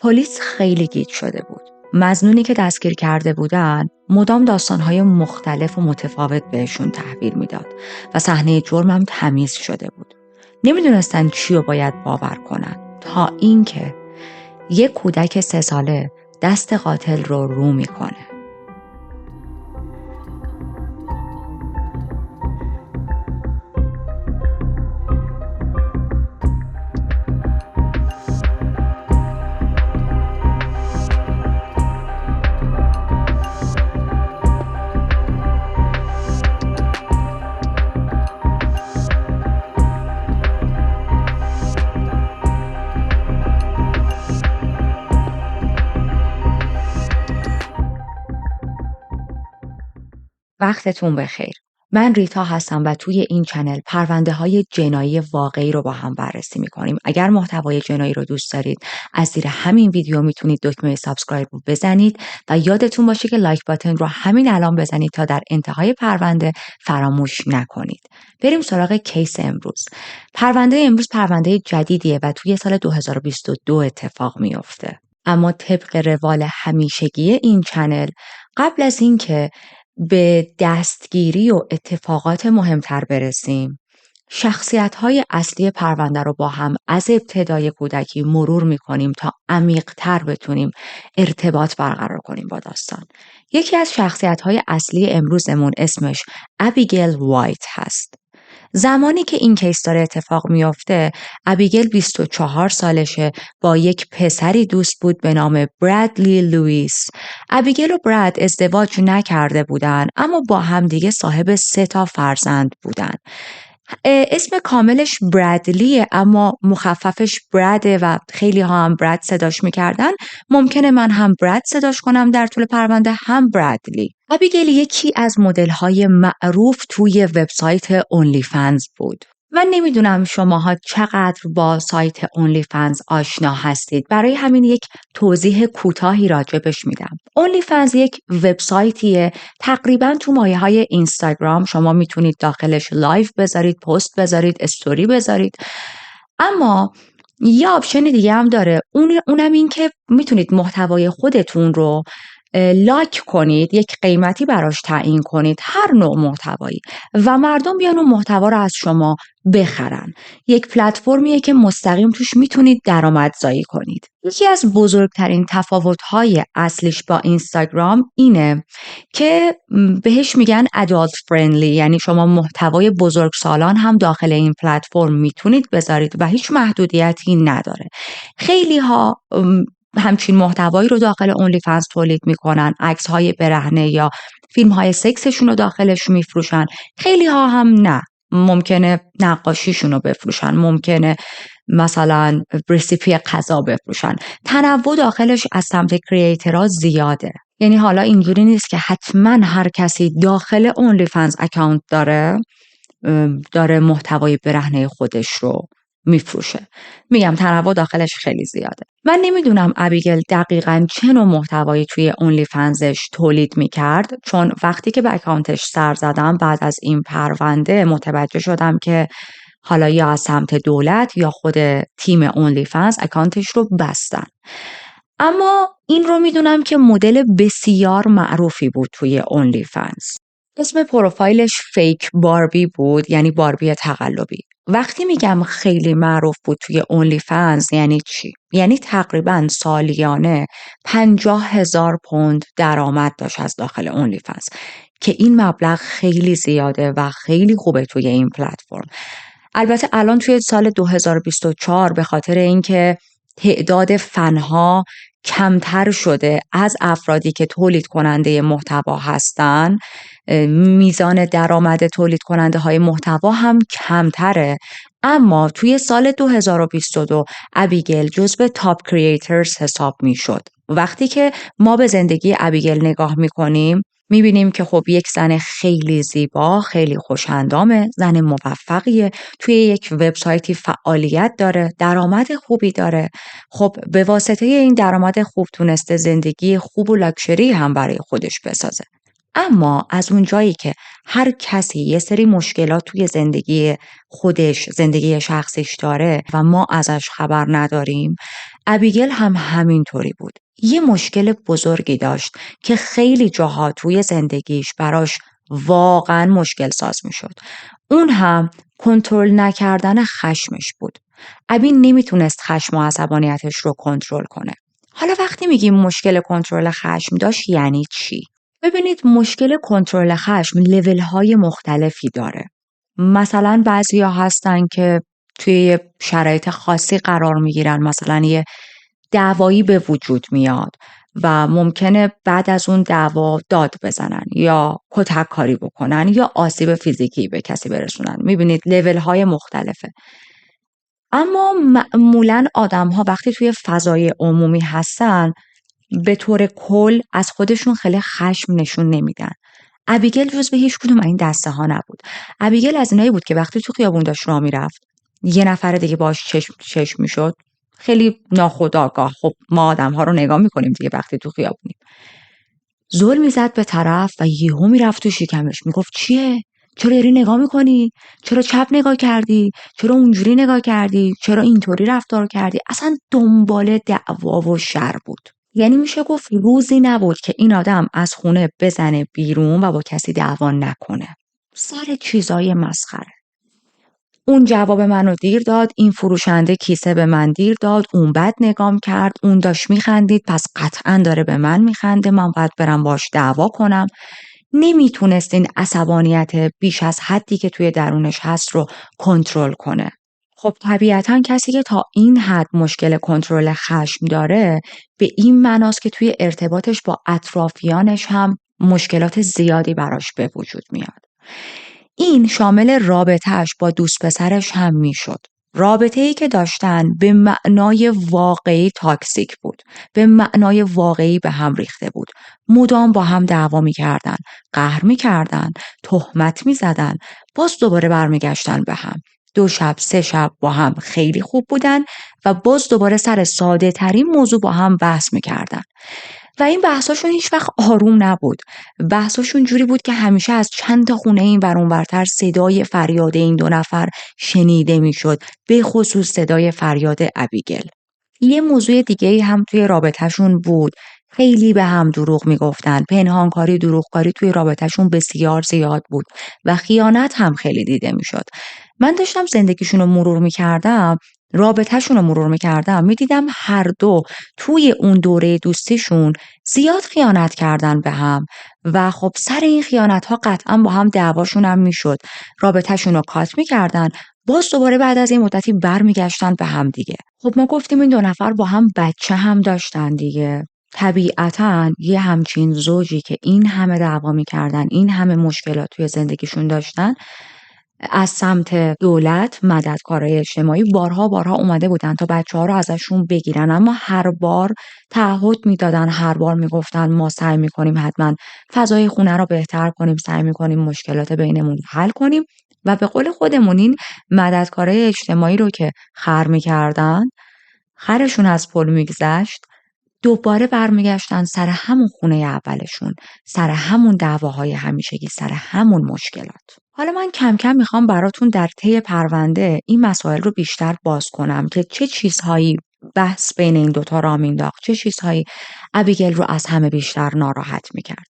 پلیس خیلی گیج شده بود. مظنونی که دستگیر کرده بودن مدام داستانهای مختلف و متفاوت بهشون تحویل میداد و صحنه جرم هم تمیز شده بود. نمیدونستن چی رو باید باور کنن تا اینکه یک کودک 3 ساله دست قاتل رو میکنه. وقتتون بخیر. من ریتا هستم و توی این چنل پرونده‌های جنایی واقعی رو با هم بررسی می‌کنیم. اگر محتوای جنایی رو دوست دارید، از زیر همین ویدیو میتونید دکمه سابسکرایب رو بزنید و یادتون باشه که لایک باتن رو همین الان بزنید تا در انتهای پرونده فراموش نکنید. بریم سراغ کیس امروز. پرونده امروز پرونده جدیدیه و توی سال 2022 اتفاق میفته. اما طبق روال همیشگی این چنل، قبل از اینکه به دستگیری و اتفاقات مهمتر برسیم، شخصیت‌های اصلی پرونده رو با هم از ابتدای کودکی مرور می‌کنیم تا عمیق‌تر بتونیم ارتباط برقرار کنیم با داستان. یکی از شخصیت‌های اصلی امروزمون اسمش ابیگیل وایت هست. زمانی که این کیس داره اتفاق میفته، ابیگیل 24 سالشه، با یک پسری دوست بود به نام برادلی لوئیس. ابیگیل و براد ازدواج نکرده بودن، اما با همدیگه صاحب 3 فرزند بودن. اسم کاملش برادلیه اما مخففش براده و خیلی ها هم براد صداش میکردن. ممکنه من هم براد صداش کنم در طول پرونده، هم برادلی. ابیگیل یکی از مدل‌های معروف توی وبسایت اونلی فنز بود. من نمیدونم شماها چقدر با سایت اونلی فنز آشنا هستید. برای همین یک توضیح کوتاهی راجبش میدم. اونلی فنز یک وبسایتیه، تقریبا تو مایه‌های اینستاگرام. شما میتونید داخلش لایو بذارید، پست بذارید، استوری بذارید. اما یه آپشن دیگه هم داره. اونم این که میتونید محتوای خودتون رو لاک کنید، یک قیمتی براش تعیین کنید، هر نوع محتوایی، و مردم بیان اون محتوا رو از شما بخرن. یک پلتفرمیه که مستقیم توش میتونید درآمدزایی کنید. یکی از بزرگترین تفاوت‌های اصلیش با اینستاگرام اینه که بهش میگن adult friendly، یعنی شما محتوای بزرگسالان هم داخل این پلتفرم میتونید بذارید و هیچ محدودیتی نداره. خیلی ها همچین محتوایی رو داخل اونلی فنز تولید میکنن، عکس‌های برهنه یا فیلم‌های سکسشون رو داخلش میفروشن. خیلی ها هم نه، ممکنه نقاشیشون رو بفروشن، ممکنه مثلا رسیپی غذا بفروشن. تنوع داخلش از سمت کریئترها زیاده. یعنی حالا اینجوری نیست که حتما هر کسی داخل اونلی فنز اکانت داره محتوای برهنه خودش رو میفروشه. میگم تنوع داخلش خیلی زیاده. من نمیدونم ابیگیل دقیقاً چه نوع محتوایی توی اونلی فنزش تولید میکرد، چون وقتی که به اکانتش سر زدم بعد از این پرونده متوجه شدم که حالا یا از سمت دولت یا خود تیم اونلی فنز اکانتش رو بستن. اما این رو میدونم که مدل بسیار معروفی بود توی اونلی فنز. اسم پروفایلش فیک باربی بود، یعنی باربی تقلبی. وقتی میگم خیلی معروف بود توی اونلی فنز یعنی چی؟ یعنی تقریباً سالیانه 50,000 پوند درآمد داشت از داخل اونلی فنز که این مبلغ خیلی زیاده و خیلی خوبه توی این پلتفرم. البته الان توی سال 2024 به خاطر اینکه تعداد فنها کمتر شده از افرادی که تولید کننده محتوا هستن، میزان درآمد تولید کننده های محتوا هم کمتره. اما توی سال 2022 ابیگیل جزو تاپ کریئترز حساب میشد. وقتی که ما به زندگی ابیگیل نگاه میکنیم میبینیم که خب یک زن خیلی زیبا، خیلی خوش‌اندامه، زن موفقیه، توی یک وبسایتی فعالیت داره، درآمد خوبی داره. خب به واسطه این درآمد خوب تونسته زندگی خوب و لاکچری هم برای خودش بسازه. اما از اون جایی که هر کسی یه سری مشکلات توی زندگی خودش، زندگی شخصیش داره و ما ازش خبر نداریم، ابیگل هم همینطوری بود. یه مشکل بزرگی داشت که خیلی جاها توی زندگیش براش واقعا مشکل ساز می شد. اون هم کنترل نکردن خشمش بود. ابی نمیتونست خشم و عصبانیتش رو کنترل کنه. حالا وقتی میگیم مشکل کنترل خشم داشت یعنی چی؟ ببینید، مشکل کنترل خشم لول‌های مختلفی داره. مثلا بعضیا هستن که توی یه شرایط خاصی قرار میگیرن، مثلا یه دعوایی به وجود میاد و ممکنه بعد از اون دعوا داد بزنن یا کتک کاری بکنن یا آسیب فیزیکی به کسی برسونن. میبینید لول‌های مختلفه. اما معمولاً آدم‌ها وقتی توی فضای عمومی هستن به طور کل از خودشون خیلی خشم نشون نمیدن. ابیگل جزو هیچ کدوم این دسته ها نبود. ابیگل از اینایی بود که وقتی تو خیابون داشت راه میرفت، یه نفر دیگه باش چشم میشد، خیلی ناخودآگاه، خب ما آدم ها رو نگاه میکنیم دیگه وقتی تو خیابونیم، زل میزد به طرف و یهو میرفت تو شکمش، میگفت چیه؟ چرا داری نگاه میکنی؟ چرا چپ نگاه کردی؟ چرا اونجوری نگاه کردی؟ چرا اینطوری رفتار کردی؟ اصلا دنبال دعوا و شر بود. یعنی میشه گفت روزی نبود که این آدم از خونه بزنه بیرون و با کسی دعوا نکنه. سر چیزای مسخره. اون جواب منو دیر داد، این فروشنده کیسه به من دیر داد، اون بد نگام کرد، اون داشت میخندید پس قطعا داره به من میخنده، من باید برم باش دعوا کنم. نمیتونست این عصبانیت بیش از حدی که توی درونش هست رو کنترل کنه. خب طبیعتاً کسی که تا این حد مشکل کنترل خشم داره، به این معناست که توی ارتباطش با اطرافیانش هم مشکلات زیادی براش به وجود میاد. این شامل رابطه‌اش با دوست پسرش هم میشد. رابطه‌ای که داشتن به معنای واقعی تاکسیک بود. به معنای واقعی به هم ریخته بود. مدام با هم دعوا می‌کردن، قهر می‌کردن، تهمت می‌زدن، باز دوباره برمیگشتن به هم. 2 شب 3 شب با هم خیلی خوب بودن و باز دوباره سر ساده ترین موضوع با هم بحث می‌کردن. و این بحثاشون هیچ وقت آروم نبود. بحثاشون جوری بود که همیشه از چند تا خونه این ور اون ورتر صدای فریاد این 2 نفر شنیده میشد، به خصوص صدای فریاد ابیگل. یه موضوع دیگه هم توی رابطهشون بود. خیلی به هم دروغ میگفتن. پنهانکاری، دروغکاری توی رابطهشون بسیار زیاد بود و خیانت هم خیلی دیده میشد. من داشتم زندگیشون رو مرور میکردم، رابطهشون رو مرور میکردم، میدیدم هر دو توی اون دوره دوستیشون زیاد خیانت کردن به هم و خب سر این خیانت ها قطعا با هم دعواشون هم میشد. رابطهشون رو کات میکردن، باز دوباره بعد از این مدتی برمیگشتن به هم دیگه. خب ما گفتیم این 2 نفر با هم بچه هم داشتن دیگه. طبیعتاً یه همچین زوجی که این همه دعوا میکردن، این همه مشکلات توی زندگیشون داشتن، از سمت دولت، مددکارای اجتماعی بارها اومده بودن تا بچه‌ها رو ازشون بگیرن، اما هر بار تعهد میدادن، هر بار میگفتن ما سعی میکنیم حتما فضای خونه رو بهتر کنیم، سعی میکنیم مشکلات بینمون حل کنیم و به قول خودمون این مددکارای اجتماعی رو که خر میکردن، خرشون از پل میگذشت، دوباره برمیگشتن سر همون خونه اولشون، سر همون دعواهای همیشگی، سر همون مشکلات. حالا من کم کم میخوام براتون در طی پرونده این مسائل رو بیشتر باز کنم که چه چیزهایی بحث بین این 2 تا راه مینداخت، چه چیزهایی ابیگل رو از همه بیشتر ناراحت میکرد.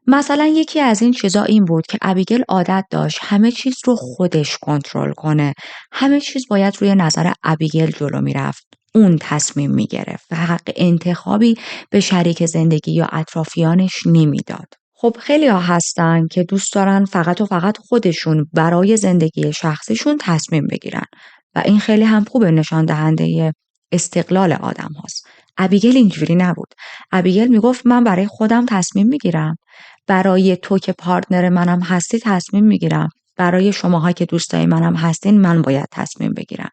مثلا یکی از این چیزا این بود که ابیگل عادت داشت همه چیز رو خودش کنترل کنه. همه چیز باید روی نظر ابیگل جلو میرفت. اون تصمیم میگرفت و حق انتخابی به شریک زندگی یا اطرافیانش نمیداد. خب خیلی ها هستن که دوست دارن فقط و فقط خودشون برای زندگی شخصیشون تصمیم بگیرن و این خیلی هم خوبه، نشان دهنده استقلال آدم هاست. ابیگل اینجوری نبود. ابیگل میگفت من برای خودم تصمیم میگیرم، برای تو که پارتنر منم هستی تصمیم میگیرم، برای شماها که دوستای منم هستین من باید تصمیم بگیرم.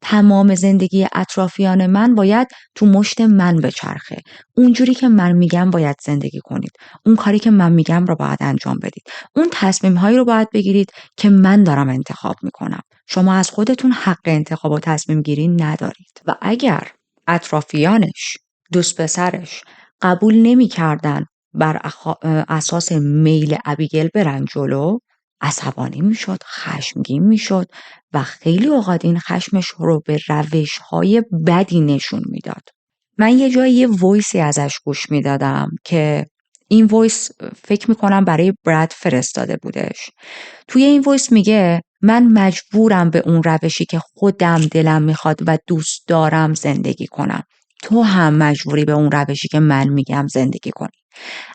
تمام زندگی اطرافیان من باید تو مشت من بچرخه. اونجوری که من میگم باید زندگی کنید. اون کاری که من میگم رو باید انجام بدید. اون تصمیم هایی رو باید بگیرید که من دارم انتخاب میکنم. شما از خودتون حق انتخاب و تصمیم گیری ندارید. و اگر اطرافیانش، دوست پسرش قبول نمی‌کردن بر اساس میل ابیگل برن جلو، عصبانی میشد، خشمگین میشد و خیلی اوقات این خشمش رو به روش‌های بدی نشون میداد. من یه جایی یه وایسی ازش گوش میدادم که این وایس فکر میکنم برای براد فرستاده بودش. توی این وایس میگه من مجبورم به اون روشی که خودم دلم میخواد و دوست دارم زندگی کنم. تو هم مجبوری به اون روشی که من میگم زندگی کنی.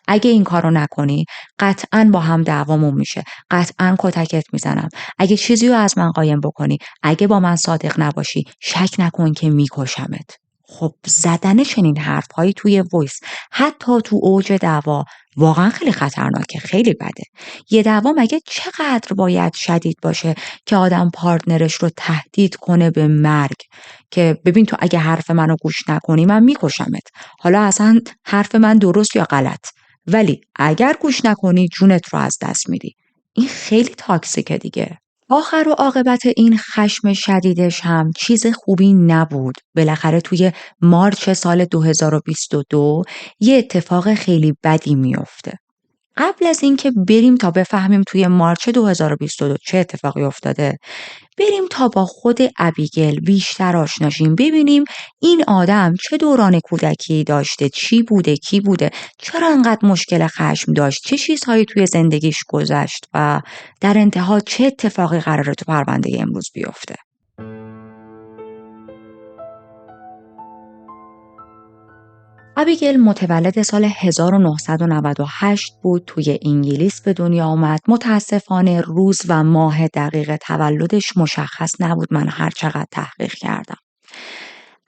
اگه این کارو نکنی قطعاً با هم دعوامون میشه، قطعاً کتکت میزنم. اگه چیزی رو از من قایم بکنی، اگه با من صادق نباشی، شک نکن که میکشمت. خب زدن چنین حرفهایی توی وایس حتی تو اوج دعوا واقعا خیلی خطرناکه، خیلی بده. یه دعوا مگه چقدر باید شدید باشه که آدم پارتنرش رو تهدید کنه به مرگ، که ببین تو اگه حرف منو گوش نکنی من میکشمت. حالا اصلا حرف من درست یا غلط، ولی اگر گوش نکنی جونت رو از دست میدی. این خیلی تاکسیکه دیگه. آخر و عاقبت این خشم شدیدش هم چیز خوبی نبود. بالاخره توی مارچ سال 2022 یه اتفاق خیلی بدی میفته. قبل از اینکه بریم تا بفهمیم توی مارچ 2022 چه اتفاقی افتاده، بریم تا با خود ابیگل بیشتر آشناشیم، ببینیم این آدم چه دوران کودکی داشته، چی بوده، کی بوده، چرا انقدر مشکل خشم داشت، چه چیزهایی توی زندگیش گذشت و در انتها چه اتفاقی قراره تو پرونده امروز بیفته. ابیگل متولد سال 1998 بود، توی انگلیس به دنیا آمد. متاسفانه روز و ماه دقیق تولدش مشخص نبود، من هر چقدر تحقیق کردم.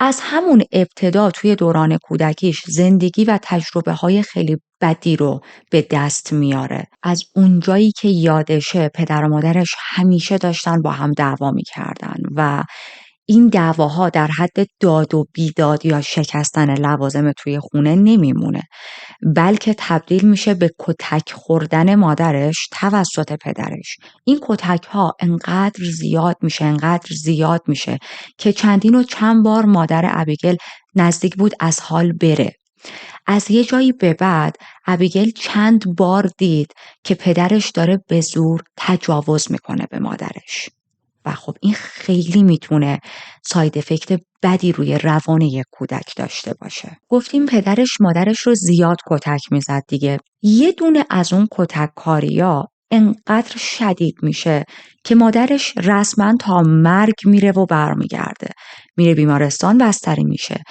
از همون ابتدا توی دوران کودکیش زندگی و تجربه‌های خیلی بدی رو به دست میاره. از اونجایی که یادشه پدر و مادرش همیشه داشتن با هم دعوا میکردن و این دعواها در حد داد و بیداد یا شکستن لوازم توی خونه نمیمونه، بلکه تبدیل میشه به کتک خوردن مادرش توسط پدرش. این کتک ها انقدر زیاد میشه که چندین و چند بار مادر ابیگل نزدیک بود از حال بره. از یه جایی به بعد ابیگل چند بار دید که پدرش داره به زور تجاوز میکنه به مادرش و خب این خیلی میتونه ساید افکت بدی روی روان یک کودک داشته باشه. گفتیم پدرش مادرش رو زیاد کتک میزد دیگه. یه دونه از اون کتک کاریا انقدر شدید میشه که مادرش رسما تا مرگ میره و برمیگرده. میره بیمارستان بستری میشه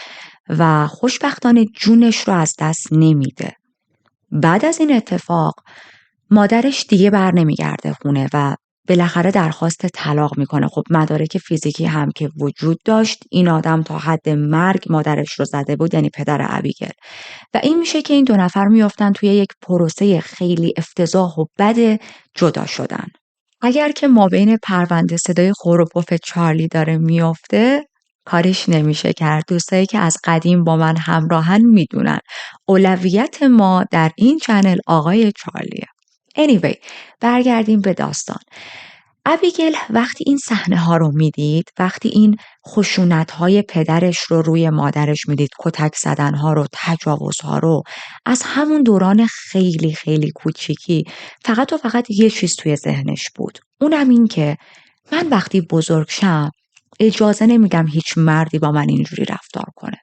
و خوشبختانه جونش رو از دست نمیده. بعد از این اتفاق مادرش دیگه بر نمیگرده خونه و بالاخره درخواست طلاق میکنه. خب مدارک فیزیکی هم که وجود داشت، این آدم تا حد مرگ مادرش رو زده بود، یعنی پدر ابیگل، و این میشه که این دو نفر میافتن توی یک پروسه خیلی افتضاح و بد جدا شدن. اگر که ما بین پرونده صدای خور و پف چارلی داره میافته، کارش نمیشه کرد. دوستایی که از قدیم با من همراهن میدونن اولویت ما در این چنل آقای چارلیه. anyway برگردیم به داستان. ابیگل وقتی این صحنه ها رو میدید، وقتی این خشونت های پدرش رو روی مادرش میدید، کتک زدن ها رو، تجاوز ها رو، از همون دوران خیلی خیلی کوچیکی فقط یه چیز توی ذهنش بود. اونم این که من وقتی بزرگ شم اجازه نمیدم هیچ مردی با من اینجوری رفتار کنه.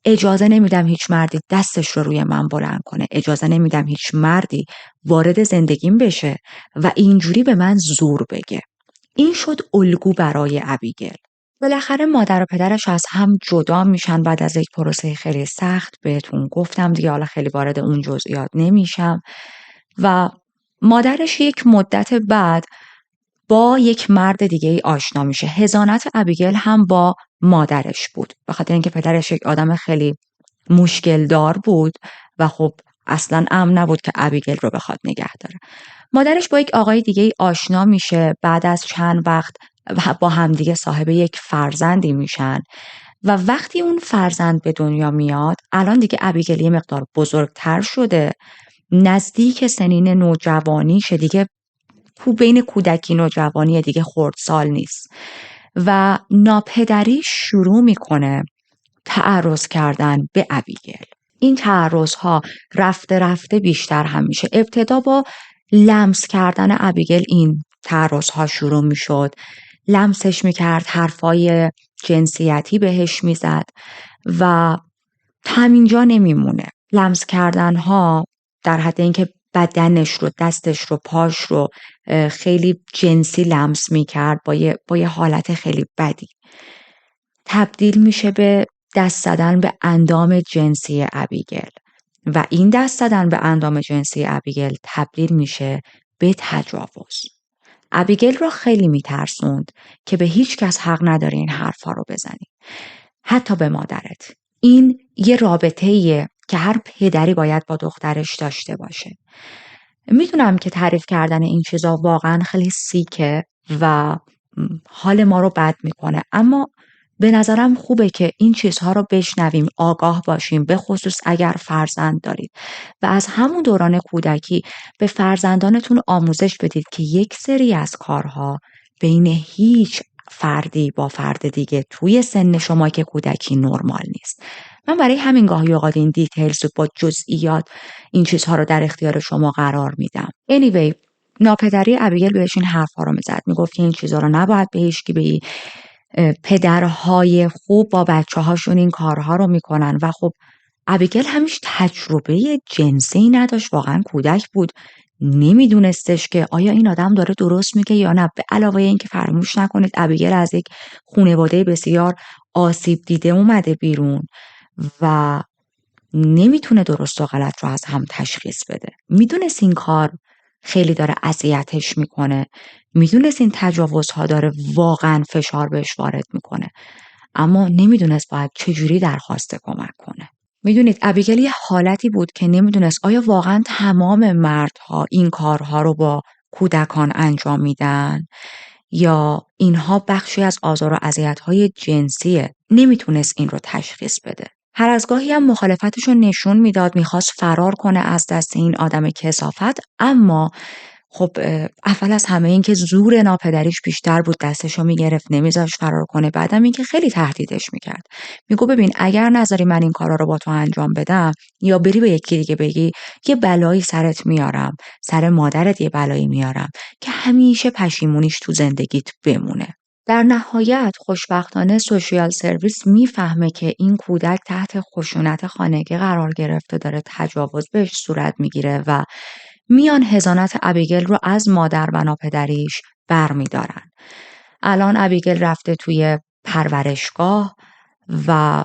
اجازه نمیدم هیچ مردی دستش رو روی من بلند کنه. اجازه نمیدم هیچ مردی وارد زندگیم بشه و اینجوری به من زور بگه. این شد الگو برای ابیگل. بالاخره مادر و پدرش از هم جدا میشن بعد از یک پروسه خیلی سخت. بهتون گفتم دیگه، حالا خیلی وارد اون جزئیات نمیشم. و مادرش یک مدت بعد با یک مرد دیگه ای آشنا میشه. حضانت ابیگل هم با مادرش بود، به خاطر اینکه پدرش یک آدم خیلی مشکل دار بود و خب اصلا امن نبود که ابیگل رو بخواد نگه داره. مادرش با یک آقای دیگه ای آشنا میشه، بعد از چند وقت با همدیگه صاحب یک فرزندی میشن و وقتی اون فرزند به دنیا میاد، الان دیگه ابیگل یه مقدار بزرگتر شده، نزدیک سنین نوجوانیشه دیگه، بین کودکی نوجوانی دیگه خردسال نیست و ناپدری شروع میکنه تعرض کردن به ابیگل. این تعرض‌ها رفته رفته بیشتر هم میشه. ابتدا با لمس کردن ابیگل این تعرض‌ها شروع میشد. لمسش میکرد، حرفای جنسیتی بهش میزد و همینجا نمیمونه. لمس کردنها در حد اینکه بدنش رو، دستش رو، پاش رو خیلی جنسی لمس میکرد با یه حالت خیلی بدی. تبدیل میشه به دست زدن به اندام جنسی ابیگل و این دست زدن به اندام جنسی ابیگل تبدیل میشه به تجاوز. ابیگل رو خیلی میترسوند که به هیچ کس حق نداره این حرفا رو بزنی. حتی به مادرت. این یه رابطه‌ایه که هر پدری باید با دخترش داشته باشه. میدونم که تعریف کردن این چیزا واقعا خیلی سیکه و حال ما رو بد میکنه، اما به نظرم خوبه که این چیزها رو بشنویم، آگاه باشیم، به خصوص اگر فرزند دارید و از همون دوران کودکی به فرزندانتون آموزش بدید که یک سری از کارها بین هیچ فردی با فرد دیگه توی سن شما که کودکی نرمال نیست. من برای همین گاهی اوقات این دیتیلز رو با جزئیات این چیزها رو در اختیار شما قرار میدم. anyway، ناپدری ابیگل بهش این حرفا رو میزد، میگفت که این چیزها رو نباید به هیچکی بگی. پدرهای خوب با بچه هاشون این کارها رو میکنن و خب ابیگل همیش تجربه جنسی نداشت، واقعا کودک بود، نمیدونستش که آیا این آدم داره درست میگه یا نه. به علاوه این که فراموش نکنید ابیگل از یک خانواده بسیار آسیب دیده اومده بیرون و نمیتونه درست و غلط رو از هم تشخیص بده. میدونست این کار خیلی داره اذیتش میکنه، میدونست این تجاوزها داره واقعا فشار بهش وارد میکنه، اما نمیدونست باید چجوری درخواست کمک کنه. میدونید ابیگل یه حالتی بود که نمیدونست آیا واقعا تمام مردها این کارها رو با کودکان انجام میدن یا اینها بخشی از آزار و اذیت‌های جنسیه. نمیتونست این رو تشخیص بده. هر از گاهی هم مخالفتش رو نشون میداد، میخواست فرار کنه از دست این آدم کثافت، اما خب اول از همه این که زور ناپدریش بیشتر بود، دستشو میگرفت، نمیذاش فرار کنه. بعدم این که خیلی تهدیدش میکرد، میگو ببین اگر نذاری من این کارا رو با تو انجام بدم یا بری به یکی دیگه بگی یه بلایی سرت میارم، سر مادرت یه بلایی میارم که همیشه پشیمونیش تو زندگیت بمونه. در نهایت خوشبختانه سوشیال سرویس میفهمه که این کودک تحت خشونت خانگی قرار گرفته، داره تجاوز بهش صورت میگیره و میان حضانت ابیگل رو از مادر و ناپدریش برمیدارن. الان ابیگل رفته توی پرورشگاه و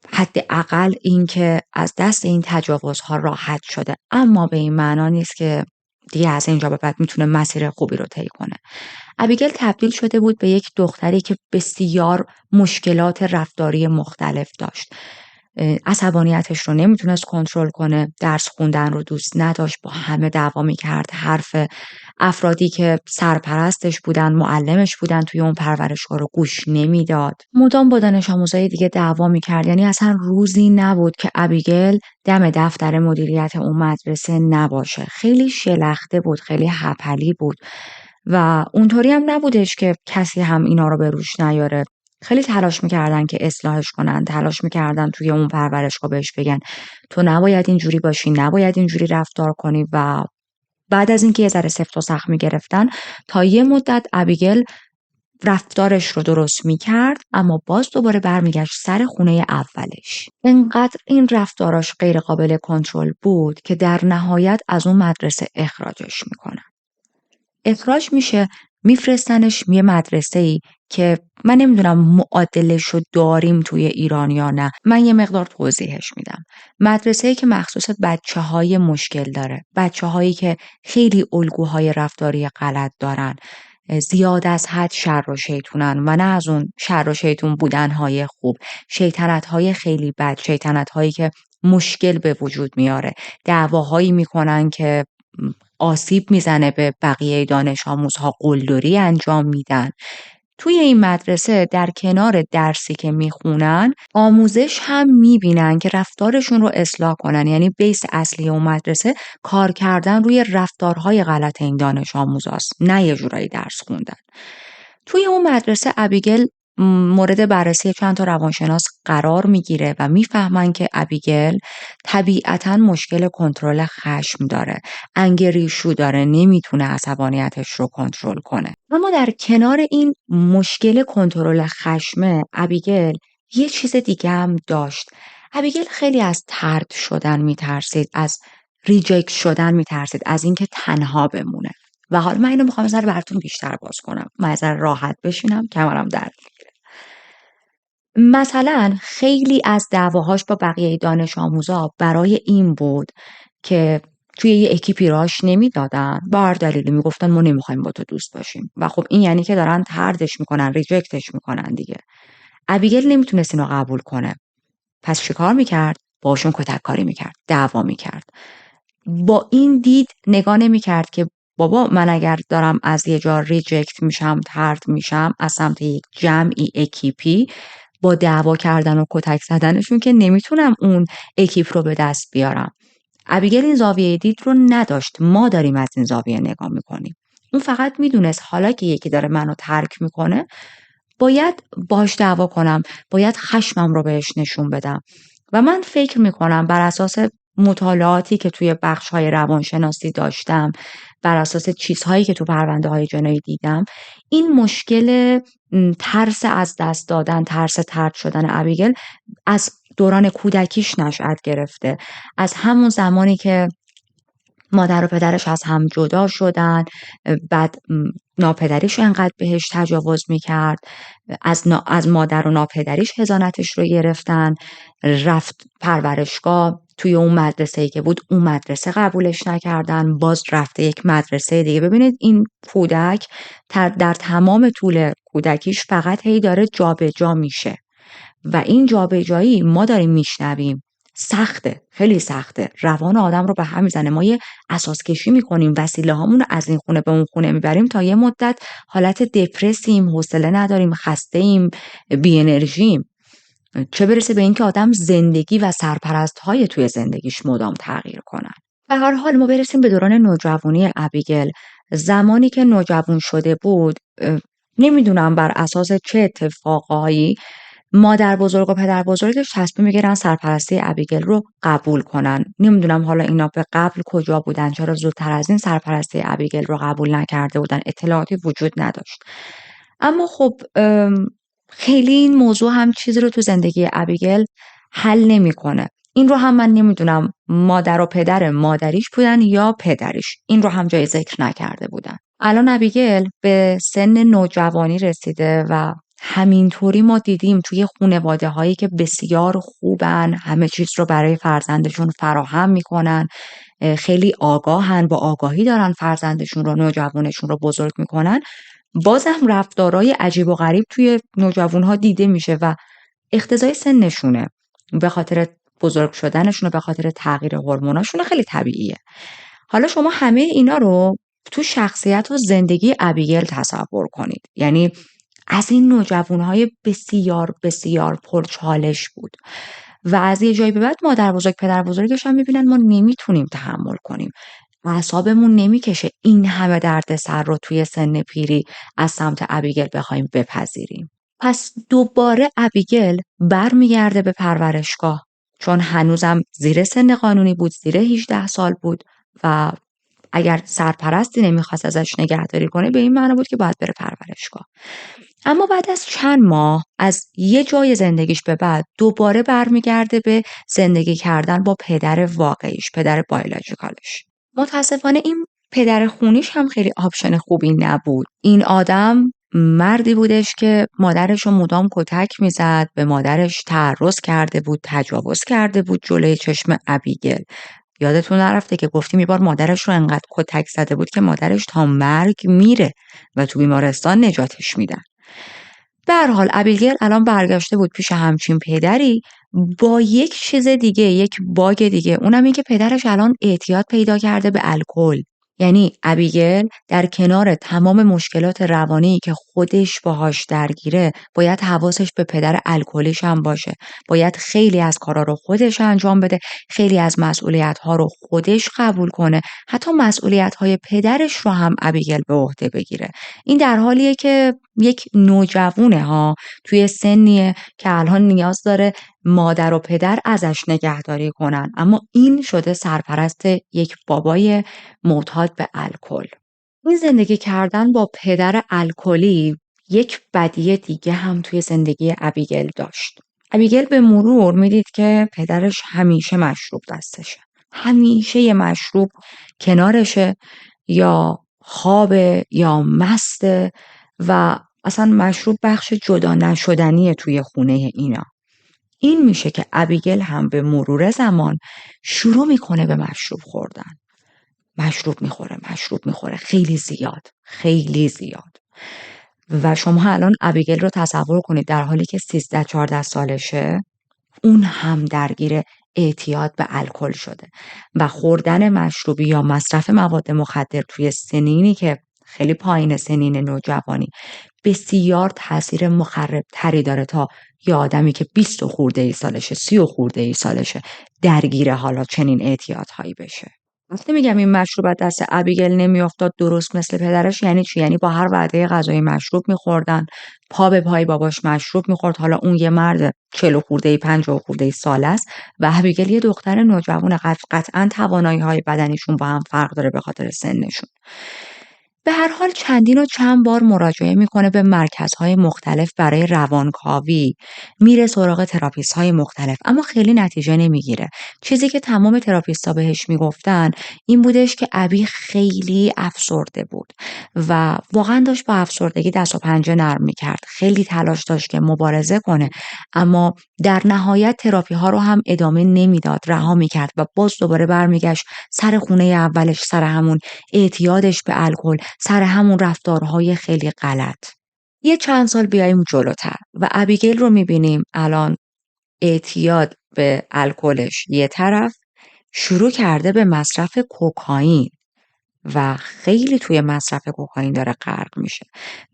حداقل این که از دست این تجاوزها راحت شده، اما به این معنا نیست که دیگه از اینجا به بعد میتونه مسیر خوبی رو طی کنه. ابیگل تبدیل شده بود به یک دختری که بسیار مشکلات رفتاری مختلف داشت. عصبانیتش رو نمیتونست کنترل کنه، درس خوندن رو دوست نداشت، با همه دعوا میکرد، حرف افرادی که سرپرستش بودن، معلمش بودن توی اون پرورشگاه رو گوش نمیداد، مدام با دانش آموزای دیگه دعوا میکرد. یعنی اصلا روزی نبود که ابیگل دم دفتر مدیریت اون مدرسه نباشه. خیلی شلخته بود، خیلی هپلی بود و اونطوری هم نبودش که کسی هم اینا رو به روش نیاره. خیلی تلاش میکردن که اصلاحش کنن، تلاش میکردن توی اون پرورشگاه بهش بگن تو نباید اینجوری باشی، نباید اینجوری رفتار کنی و بعد از اینکه یه ذره سفت و سخت میگرفتن تا یه مدت ابیگل رفتارش رو درست میکرد، اما باز دوباره برمیگشت سر خونه اولش. انقدر این رفتاراش غیر قابل کنترل بود که در نهایت از اون مدرسه اخراجش میکنن. اخراج میشه، میفرستنش یه مدرسه‌ای که من نمیدونم معادلش رو داریم توی ایران یا نه. من یه مقدار توضیحش میدم. مدرسه‌ای که مخصوص بچه‌های مشکل داره، بچه‌هایی که خیلی الگوهای رفتاری غلط دارن، زیاد از حد شر و شیطونن و نه از اون شر و شیطون بودنهای خوب، شیطنت‌های خیلی بد، شیطنت‌هایی که مشکل به وجود میاره، دعواهایی میکنن که آسیب میزنه به بقیه دانش آموزها، قلدری انجام میدن. توی این مدرسه در کنار درسی که میخونن آموزش هم میبینن که رفتارشون رو اصلاح کنن. یعنی بیس اصلی اون مدرسه کار کردن روی رفتارهای غلط این دانش آموزاست، نه یه جورایی درس خوندن. توی اون مدرسه ابیگل مورد بررسی چند تا روانشناس قرار میگیره و میفهمن که ابیگل طبیعتاً مشکل کنترل خشم داره، انگر ایشو داره، نمیتونه عصبانیتش رو کنترل کنه. اما در کنار این مشکل کنترل خشم، ابیگل یه چیز دیگه هم داشت. ابیگل خیلی از طرد شدن میترسید، از ریجکت شدن میترسید، از اینکه تنها بمونه. و حالا من اینو میخوام یه ذره براتون بیشتر باز کنم، من یه ذره راحت بشینم، کمرم درد بگیره. مثلا خیلی از دعواهاش با بقیه دانش آموزا برای این بود که توی یه اکیپی راش نمیدادن، با هر دلیلی میگفتن ما نمیخوایم با تو دوست باشیم و خب این یعنی که دارن طردش میکنن، ریجکتش میکنن دیگه. ابیگل نمیتونست اینو قبول کنه، پس چیکار میکرد؟ باشون کتک کاری میکرد، دعوا میکرد. با این دید نگاه نمیکرد که بابا من اگر دارم از یه جا ریجکت میشم، طرد میشم از سمت یک جمعی اکیپی، با دعوا کردن و کتک زدنشون که نمیتونم اون اکیپ رو به دست بیارم. ابیگل این زاویه دید رو نداشت، ما داریم از این زاویه نگاه میکنیم. اون فقط میدونست حالا که یکی داره منو ترک میکنه باید باش دعوا کنم، باید خشمم رو بهش نشون بدم. و من فکر میکنم بر اساس مطالعاتی که توی بخش‌های روانشناسی داشتم، بر اساس چیزهایی که تو پرونده‌های جنایی دیدم، این مشکل ترس از دست دادن، ترس طرد شدن ابیگل از دوران کودکیش نشأت گرفته. از همون زمانی که مادر و پدرش از هم جدا شدن، بعد ناپدریش انقدر بهش تجاوز میکرد، از مادر و ناپدریش حضانتش رو گرفتن، رفت پرورشگاه، توی اون مدرسه‌ای که بود اون مدرسه قبولش نکردن، باز رفته یک مدرسه دیگه. ببینید این کودک در تمام طول کودکیش فقط هی داره جابجا میشه و این جابجایی ما داریم میشنویم سخته، خیلی سخته، روان آدم رو به هم میزنه. ما یه اساس کشی میکنیم، وسیله هامون رو از این خونه به اون خونه میبریم تا یه مدت حالت دپرسیم، حوصله نداریم، خسته ایم، بی انرژیم، چه برسه به اینکه آدم زندگی و سرپرست های توی زندگیش مدام تغییر کنن. به هر حال ما برسیم به دوران نوجوانی ابیگل. زمانی که نوجوان شده بود، نمیدونم بر اساس چه اتفاقایی مادر بزرگ و پدر بزرگش تصمیم میگیرن سرپرستی ابیگل رو قبول کنن. نمیدونم حالا اینا به قبل کجا بودن، چرا زودتر از این سرپرستی ابیگل رو قبول نکرده بودن، اطلاعاتی وجود نداشت. اما خب خیلی این موضوع هم چیزی رو تو زندگی ابیگل حل نمیکنه. این رو هم من نمیدونم مادر و پدر مادریش بودن یا پدریش، این رو هم جای ذکر نکرده بودن. الان ابیگل به سن نوجوانی رسیده و همینطوری ما دیدیم توی خانواده هایی که بسیار خوبن، همه چیز رو برای فرزندشون فراهم میکنن، خیلی آگاهن، با آگاهی دارن فرزندشون رو، نوجوانشون رو بزرگ میکنن، بازم رفتارهای عجیب و غریب توی نوجوانها دیده میشه و اقتضای سنشونه، به خاطر بزرگ شدنشون و به خاطر تغییر هورموناشون خیلی طبیعیه. حالا شما همه اینا رو تو شخصیت و زندگی ابیگل تصور کنید. یعنی از این نوجوانهای بسیار بسیار پرچالش بود و از یه جایی به بعد مادر بزرگ پدر بزرگش هم میبینن ما نمیتونیم تحمل کنیم، اعصابمون نمیکشه این همه دردسر رو توی سن پیری از سمت ابیگل بخوایم بپذیریم. پس دوباره ابیگل برمیگرده به پرورشگاه، چون هنوزم زیر سن قانونی بود، زیر 18 سال بود و اگر سرپرستی نمیخواست ازش نگهداری کنه به این معنی بود که باید بره پرورشگاه. اما بعد از چند ماه از یه جای زندگیش به بعد دوباره برمیگرده به زندگی کردن با پدر واقعیش، پدر بایولوژیکالش. متاسفانه این پدر خونیش هم خیلی آپشن خوبی نبود. این آدم مردی بودش که مادرش رو مدام کتک میزد، به مادرش تعرض کرده بود، تجاوز کرده بود جلوی چشم ابیگل. یادتون نرفته که گفتیم یه بار مادرش رو انقدر کتک زده بود که مادرش تا مرگ میره و تو بیمارستان نجاتش میدن. به هر حال ابیگل الان برگشته بود پیش همچین پدری با یک چیز دیگه، یک باگ دیگه، اونم این که پدرش الان اعتیاد پیدا کرده به الکل. یعنی ابیگل در کنار تمام مشکلات روانی که خودش باهاش درگیره باید حواسش به پدر الکلیش هم باشه، باید خیلی از کارا رو خودش انجام بده، خیلی از مسئولیت‌ها رو خودش قبول کنه، حتی مسئولیت‌های پدرش رو هم ابیگل به عهده بگیره. این در حالیه که یک نوجوونه ها، توی سنیه که الان نیاز داره مادر و پدر ازش نگهداری کنن، اما این شده سرپرست یک بابای معتاد به الکل. این زندگی کردن با پدر الکلی یک بدی دیگه هم توی زندگی ابیگل داشت. ابیگل به مرور میدید که پدرش همیشه مشروب دستشه. همیشه یه مشروب کنارشه، یا خوابه یا مسته، و اصلا مشروب بخش جدا نشدنیه توی خونه اینا. این میشه که ابیگل هم به مرور زمان شروع میکنه به مشروب خوردن. مشروب میخوره خیلی زیاد، خیلی زیاد. و شما الان ابیگل رو تصور کنید در حالی که 13-14 سالشه، اون هم درگیر اعتیاد به الکل شده و خوردن مشروبی یا مصرف مواد مخدر توی سنینی که خیلی پایین سنین نوجوانی بسیار تاثیر مخرب تری داره تا یه آدمی که 20 خورده ای سالشه، 30 خورده ای سالشه درگیر حالا چنین اعتیادهایی بشه. وقتی میگم این مشروب از دست ابیگل نمیافتاد درست مثل پدرش، یعنی چی؟ یعنی با هر وعده غذایی مشروب میخوردن، پا به پای باباش مشروب میخورد. حالا اون یه مرد 40 خورده ای 50 خورده ای سال است و ابیگل یه دختر نوجوان. قطعا توانایی های بدنیشون با هم فرق داره به خاطر سنشون. به هر حال چندین و چند بار مراجعه میکنه به مرکزهای مختلف برای روانکاوی، میره سراغ تراپیست‌های مختلف، اما خیلی نتیجه نمیگیره. چیزی که تمام تراپیست‌ها بهش میگفتن این بودش که ابی خیلی افسرده بود و واقعا داشت با افسردگی دست و پنجه نرم میکرد. خیلی تلاش داشت که مبارزه کنه، اما در نهایت تراپی ها رو هم ادامه نمیداد، رها میکرد و باز دوباره برمیگشت سر خونه اولش، سر همون اعتیادش به الکل، سر همون رفتارهای خیلی غلط. یه چند سال بیایم جلوتر و ابیگیل رو میبینیم الان اعتیاد به الکلش یه طرف، شروع کرده به مصرف کوکائین و خیلی توی مصرف کوکائین داره غرق میشه.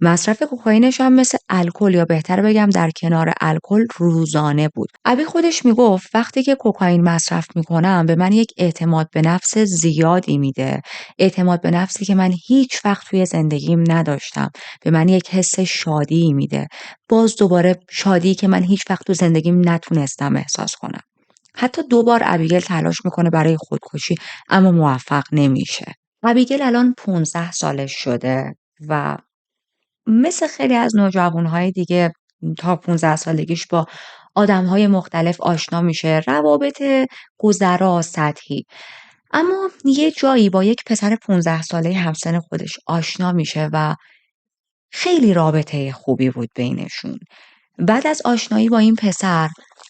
مصرف کوکائینش هم مثل الکل، یا بهتر بگم در کنار الکل، روزانه بود. ابی خودش میگفت وقتی که کوکائین مصرف میکنم به من یک اعتماد به نفس زیادی میده، اعتماد به نفسی که من هیچ وقت توی زندگیم نداشتم. به من یک حس شادی میده، باز دوباره شادی که من هیچ وقت تو زندگیم نتونستم احساس کنم. حتی 2 بار ابیگل تلاش میکنه برای خودکشی، اما موفق نمیشه. ابیگل الان 15 سالش شده و مثل خیلی از نوجوانهای دیگه تا 15 سالگیش با آدمهای مختلف آشنا میشه، روابط گذرا، سطحی. اما یه جایی با یک پسر 15 ساله همسن خودش آشنا میشه و خیلی رابطه خوبی بود بینشون. بعد از آشنایی با این پسر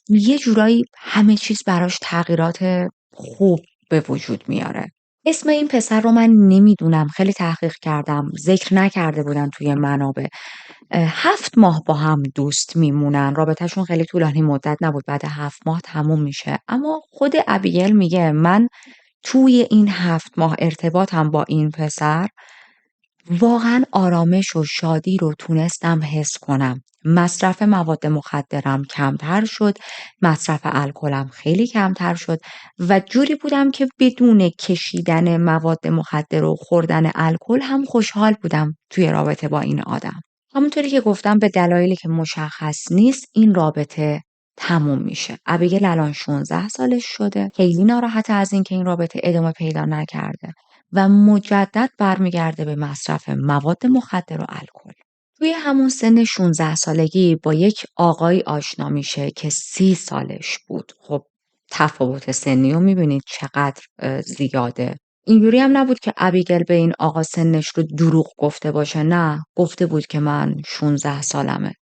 یه جورایی همه چیز براش تغییرات خوب به وجود میاره. اسم این پسر رو من نمیدونم، خیلی تحقیق کردم، ذکر نکرده بودن توی منابع. 7 ماه با هم دوست میمونن، رابطهشون خیلی طولانی مدت نبود، بعد 7 ماه تموم میشه. اما خود ابیگل میگه من توی این 7 ماه ارتباطم با این پسر واقعا آرامش و شادی رو تونستم حس کنم. مصرف مواد مخدرم کمتر شد، مصرف الکلم خیلی کمتر شد و جوری بودم که بدون کشیدن مواد مخدر و خوردن الکل هم خوشحال بودم توی رابطه با این آدم. همونطوری که گفتم به دلایلی که مشخص نیست این رابطه تموم میشه. ابیگل الان 16 سالش شده، خیلی ناراحته از این که این رابطه ادامه پیدا نکرده و مجدد برمیگرده به مصرف مواد مخدر و الکل. توی همون سن 16 سالگی با یک آقای آشنا میشه که 30 سالش بود. خب تفاوت سنی رو میبینید چقدر زیاده. اینجوری هم نبود که ابیگل به این آقا سنش رو دروغ گفته باشه، نه، گفته بود که من 16 سالمه.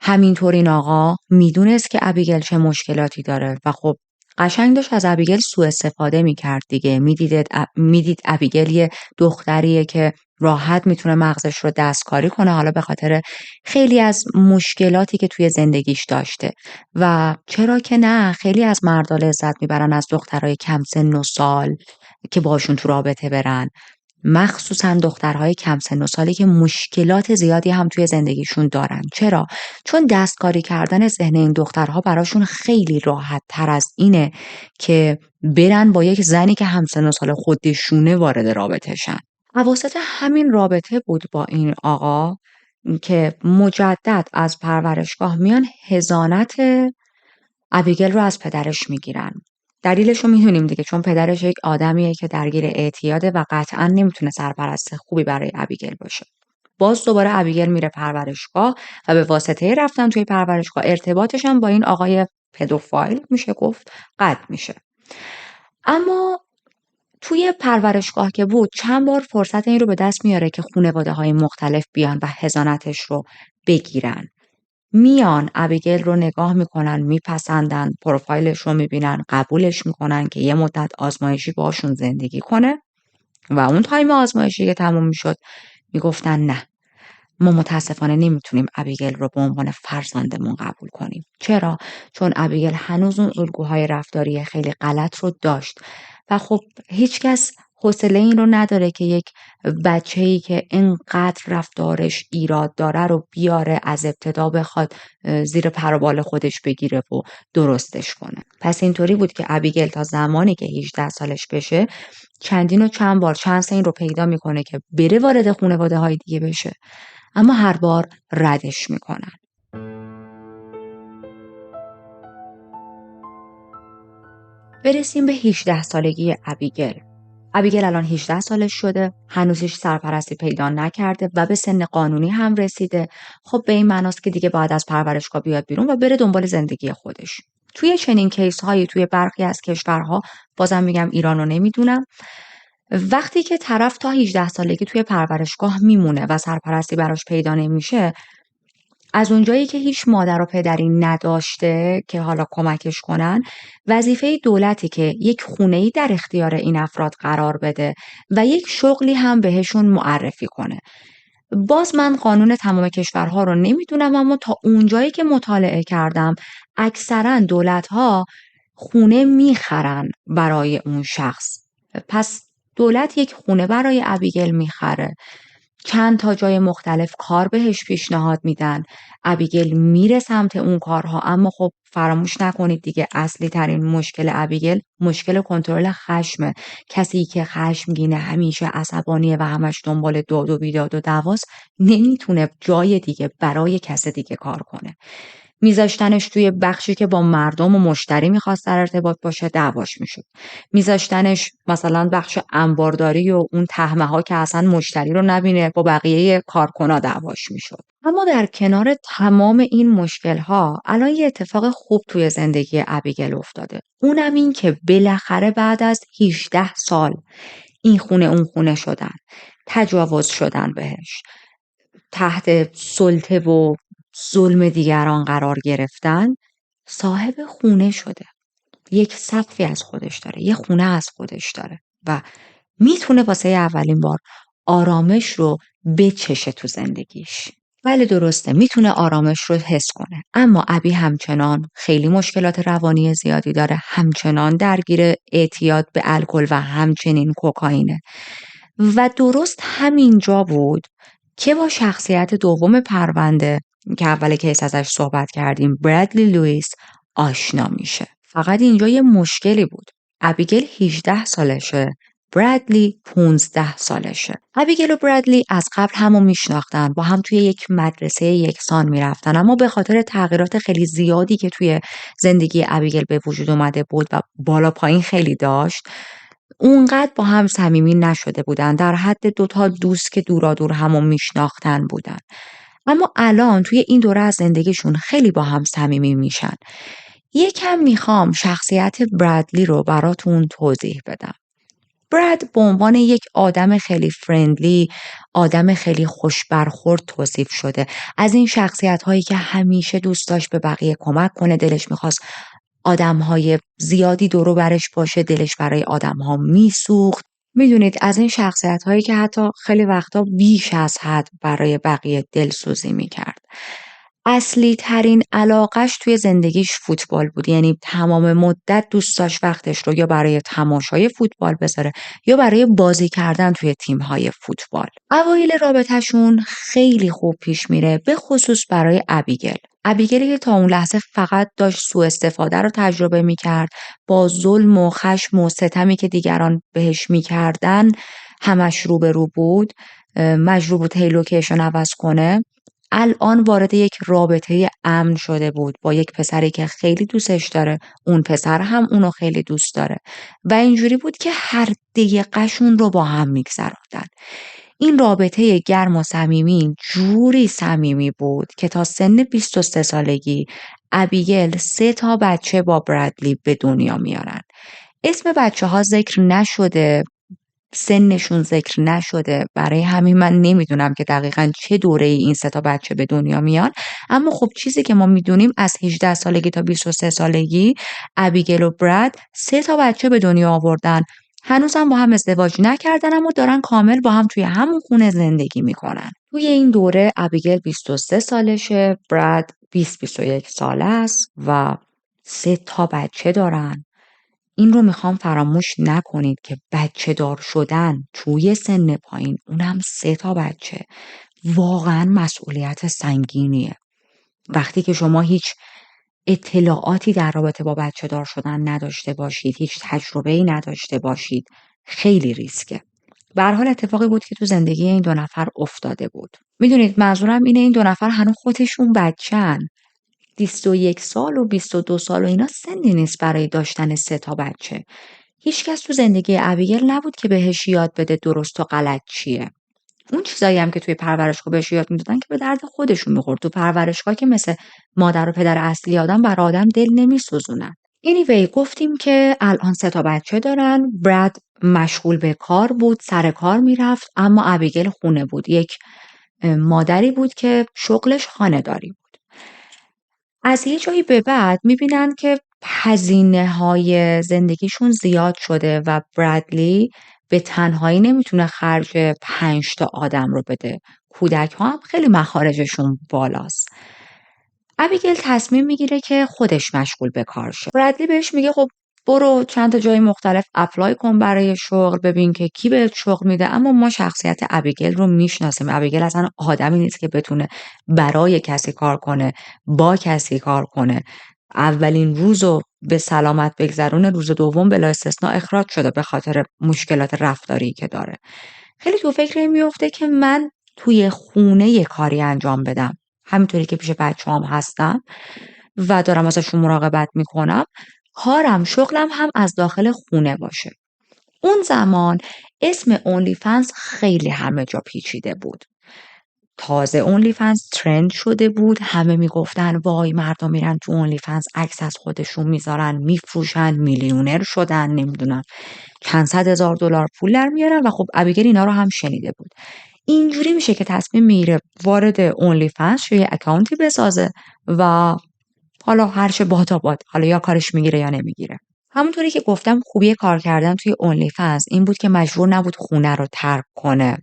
همینطور این آقا میدونست که ابیگل چه مشکلاتی داره و خب قشنگ داشت از ابیگل سوء استفاده میکرد دیگه. میدید ابیگل یه دختریه که راحت میتونه مغزش رو دستکاری کنه، حالا به خاطر خیلی از مشکلاتی که توی زندگیش داشته. و چرا که نه، خیلی از مردا لذت میبرن از دخترای کم سن و سال که باشون تو رابطه برن، مخصوصا دخترهای کم سن و سالی که مشکلات زیادی هم توی زندگیشون دارن. چرا؟ چون دستکاری کردن ذهن این دخترها براشون خیلی راحت تر از اینه که برن با یک زنی که هم سن و سال خودشونه وارد رابطه شن. اواسط همین رابطه بود با این آقا که مجدد از پرورشگاه میان حضانت ابیگل رو از پدرش میگیرن. دلیلش رو میدونیم دیگه، چون پدرش یک آدمیه که درگیر اعتیاده و قطعا نمیتونه سرپرست خوبی برای ابیگل باشه. باز دوباره ابیگل میره پرورشگاه و به واسطه رفتن توی پرورشگاه ارتباطش هم با این آقای پدوفایل میشه گفت قطع میشه. اما توی پرورشگاه که بود چند بار فرصت این رو به دست میاره که خانواده‌های مختلف بیان و حضانتش رو بگیرن. میان ابیگل رو نگاه میکنن، میپسندن، پروفایلش رو میبینن، قبولش میکنن که یه مدت آزمایشی باشون زندگی کنه و اون تایم آزمایشی که تموم میشد میگفتن نه، ما متاسفانه نمیتونیم ابیگل رو به عنوان فرزندمون قبول کنیم. چرا؟ چون ابیگل هنوز اون الگوهای رفتاری خیلی غلط رو داشت و خب هیچکس حوصله این رو نداره که یک بچه‌ای که اینقدر رفتارش ایراد داره رو بیاره از ابتدا بخواد زیر پر و بال خودش بگیره و درستش کنه. پس اینطوری بود که ابیگل تا زمانی که 18 سالش بشه چندین و چند بار چانس این رو پیدا میکنه که بره وارد خانواده‌های دیگه بشه، اما هر بار ردش میکنن. برسیم به 18 سالگی ابیگل. ابیگل الان 18 سالش شده، هنوز هیچ سرپرستی پیدا نکرده و به سن قانونی هم رسیده. خب به این معناست که دیگه باید از پرورشگاه بیاد بیرون و بره دنبال زندگی خودش. توی چنین کیس هایی توی برخی از کشورها، بازم میگم ایران رو نمیدونم، وقتی که طرف تا 18 سالگی توی پرورشگاه میمونه و سرپرستی براش پیدا نمیشه، از اونجایی که هیچ مادر و پدری نداشته که حالا کمکش کنن، وظیفه دولتی که یک خونه‌ای در اختیار این افراد قرار بده و یک شغلی هم بهشون معرفی کنه. باز من قانون تمام کشورها رو نمیدونم، اما تا اونجایی که مطالعه کردم اکثرا دولت‌ها خونه میخرن برای اون شخص. پس دولت یک خونه برای ابیگل میخره، چند تا جای مختلف کار بهش پیشنهاد میدن، ابیگل میره سمت اون کارها. اما خب فراموش نکنید دیگه اصلی ترین مشکل ابیگل مشکل کنترل خشمه. کسی که خشمگینه، همیشه عصبانیه و همش دنبال داد و بیداد و دعواست، نمیتونه جای دیگه برای کس دیگه کار کنه. میذاشتنش توی بخشی که با مردم و مشتری میخواست در ارتباط باشه دعواش میشد. میذاشتنش مثلا بخش انبارداری و اون تهمه ها که اصلا مشتری رو نبینه با بقیه کارکنا دعواش میشد. اما در کنار تمام این مشکل ها الان یه اتفاق خوب توی زندگی ابیگل افتاده. اونم این که بالاخره بعد از 18 سال این خونه اون خونه شدن، تجاوز شدن بهش، تحت سلطه و ظلم دیگران قرار گرفتن، صاحب خونه شده. یک سقفی از خودش داره، یه خونه از خودش داره و میتونه واسه اولین بار آرامش رو بچشه تو زندگیش. بله درسته، میتونه آرامش رو حس کنه، اما ابی همچنان خیلی مشکلات روانی زیادی داره، همچنان درگیر اعتیاد به الکل و همچنین کوکائینه و درست همینجا بود که با شخصیت دوم پرونده که اول کیس ازش صحبت کردیم، برادلی لوئیس، آشنا میشه. فقط اینجا یه مشکلی بود. ابیگل 18 سالشه، برادلی 15 سالشه. ابیگل و برادلی از قبل همو میشناختن، با هم توی یک مدرسه یکسان میرفتن، اما به خاطر تغییرات خیلی زیادی که توی زندگی ابیگل به وجود اومده بود و بالا پایین خیلی داشت، اونقدر با هم صمیمی نشده بودن، در حد 2 دوست که دورا دور همو میشناختن بودن. اما الان توی این دوره از زندگیشون خیلی با هم صمیمی میشن. یکم میخوام شخصیت برادلی رو براتون توضیح بدم. براد به عنوان یک آدم خیلی فرندلی، آدم خیلی خوش برخورد توصیف شده. از این شخصیت هایی که همیشه دوست داشت به بقیه کمک کنه، دلش میخواست آدم‌های زیادی دور و برش باشه، دلش برای آدم‌ها میسوخت. میدونید از این شخصیت‌هایی که حتی خیلی وقتا بیش از حد برای بقیه دلسوزی میکرد. اصلی ترین علاقش توی زندگیش فوتبال بود، یعنی تمام مدت دوست داشت وقتش رو یا برای تماشای فوتبال بذاره یا برای بازی کردن توی تیم‌های فوتبال. اوایل رابطه‌شون خیلی خوب پیش میره، به خصوص برای ابیگل. ابیگلی که تا اون لحظه فقط داشت سوء استفاده رو تجربه میکرد، با ظلم و خشم و ستمی که دیگران بهش میکردن همش روبرو بود، مجبور بود هی لوکیشن عوض کنه. الان وارد یک رابطه امن شده بود با یک پسری که خیلی دوستش داره، اون پسر هم اونو خیلی دوست داره و اینجوری بود که هر دقیقه‌شون رو با هم میگذروندن. این رابطه گرم و صمیمی جوری صمیمی بود که تا سن 23 سالگی ابیگل 3 تا بچه با برادلی به دنیا میارن. اسم بچه‌ها ذکر نشده، سنشون ذکر نشده، برای همین من نمیدونم که دقیقاً چه دوره‌ای این 3 تا بچه به دنیا میان، اما خب چیزی که ما میدونیم از 18 سالگی تا 23 سالگی ابیگل و براد 3 تا بچه به دنیا آوردن. هنوزم با هم ازدواج نکردن اما دارن کامل با هم توی همون خونه زندگی میکنن. توی این دوره ابیگل 23 سالشه، براد 21 ساله است و 3 تا بچه دارن. این رو میخوام فراموش نکنید که بچه دار شدن توی سن پایین، اونم 3 تا بچه، واقعا مسئولیت سنگینیه. وقتی که شما هیچ اطلاعاتی در رابطه با بچه دار شدن نداشته باشید، هیچ تجربه‌ای نداشته باشید، خیلی ریسکه. به هر حال اتفاقی بود که تو زندگی این 2 نفر افتاده بود. میدونید منظورم اینه این 2 نفر هنوز خودشون بچه‌ن. 21 سال و 22 سال و اینا سنی نیست برای داشتن 3 تا بچه. هیچکس تو زندگی ابیگل نبود که بهش یاد بده درست و غلط چیه. اون چیزایی هم که توی پرورشگاه بهش یاد میدادن که به درد خودشون میخورد. تو پرورشگاه که مثل مادر و پدر اصلی آدم بر آدم دل نمیسوزونن. anyway گفتیم که الان 3 تا بچه دارن. براد مشغول به کار بود، سر کار میرفت، اما ابیگل خونه بود. یک مادری بود که شغلش خانه‌داری بود. از یه جایی به بعد میبینن که هزینه‌های زندگیشون زیاد شده و برادلی به تنهایی نمیتونه خرج 5 تا آدم رو بده. کودک‌ها هم خیلی مخارجشون بالاست. ابیگل تصمیم میگیره که خودش مشغول به کار شه. برادلی بهش میگه خب برو چند تا جای مختلف اپلای کن برای شغل، ببین که کی بهت شغل میده. اما ما شخصیت ابیگل رو میشناسیم. ابیگل اصلا آدمی نیست که بتونه برای کسی کار کنه، با کسی کار کنه. اولین روزو به سلامت بگذرونه، روز دوم بلا استثناء اخراج شده به خاطر مشکلات رفتاری که داره. خیلی تو فکر این میفته که من توی خونه یه کاری انجام بدم، همینطوری که پیش بچه‌هام هستم و دارم ازشون مراقبت میکنم، کارم شغلم هم از داخل خونه باشه. اون زمان اسم اونلی فنز خیلی همه جا پیچیده بود. تازه اونلی فنز ترند شده بود، همه میگفتن وای مردم میرن تو اونلی فنز عکس از خودشون میذارن، میفروشن، میلیونر شدن، نمیدونم چند صد هزار دلار پول در میارن و خب ابیگل اینا رو هم شنیده بود. اینجوری میشه که تصمیم میگیره وارد اونلی فنز یه اکانتی بسازه و حالا هر چه باد، حالا یا کارش میگیره یا نمیگیره. همونطوری که گفتم خوبی کار کردن توی اونلی فنز این بود که مجبور نبود خونه رو ترک کنه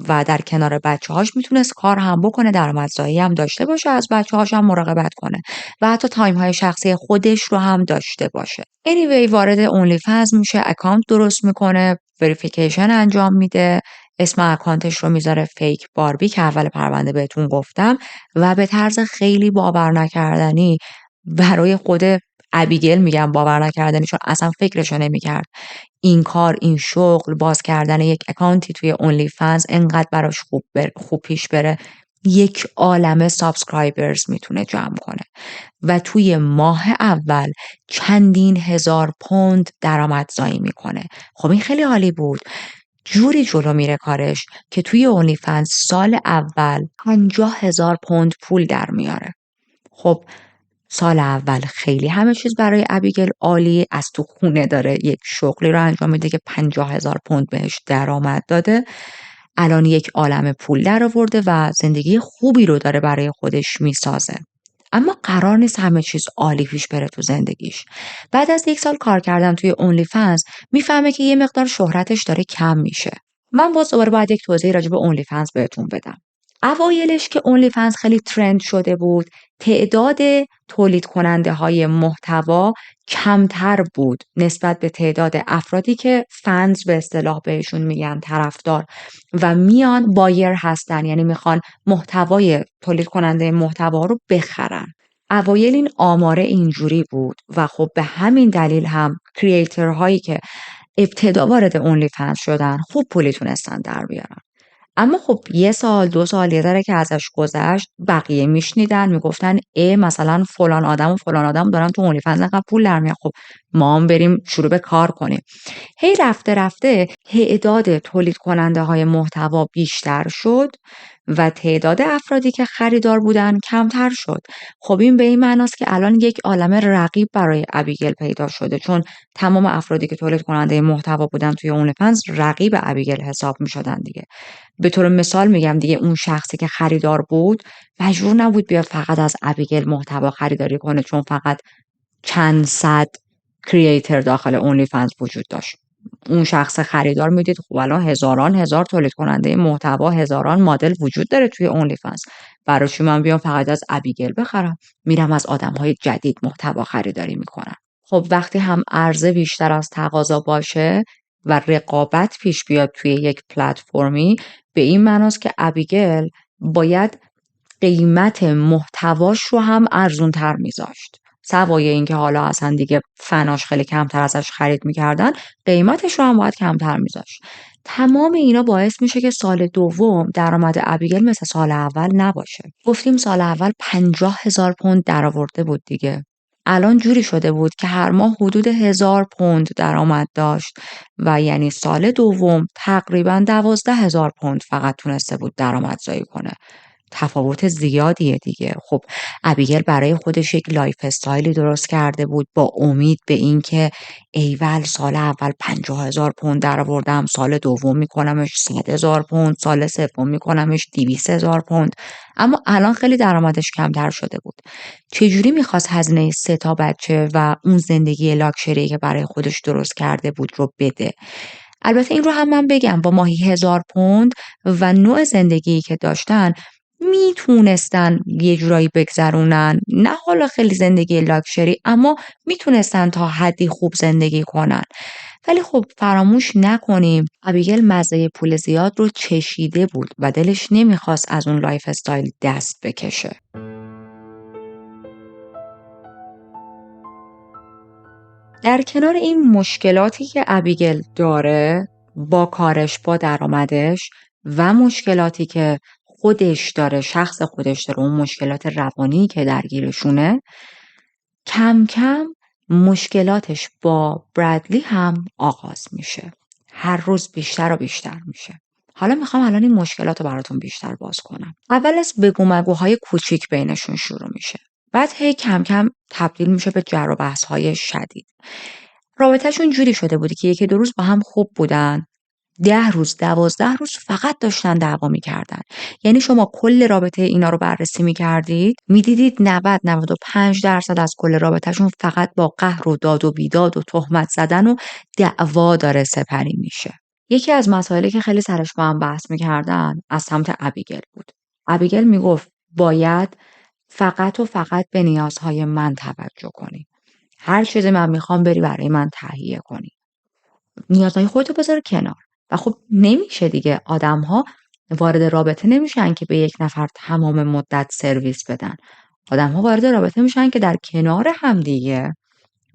و در کنار بچه‌هاش میتونست کار هم بکنه، درآمدزایی هم داشته باشه، از بچه‌هاش هم مراقبت کنه و حتی تایم‌های شخصی خودش رو هم داشته باشه. anyway وارد اونلی فنز میشه، اکانت درست میکنه، وریفیکیشن انجام میده، اسم اکانتش رو میذاره فیک باربی که اول پرونده بهتون گفتم و به طرز خیلی باور نکردنی برای خود ابیگل میگم باور نکردنی، چون اصلا فکرشو نمیکرد این کار، این شغل، باز کردن یک اکانتی توی اونلی فنز انقدر براش خوب پیش بره. یک عالمه سابسکرایبرز میتونه جمع کنه و توی ماه اول چندین هزار پوند درآمدزایی میکنه. خب این خیلی عالی بود. جوری جلو میره کارش که توی اونلی فنز سال اول 50,000 پوند پول در میاره. خب سال اول خیلی همه چیز برای ابیگل عالی، از تو خونه داره یک شغلی رو انجام میده که 50,000 پوند بهش درآمد داده. الان یک عالمه پول در آورده و زندگی خوبی رو داره برای خودش میسازه. اما قرار نیست همه چیز عالی پیش بره تو زندگیش. بعد از 1 سال کار کردن توی اونلی فنز میفهمه که یه مقدار شهرتش داره کم میشه. من باز دوباره باید یک توضیح راجع به اونلی فنز بهتون بدم. اوایلش که اونلی فنز خیلی ترند شده بود، تعداد تولید کننده های محتوا کمتر بود نسبت به تعداد افرادی که فنز به اصطلاح بهشون میگن، طرفدار و میان بایر هستن، یعنی میخوان محتوای تولید کننده محتوا رو بخرن. اوایل این آماره اینجوری بود و خب به همین دلیل هم کریئتورهایی که ابتدا وارد اونلی فنز شدن خوب پولی تونستن در بیارن. اما خب 1 سال 2 سال یه ذره که ازش گذشت، بقیه میشنیدن میگفتن مثلا فلان آدم و فلان آدم دارن تو اونلی فنز انقدر پول در میاد، خب ما هم بریم شروع به کار کنیم. هی رفته رفته تعداد تولید کننده های محتوا بیشتر شد و تعداد افرادی که خریدار بودن کمتر شد. خب این به این معناست که الان یک عالم رقیب برای ابیگل پیدا شده، چون تمام افرادی که تولید کننده محتوا بودن توی اونلی فنز رقیب ابیگل حساب می‌شدن دیگه. به طور مثال میگم دیگه، اون شخصی که خریدار بود مجبور نبود بیاد فقط از ابیگل محتوا خریداری کنه، چون فقط چند صد کریئتر داخل اونلی فنز وجود داشت. اون شخص خریدار میدید خب الان هزار تولید کننده محتوا، هزاران مدل وجود داره توی اونلی فنز. برای چی من بیام فقط از ابیگل بخرم؟ میرم از آدم‌های جدید محتوا خریداری میکنم. خب وقتی هم عرضه بیشتر از تقاضا باشه و رقابت پیش بیاد توی یک پلتفرمی، به این معناست که ابیگل باید قیمت محتواش رو هم ارزون‌تر میذاشت. سوای اینکه حالا اصلا دیگه فناش خیلی کمتر ازش خرید میکردن، قیمتش رو هم باید کمتر میذاشت. تمام اینا باعث میشه که سال دوم درآمد ابیگل مثل سال اول نباشه. گفتیم سال اول 50,000 پوند درآورده بود دیگه. الان جوری شده بود که هر ماه حدود 1000 پوند درآمد داشت و یعنی سال دوم تقریبا 12,000 پوند فقط تونسته بود درآمدزایی کنه. تفاوت زیادیه دیگه. خب ابیگل برای خودش یک لایف استایلی درست کرده بود با امید به این که ایول سال اول 50,000 پوند درآوردم، سال دوم میکنمش 100,000 پوند، سال سوم میکنمش 200,000 پوند. اما الان خیلی درآمدش کمتر شده بود. چجوری میخواست هزینه 3 تا بچه و اون زندگی لاکچری که برای خودش درست کرده بود رو بده؟ البته این رو هم من بگم، با ماهی 1000 پوند و نوع زندگی که داشتن میتونستن یه جورایی بگذرونن، نه حالا خیلی زندگی لاکچری، اما میتونستن تا حدی خوب زندگی کنن. ولی خب فراموش نکنیم ابیگل مزه پول زیاد رو چشیده بود و دلش نمیخواست از اون لایف استایل دست بکشه. در کنار این مشکلاتی که ابیگل داره با کارش، با درآمدش، و مشکلاتی که خودش داره، شخص خودش داره، اون مشکلات روانی که درگیرشونه، کم کم مشکلاتش با برادلی هم آغاز میشه. هر روز بیشتر و بیشتر میشه. حالا میخوام الان این مشکلات رو براتون بیشتر باز کنم. اول از بگو مگوهای کوچیک بینشون شروع میشه. بعد هی کم کم تبدیل میشه به جر و بحث‌های شدید. رابطه‌شون جوری شده بودی که 1-2 روز با هم خوب بودن، 10 روز 12 روز فقط داشتن دعوا میکردن. یعنی شما کل رابطه اینا رو بررسی میکردید، میدیدید 90-95% از کل رابطهشون فقط با قهر و داد و بیداد و تهمت زدن و دعوا داره سپری میشه. یکی از مسائلی که خیلی سرش با هم بحث میکردن از سمت ابیگل بود. ابیگل میگفت باید فقط و فقط به نیازهای من توجه کنی. هر چیزی من میخوام بری برای من تهیه کنی. نیازهای خودتو بذار کنار. و خب نمیشه دیگه، آدم‌ها وارد رابطه نمیشن که به یک نفر تمام مدت سرویس بدن. آدم‌ها وارد رابطه میشن که در کنار هم دیگه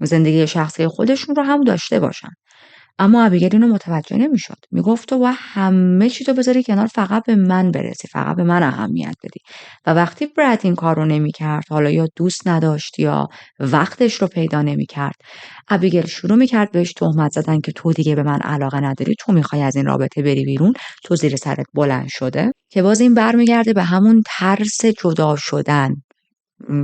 زندگی شخصی خودشون رو هم داشته باشن. اما ابیگل اینو متوجه نمیشد. میگفت تو باید همه چی تو بذاری کنار، فقط به من برسی، فقط به من اهمیت بدی. و وقتی براد این کار رو نمیکرد، حالا یا دوست نداشت یا وقتش رو پیدا نمیکرد، ابیگل شروع میکرد بهش تهمت زدن که تو دیگه به من علاقه نداری، تو میخوای از این رابطه بری بیرون، تو زیر سرت بلند شده. که باز این برمیگرده به همون ترس جدا شدن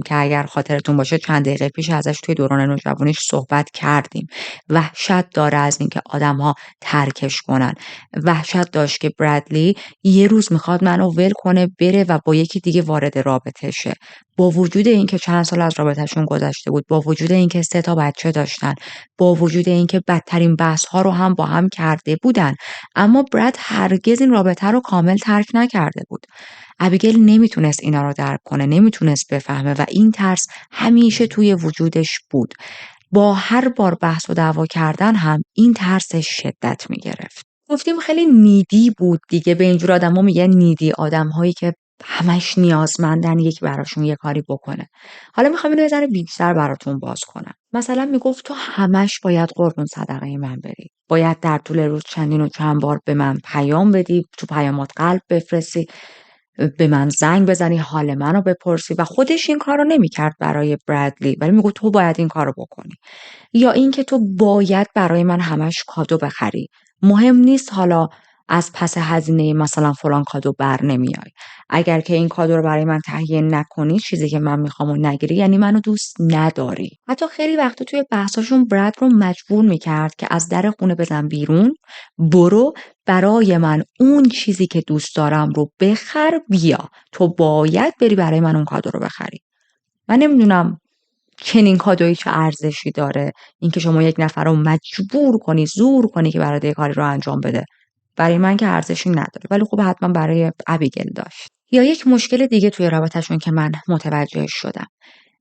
که اگر خاطرتون باشه چند دقیقه پیش ازش توی دوران نوجوانیش صحبت کردیم. وحشت داره از اینکه آدم‌ها ترکش کنن. وحشت داشت که برادلی یه روز میخواد منو ول کنه بره و با یکی دیگه وارد رابطه شه. با وجود اینکه چند سال از رابطهشون گذشته بود، با وجود اینکه 3 تا بچه داشتن، با وجود اینکه بدترین بحث‌ها رو هم با هم کرده بودن، اما براد هرگز این رابطه رو کامل ترک نکرده بود. ابیگل نمیتونست اینا رو درک کنه، نمیتونست بفهمه و این ترس همیشه توی وجودش بود. با هر بار بحث و دعوا کردن هم این ترسش شدت میگرفت. گفتیم خیلی نیدی بود دیگه، به اینجور آدم ها میگن نیدی، آدم هایی که همش نیازمندن یک براشون یه کاری بکنه. حالا میخوام اینو یه ذره بیشتر براتون باز کنم. مثلا میگفت تو همش باید قربون صدقه من بری. باید در طول روز چندین و چند بار به من پیام بدی، تو پیامات قلب بفرستی، به من زنگ بزنی، حال منو بپرسی و خودش این کارو نمیکرد برای برادلی ولی میگفت تو باید این کارو بکنی. یا اینکه تو باید برای من همش کادو بخری. مهم نیست حالا از پس هزینه مثلا فلان کادو بر نمیای. اگر که این کادو رو برای من تهیه نکنی، چیزی که من میخوام و نگیری، یعنی منو دوست نداری. حتی خیلی وقتا توی بحثاشون براد رو مجبور میکرد که از در خونه بزن بیرون، برو برای من اون چیزی که دوست دارم رو بخر بیا. تو باید بری برای من اون کادو رو بخری. من نمیدونم چنین کادویی چه ارزشی داره، اینکه شما یک نفر رو مجبور کنی، زور کنی که برات یه کاری رو انجام بده. برای من که ارزشی نداره، ولی خب حتما برای ابیگل داشت. یا یک مشکل دیگه توی رابطه‌شون که من متوجه شدم.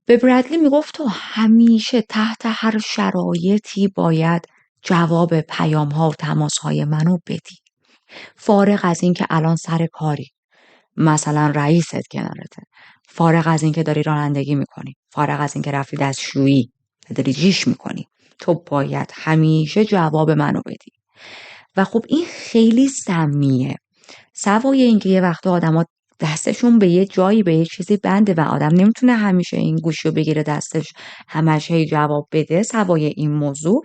به برادلی میگفت تو همیشه تحت هر شرایطی باید جواب پیام‌ها و تماس‌های منو بدی. فارغ از این که الان سر کاری، مثلا رئیست کنارته، فارغ از این که داری رانندگی میکنی، فارغ از این که رفتی دستشویی و داری جیش میکنی، تو باید همیشه جواب منو بدی. و خب این خیلی سمیه. سوای اینکه یه وقت آدما دستشون به یه جایی، به یه چیزی بنده و آدم نمیتونه همیشه این گوشی رو بگیره دستش همش هی جواب بده، سوای این موضوع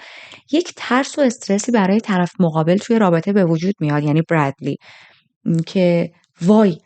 یک ترس و استرسی برای طرف مقابل توی رابطه به وجود میاد. یعنی برادلی که وای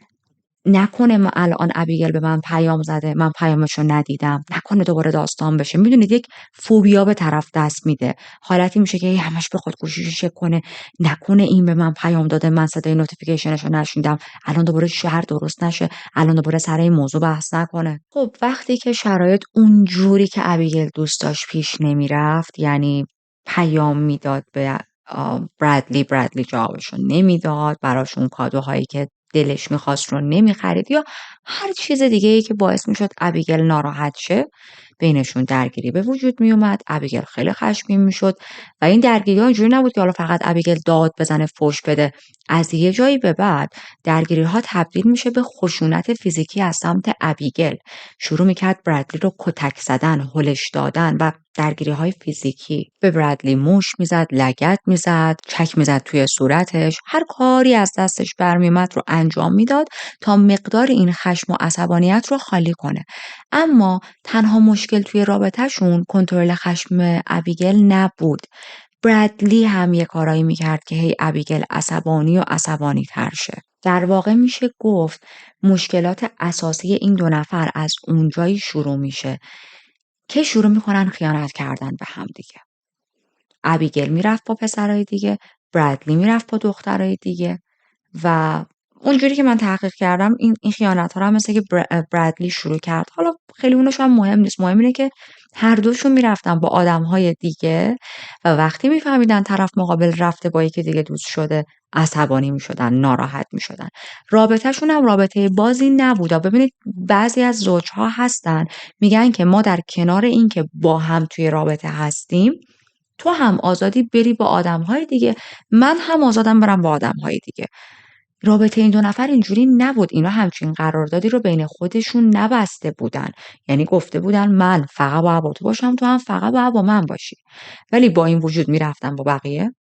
نکنه الان ابیگل به من پیام زده، من پیامشو ندیدم، نکنه دوباره داستان بشه. میدونید یک فوبیا به طرف دست میده. حالتی میشه که همش بخواد گوشیشو چک کنه، نکنه این به من پیام داده، من صدای نوتیفیکیشنشو نشنیدم، الان دوباره شهر درست نشه، الان دوباره سر این موضوع بحث نکنه. خب وقتی که شرایط اونجوری که ابیگل دوست داشت پیش نمیرفت، یعنی پیام میداد به برادلی جوابشو نمیداد، براشون کادوهایی که دلش میخواست رو نمیخرید، یا هر چیز دیگه ای که باعث میشد ابیگل ناراحت شه، بینشون درگیری به وجود میومد. ابیگل خیلی خشمگین میشد و این درگیری ها اینجوری نبود که حالا فقط ابیگل داد بزنه، فوش بده. از یه جایی به بعد درگیری ها تبدیل میشه به خشونت فیزیکی از سمت ابیگل. شروع میکرد برادلی رو کتک زدن، هلش دادن و درگیری های فیزیکی. به برادلی موش میزد، لگد میزد، چک میزد توی صورتش، هر کاری از دستش برمیومد رو انجام میداد تا مقدار این خشم و عصبانیت رو خالی کنه. اما تنها مشکل توی رابطهشون کنترل خشم ابیگل نبود. برادلی هم یه کارایی میکرد که هی ابیگل عصبانی و عصبانی تر شه. در واقع میشه گفت مشکلات اساسی این دو نفر از اونجایی شروع میشه که شروع میکنن خیانت کردن به هم دیگه. ابیگل میرفت با پسرای دیگه، برادلی میرفت با دخترای دیگه و اونجوری که من تحقیق کردم این خیانت ها رو هم مثل که برادلی شروع کرد. حالا خیلی اونش هم مهم نیست، مهم اینه که هر دوشون میرفتن با آدم های دیگه و وقتی میفهمیدن طرف مقابل رفته با یکی دیگه دوست شده، عصبانی میشدن، ناراحت میشدن. رابطهشون هم رابطه بازی نبود. ببینید بعضی از زوجها هستن میگن که ما در کنار این که با هم توی رابطه هستیم، تو هم آزادی بری با آدم‌های دیگه، من هم آزادم برم با آدم‌های دیگه. رابطه این دو نفر اینجوری نبود. اینا همچین قراردادی رو بین خودشون نبسته بودن. یعنی گفته بودن من فقط باید با تو باشم، تو هم فقط باید با من باشی. ولی با این وجود میرفتن با بقیه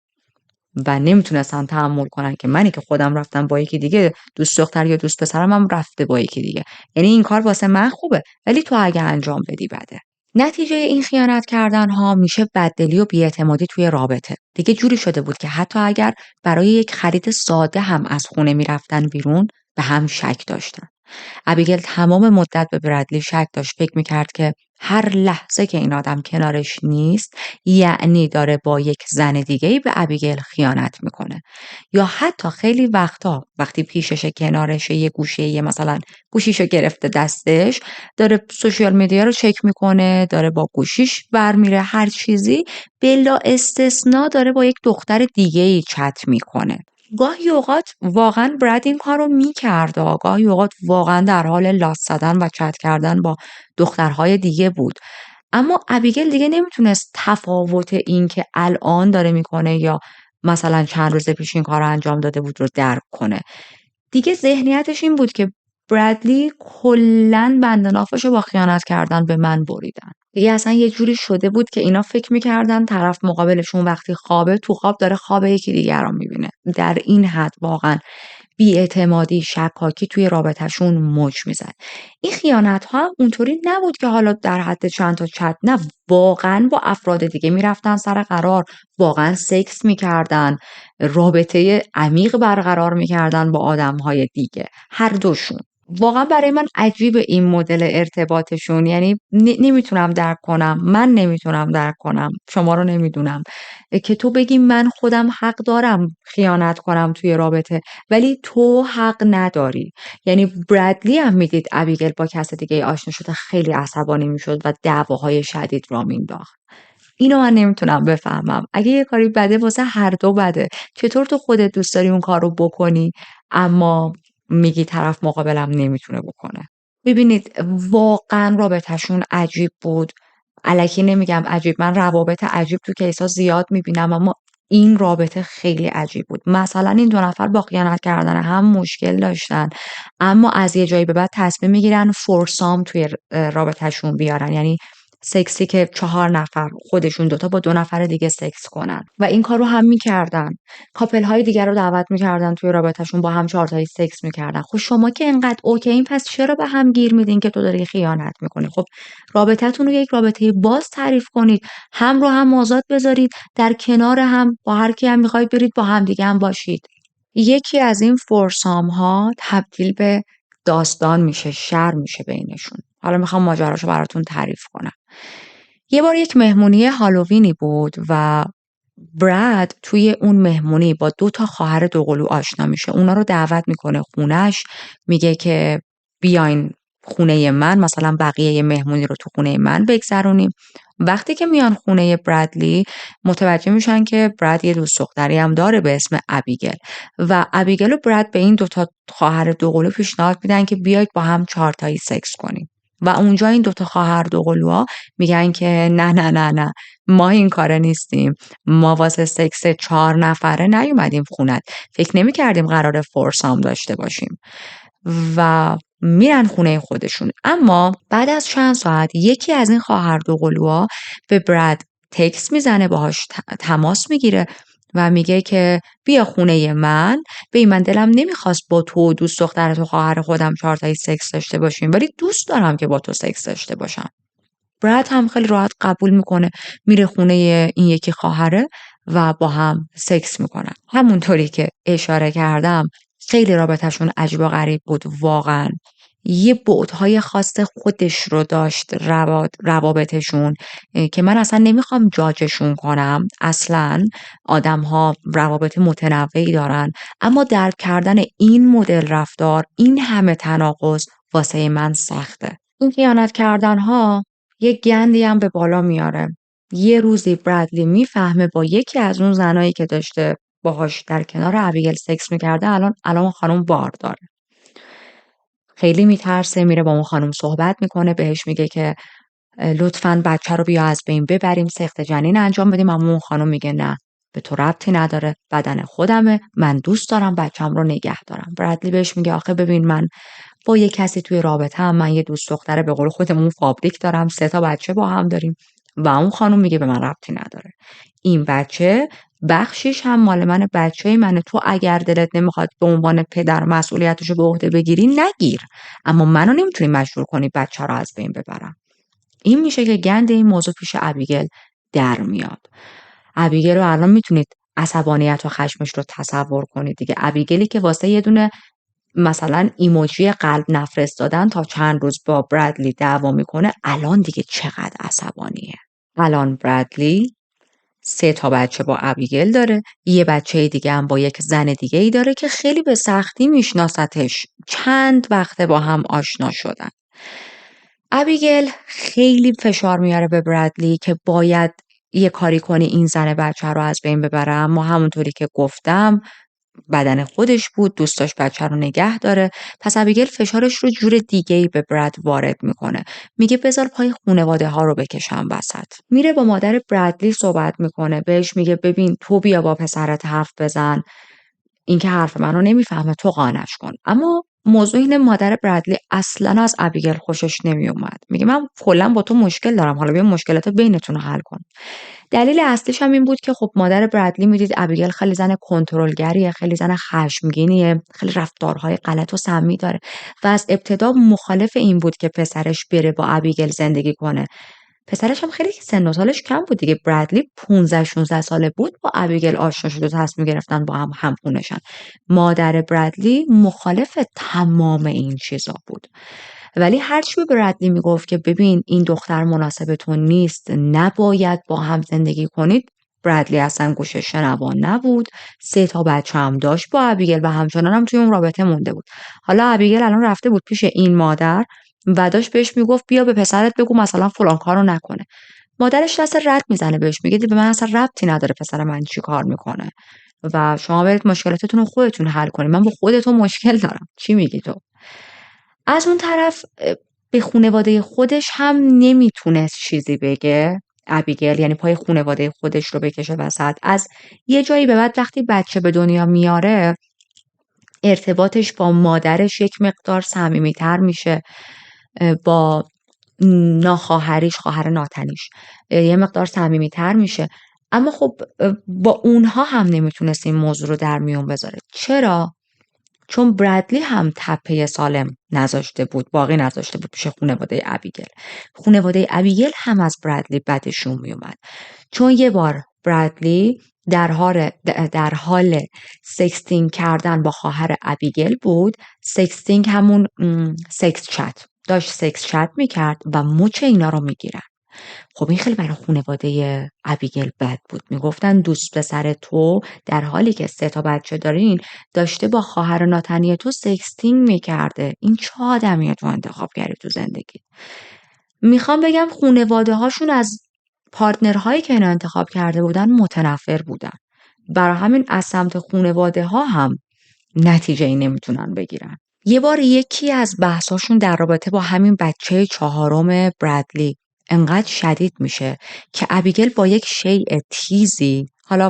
و نمیتونستن تحمل کنن که منی که خودم رفتم با یکی دیگه، دوست دختر یا دوست پسرم هم رفته با یکی دیگه. یعنی این کار واسه من خوبه ولی تو اگه انجام بدی بده. نتیجه این خیانت کردن ها میشه بددلی و بی‌اعتمادی توی رابطه. دیگه جوری شده بود که حتی اگر برای یک خرید ساده هم از خونه میرفتن بیرون، به هم شک داشتن. ابیگل تمام مدت به برادلی شک داشت، فکر میکرد که هر لحظه که این آدم کنارش نیست یعنی داره با یک زن دیگه‌ای به ابیگل خیانت میکنه. یا حتی خیلی وقتا وقتی پیشش کنارش یه گوشه مثلا گوشیشو گرفته دستش، داره سوشیال میدیا رو چک میکنه، داره با گوشیش برمیره، هر چیزی بلا استثنا داره با یک دختر دیگه‌ای چت میکنه. گاهی اوقات واقعا براد این کار رو میکرد، گاهی اوقات واقعا در حال لاس زدن و چت کردن با دخترهای دیگه بود. اما ابیگل دیگه نمیتونست تفاوت این که الان داره میکنه یا مثلا چند روز پیش این کار رو انجام داده بود رو درک کنه. دیگه ذهنیتش این بود که برادلی کلا بند نافشو با خیانت کردن به من بریدن. دیگه اصلا یه جوری شده بود که اینا فکر میکردن طرف مقابلشون وقتی خوابه تو خواب داره خواب یکی دیگر رو میبینه. در این حد واقعا بی‌اعتمادی، شکاکی توی رابطه‌شون موج میزد. این خیانت‌ها هم اونطوری نبود که حالا در حد چند تا چت، نه، واقعا با افراد دیگه میرفتن سر قرار، واقعا سکس میکردن، رابطه عمیق برقرار میکردن با آدم‌های دیگه، هر دوشون. واقعا برای من عجیبه این مدل ارتباطشون، یعنی نمیتونم درک کنم، من نمیتونم درک کنم، شما رو نمیدونم که تو بگی من خودم حق دارم خیانت کنم توی رابطه ولی تو حق نداری. یعنی برادلی هم میدید ابیگل با کس دیگه آشنا شده خیلی عصبانی میشد و دعواهای شدید را مینداخت. اینو من نمیتونم بفهمم. اگه یه کاری بده واسه هر دو بده. چطور تو خودت دوست داری اون کار رو بکنی اما میگی طرف مقابلم نمیتونه بکنه؟ ببینید واقعا رابطهشون عجیب بود. الکی نمیگم عجیب، من روابط عجیب تو کیسا زیاد میبینم اما این رابطه خیلی عجیب بود. مثلا این دو نفر با خیانت کردن هم مشکل داشتن اما از یه جایی به بعد تصمیم میگیرن فورسام توی رابطهشون بیارن، یعنی سکسی که 4 نفر خودشون دوتا با 2 نفر دیگه سکس کنن و این کار رو هم میکردن. کاپل های دیگر رو دعوت میکردن توی رابطهشون با هم 4 تایی سکس میکردن. خب شما که اینقدر اوکیین پس چرا به هم گیر میدین که تو داری خیانت میکنی؟ خب رابطتون رو یک رابطه باز تعریف کنید، هم رو هم آزاد بذارید، در کنار هم با هر کی هم میخواید برید با هم دیگه هم باشید. یکی از این فورسام ها تبدیل به داستان میشه، شر میشه بینشون. حالا میخوام ماجراشو براتون تعریف کنم. یه بار یک مهمونی هالووینی بود و براد توی اون مهمونی با 2 تا خواهر دوقلو آشنا میشه. اونا رو دعوت میکنه خونش، میگه که بیاین خونه من، مثلا بقیه مهمونی رو تو خونه من بگذرونیم. وقتی که میان خونه برادلی متوجه میشن که براد یه دوست دختری هم داره به اسم ابیگل و ابیگل و براد به این 2 تا خواهر دوقلو پیشنهاد میدن که بیاید با هم 4 تایی سکس کنیم. و اونجا این 2 تا خواهر دوقلوها میگن که نه نه نه نه، ما این کاره نیستیم، ما واسه سکس 4 نفره نیومدیم خونت، فکر نمی‌کردیم قراره فورسام داشته باشیم. و میرن خونه خودشون. اما بعد از چند ساعت یکی از این خواهر دوقلوها به براد تکست میزنه، باهاش تماس میگیره و میگه که بیا خونه من، به من دلم نمیخواست با تو و دوست دخترت و خواهر خودم 4 تایی سکس داشته باشیم ولی دوست دارم که با تو سکس داشته باشم. براد هم خیلی راحت قبول میکنه، میره خونه این یکی خواهره و با هم سکس میکنن. همونطوری که اشاره کردم خیلی رابطهشون عجیب و غریب بود واقعا. یه بعدهای خاص خودش رو داشت روابطشون که من اصلا نمیخوام جاجشون کنم. اصلا آدم ها روابط متنوعی دارن اما درک کردن این مدل رفتار، این همه تناقض واسه من سخته. این خیانت کردن ها یه گندی هم به بالا میاره. یه روزی برادلی میفهمه با یکی از اون زنایی که داشته باهاش در کنار ابیگل سکس میکرده الان خانم بار داره. خیلی میترسه، میره با اون خانم صحبت میکنه، بهش میگه که لطفاً بچه رو بیا از بین ببریم، سقط جنین انجام بدیم. اما اون خانم میگه نه، به تو ربطی نداره، بدن خودمه، من دوست دارم بچم رو نگه دارم. برادلی بهش میگه آخه ببین من با یه کسی توی رابطه هم، من یه دوست دختره به قول خودمون فابریک دارم، 3 تا بچه با هم داریم. و اون خانم میگه به من ربطی نداره، این بچه بخشیش هم مال من، بچه منه، تو اگر دلت نمیخواد به عنوان پدر مسئولیتشو به عهده بگیری نگیر، اما منو نمیتونی مجبور کنی بچه رو از بین ببرم. این میشه که گند این موضوع پیش ابیگل در میاد. ابیگل رو الان میتونید عصبانیت و خشمش رو تصور کنید دیگه. ابیگلی که واسه یه دونه مثلا ایموجی قلب نفرستادن تا چند روز با برادلی دعوا میکنه، الان دیگه چقدر عصبانیه. الان برادلی 3 تا بچه با ابیگل داره، یه بچه دیگه هم با یک زن دیگه ای داره که خیلی به سختی میشناستش، چند وقته با هم آشنا شدن. ابیگل خیلی فشار میاره به برادلی که باید یه کاری کنی این زن بچه رو از بین ببره، اما همونطوری که گفتم بدن خودش بود، دوست داشت بچه رو نگه داره. پس ابیگل فشارش رو جور دیگه‌ای به براد وارد میکنه، میگه بذار پای خانواده ها رو بکشم وسط. میره با مادر برادلی صحبت میکنه، بهش میگه ببین تو بیا با پسرت حرف بزن، این که حرف منو نمیفهمه، تو قانعش کن. اما موضوع اینه مادر برادلی اصلا از ابیگل خوشش نمیومد. میگه من کلا با تو مشکل دارم، حالا بیا مشکلات بینتون رو حل کن. دلیل اصلیش هم این بود که خب مادر برادلی میدید ابیگل خیلی زن کنترلگریه، خیلی زن خشمگینیه، خیلی رفتارهای غلط و سمی داره و از ابتدا مخالف این بود که پسرش بره با ابیگل زندگی کنه. پسرش هم خیلی سن و سالش کم بود دیگه، برادلی 15-16 ساله بود با ابیگل آشنا شد و تصمیم گرفتن با هم همخونه‌شن. مادر برادلی مخالف تمام این چیزا بود. ولی هرچی به برادلی میگفت که ببین این دختر مناسب تو نیست، نباید با هم زندگی کنید، برادلی اصلا گوشش شنوا نبود. 3 تا بچه هم داشت با ابیگل و همچنان هم توی اون رابطه مونده بود. حالا ابیگل الان رفته بود پیش این مادر و داشت بهش میگفت بیا به پسرت بگو مثلا فلان کارو نکنه. مادرش دست رد میزنه بهش، میگه به من اصلا ربطی نداره پسر من چی کار میکنه و شما برید مشکلاتتون رو خودتون حل کنید، من با خودتون مشکل دارم، چی میگی تو؟ از اون طرف به خانواده خودش هم نمیتونست چیزی بگه ابیگل، یعنی پای خانواده خودش رو بکشه وسط. از یه جایی به بعد وقتی بچه به دنیا میاره ارتباطش با مادرش یک مقدار صمیمیتر میشه، با ناخواهریش، خواهر ناتنیش یه مقدار صمیمیتر میشه. اما خب با اونها هم نمیتونست این موضوع رو در میون بذاره. چرا؟ چون برادلی هم تپه سالم نذاشته بود، باقی نذاشته بود پیش خانواده ابیگل. خانواده ابیگل هم از برادلی بدشون میومد، چون یه بار برادلی در حال سکستینگ کردن با خواهر ابیگل بود. سکستینگ همون سکس چت، داشت سکس چت میکرد و مچ اینا رو میگیرن. خب این خیلی برای خانواده ابیگل بد بود. میگفتن دوست پسر تو در حالی که 3 تا بچه دارین داشته با خواهر ناتنی تو سکستینگ میکرده، این چه آدمیه تو انتخاب کردی تو زندگی؟ میخوام بگم خانواده هاشون از پارتنرهایی که اینا انتخاب کرده بودن متنفر بودن، برای همین از سمت خانواده ها هم نتیجه ای نمیتونن بگیرن. یه بار یکی از بحثاشون در رابطه با همین بچه 4م برادلی انقدر شدید میشه که ابیگل با یک شیء تیزی، حالا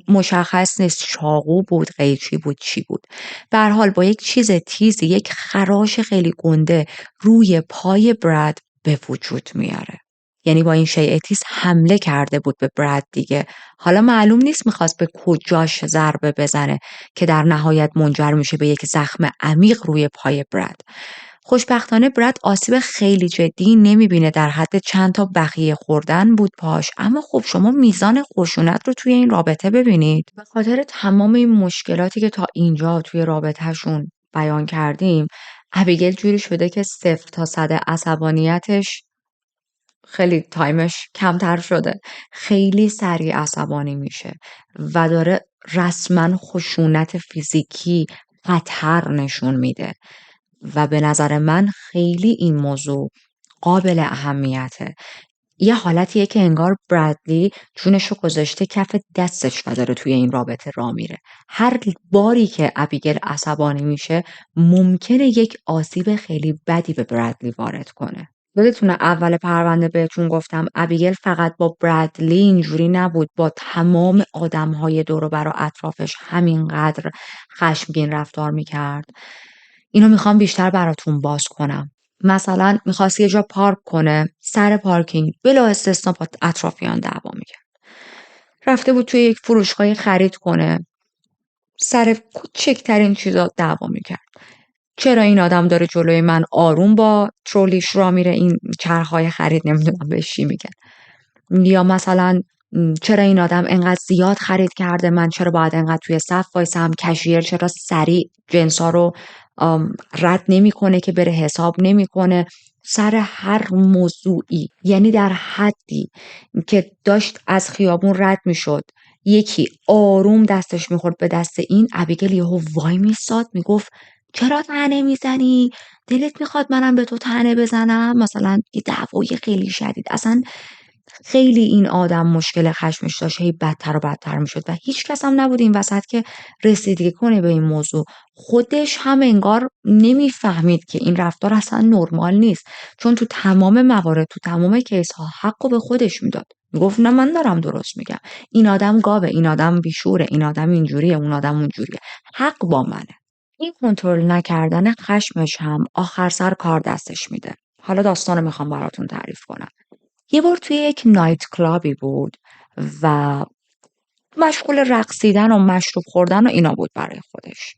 مشخص نیست چاقو بود، قیچی بود، چی بود، به هر حال با یک چیز تیزی، یک خراش خیلی گنده روی پای براد به وجود میاره. یعنی با این شیء تیز حمله کرده بود به براد دیگه. حالا معلوم نیست میخواست به کجاش ضربه بزنه که در نهایت منجر میشه به یک زخم عمیق روی پای براد. خوشبختانه براد آسیب خیلی جدی نمیبینه، در حد چند تا بخیه خوردن بود پاش. اما خب شما میزان خشونت رو توی این رابطه ببینید. به خاطر تمام این مشکلاتی که تا اینجا توی رابطهشون بیان کردیم، ابیگل جوری شده که 0 تا 100 عصبانیتش خیلی تایمش کمتر شده، خیلی سریع عصبانی میشه و داره رسما خشونت فیزیکی خطر نشون میده و به نظر من خیلی این موضوع قابل اهمیته. یه حالتیه که انگار برادلی جونشو گذاشته کف دستش و داره توی این رابطه راه میره. هر باری که ابیگل عصبانی میشه ممکنه یک آسیب خیلی بدی به برادلی وارد کنه. یادتونه اول پرونده بهتون گفتم ابیگل فقط با برادلی اینجوری نبود، با تمام آدمهای دور و بر و اطرافش همینقدر خشمگین رفتار میکرد. اینو میخوام بیشتر براتون باز کنم. مثلا میخواست یه جا پارک کنه، سر پارکینگ بلا استثنا با اطرافیان دعوا میکرد. رفته بود توی یک فروشگاه خرید کنه، سر کوچکترین چیزا دعوا میکرد. چرا این آدم داره جلوی من آروم با ترولیش را میره، این چرخهای خرید نمیدونم بهش چی میگن، یا مثلا چرا این آدم انقدر زیاد خرید کرده، من چرا باید انقدر توی صف وایسم، کشیر چرا سریع جنسا رو رد نمیکنه که بره حساب نمیکنه. سر هر موضوعی، یعنی در حدی که داشت از خیابون رد میشد یکی آروم دستش میخورد به دست این، ابیگل یهو وای میستاد میگفت چرا طعنه میزنی؟ دلت میخواد منم به تو طعنه بزنم؟ مثلا یه دعوای خیلی شدید. اصلا خیلی این آدم مشکل خشمش داشت، هی بدتر و بدتر میشد و هیچ کس هم نبود این وسط که رسیدگی کنه به این موضوع. خودش هم انگار نمیفهمید که این رفتار اصلا نرمال نیست، چون تو تمام موارد، تو تمام کیس ها حقو به خودش میداد. میگفت نه من دارم درست میگم، این آدم گاوه، این آدم بیشوره، این آدم اینجوریه، اون آدم اونجوریه، حق با منه. این کنترل نکردن خشمش هم آخر سر کار دستش میده. حالا داستان رو میخوام براتون تعریف کنم. یه بار توی یک نایت کلابی بود و مشغول رقصیدن و مشروب خوردن و اینا بود برای خودش.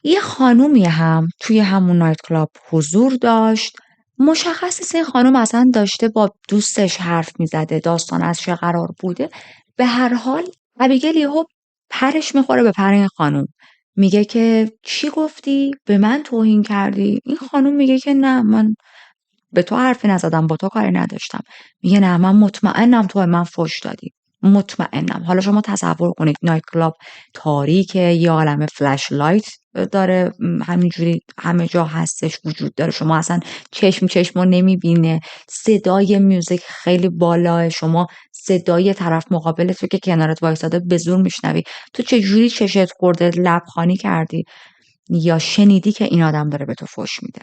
یه خانومی هم توی همون نایت کلاب حضور داشت. مشخص نیست این خانوم اصلا داشته با دوستش حرف میزده، داستان از چه قرار بوده. به هر حال ابیگل یهو پرش میخوره به پر این خانوم. میگه که چی گفتی؟ به من توهین کردی؟ این خانوم میگه که نه، من به تو حرفی نزدم، با تو کاری نداشتم. میگه نه، من مطمئنم تو به من فحش دادی، مطمئنم. حالا شما تصور کنید نایت کلاب تاریکه، یه عالمه فلش لایت داره، همینجوری همه جا هستش، وجود داره، شما اصلا چشم نمیبینه، صدای میوزیک خیلی بالاه، شما صدای طرف مقابلت رو که کنارت وایساده به زور میشنوی. تو چجوری چشت خورده لبخانی کردی یا شنیدی که این آدم داره به تو فحش میده؟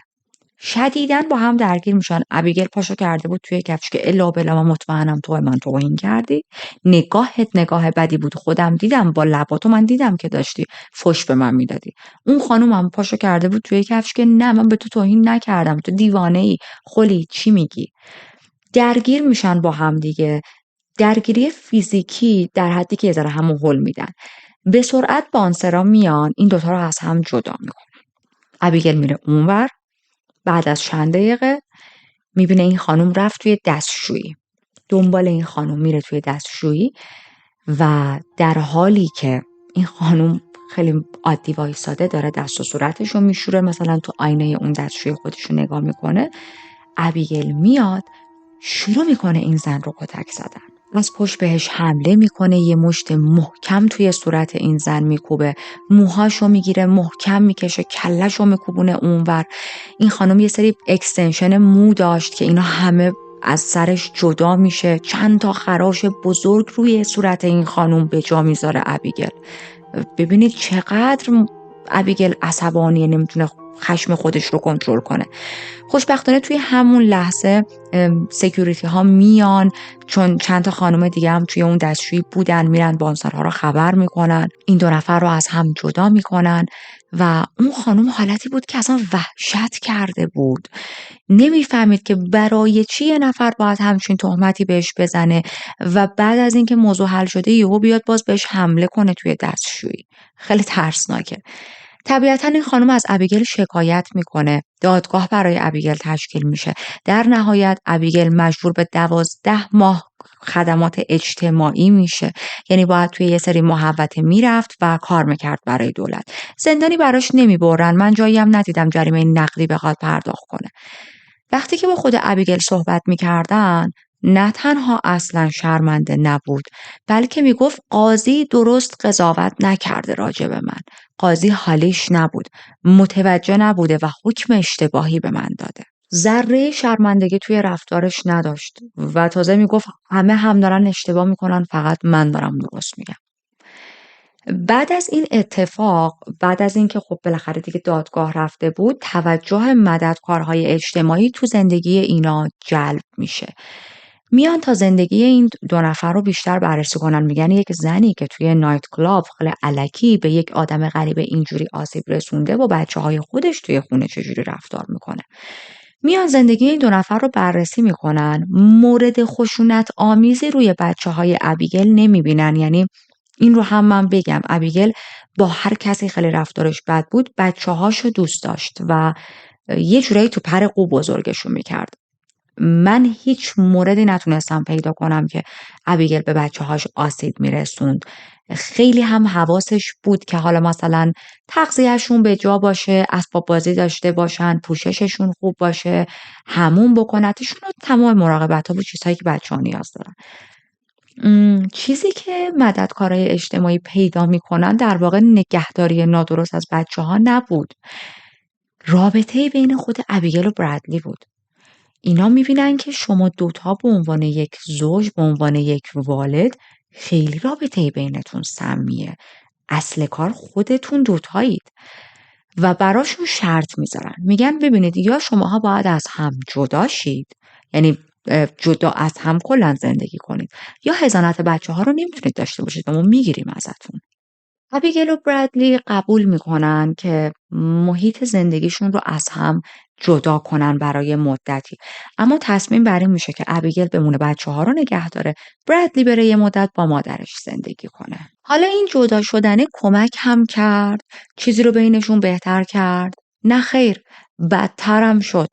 شدیداً با هم درگیر میشن. ابیگل پاشو کرده بود توی کفش که الا بلا من مطمئنم تو به من توهین کردی، نگاهت نگاه بدی بود، خودم دیدم با لباتو، من دیدم که داشتی فش به من میدادی. اون خانوم هم پاشو کرده بود توی کفش که نه، من به تو توهین نکردم، تو دیوانه ای، خلی، چی میگی؟ درگیر میشن با هم دیگه، درگیری فیزیکی در حدی که یه ذره همو هول میدن. به سرعت بانسرا میان این دوتا رو از هم جدا میکنن. ابیگل میره اونور. بعد از چند دقیقه میبینه این خانم رفت توی دستشویی. دنبال این خانم میره توی دستشویی و در حالی که این خانم خیلی عادی وایساده داره دست و صورتش رو میشوره، مثلا تو آینه اون دستشویی خودش رو نگاه میکنه، ابیگل میاد شروع میکنه این زن رو کتک زدن. از پشت بهش حمله میکنه، یه مشت محکم توی صورت این زن میکوبه، موهاشو میگیره محکم میکشه، کلهشو میکوبونه اونور. این خانم یه سری اکستنشن مو داشت که اینا همه از سرش جدا میشه، چند تا خراش بزرگ روی صورت این خانم به جا میذاره ابیگل. ببینید چقدر ابیگل عصبانیه، نمیتونه خشم خودش رو کنترل کنه. خوشبختانه توی همون لحظه سکیوریتی ها میان، چون چند تا خانم دیگه هم توی اون دستشویی بودن، میرن بانسرها رو خبر میکنن، این دو نفر رو از هم جدا میکنن و اون خانم حالتی بود که اصلا وحشت کرده بود، نمیفهمید که برای چی یه نفر باید همچین تهمتی بهش بزنه و بعد از اینکه موضوع حل شده یهو بیاد باز بهش حمله کنه توی دستشویی. خیلی ترسناکه. طبیعتا این خانم از ابیگل شکایت میکنه، دادگاه برای ابیگل تشکیل میشه. در نهایت ابیگل مجبور به 12 ماه خدمات اجتماعی میشه، یعنی باید توی یه سری محوطه میرفت و کار میکرد برای دولت. زندانی براش نمیبرن، من جایی هم ندیدم جریمه نقدی بخواد پرداخت کنه. وقتی که با خود ابیگل صحبت میکردن، نه تنها اصلا شرمنده نبود، بلکه میگفت قاضی درست قضاوت نکرده راجع به من، قاضی حالیش نبود، متوجه نبوده و حکم اشتباهی به من داده. ذره شرمندگی توی رفتارش نداشت و تازه میگفت همه هم دارن اشتباه میکنن، فقط من دارم درست میگم. بعد از این اتفاق، بعد از اینکه خب بالاخره دیگه دادگاه رفته بود، توجه مددکارهای اجتماعی تو زندگی اینا جلب میشه. میان تا زندگی این دو نفر رو بیشتر بررسی کنن. میگن یک زنی که توی نایت کلاب خیلی الکی به یک آدم غریب اینجوری آسیب رسونده، با بچه‌های خودش توی خونه چجوری رفتار میکنه. میان زندگی این دو نفر رو بررسی میکنن. مورد خشونت آمیزی روی بچه‌های ابیگل نمیبینن. یعنی این رو هم من بگم، ابیگل با هر کسی خیلی رفتارش بد بود، بچه‌هاشو دوست داشت و یه جورایی تو پر قو بزرگشون میکرد. من هیچ موردی نتونستم پیدا کنم که ابیگل به بچه‌هاش آسیب میرسوند. خیلی هم حواسش بود که حالا مثلا تغذیه‌شون به جا باشه، اسباب بازی داشته باشن، پوشششون خوب باشه، حموم بکنتشون و تمام مراقبت‌ها بود، چیزهایی که بچه‌ها نیاز دارن. چیزی که مددکارای اجتماعی پیدا میکنن در واقع نگهداری نادرست از بچه‌ها نبود. رابطه بین خود ابیگل و برادلی بود. اینا میبینن که شما دوتا به عنوان یک زوج، به عنوان یک والد، خیلی رابطه بینتون سمیه. اصل کار خودتون دوتایید و براشون شرط میذارن. میگن ببینید یا شماها باید از هم جدا شید، یعنی جدا از هم کلا زندگی کنید، یا حضانت بچه ها رو نمیتونید داشته باشید و ما میگیریم ازتون. ابیگل و برادلی قبول میکنن که محیط زندگیشون رو از هم جدا کنن برای مدتی، اما تصمیم بر این میشه که ابیگل بمونه بچه ها رو نگه داره، برادلی بره یه مدت با مادرش زندگی کنه. حالا این جدا شدنه کمک هم کرد، چیزی رو بینشون بهتر کرد؟ نه خیر، بدترم شد.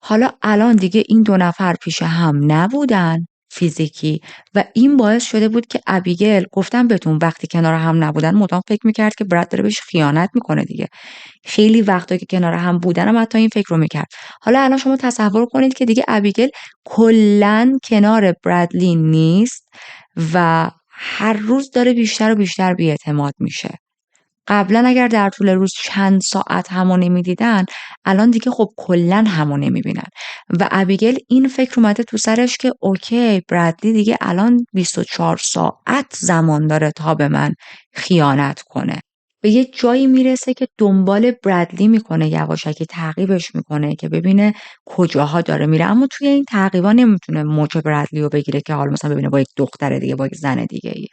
حالا الان دیگه این دو نفر پیش هم نبودن فیزیکی و این باعث شده بود که ابیگل، گفتم بهتون وقتی کنار هم نبودن مدام فکر میکرد که براد داره بهش خیانت میکنه دیگه. خیلی وقتا که کنار هم بودن هم حتی این فکر رو میکرد. حالا الان شما تصور کنید که دیگه ابیگل کلا کنار برادلی نیست و هر روز داره بیشتر و بیشتر بی‌اعتماد میشه. قبلا اگر در طول روز چند ساعت همو نمیدیدن، الان دیگه خب کلا همو نمیبینن و ابیگل این فکر اومده تو سرش که اوکی برادلی دیگه الان 24 ساعت زمان داره تا به من خیانت کنه. به یه جایی میرسه که دنبال برادلی میکنه، یواشکی تعقیبش میکنه که ببینه کجاها داره میره، اما توی این تعقیبا نمیتونه مچ برادلی رو بگیره که حالا مثلا ببینه با یک دختر دیگه، با یک زن دیگه ای.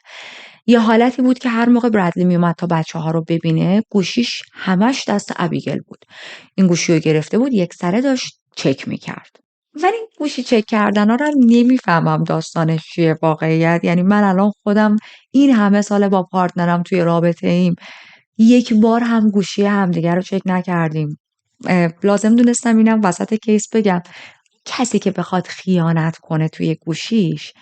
یه حالتی بود که هر موقع برادلی میومد تا بچه‌ها رو ببینه، گوشیش همش دست ابیگل بود. این گوشی رو گرفته بود، یک سره داشت چک میکرد. ولی گوشی چک کردن ها رو نمیفهمم داستانش چیه واقعیت. یعنی من الان خودم این همه سال با پارتنرم توی رابطه ایم، یک بار هم گوشی همدیگه رو چک نکردیم. لازم دونستم اینم وسط کیس بگم، کسی که بخواد خیانت کنه توی گوشیش،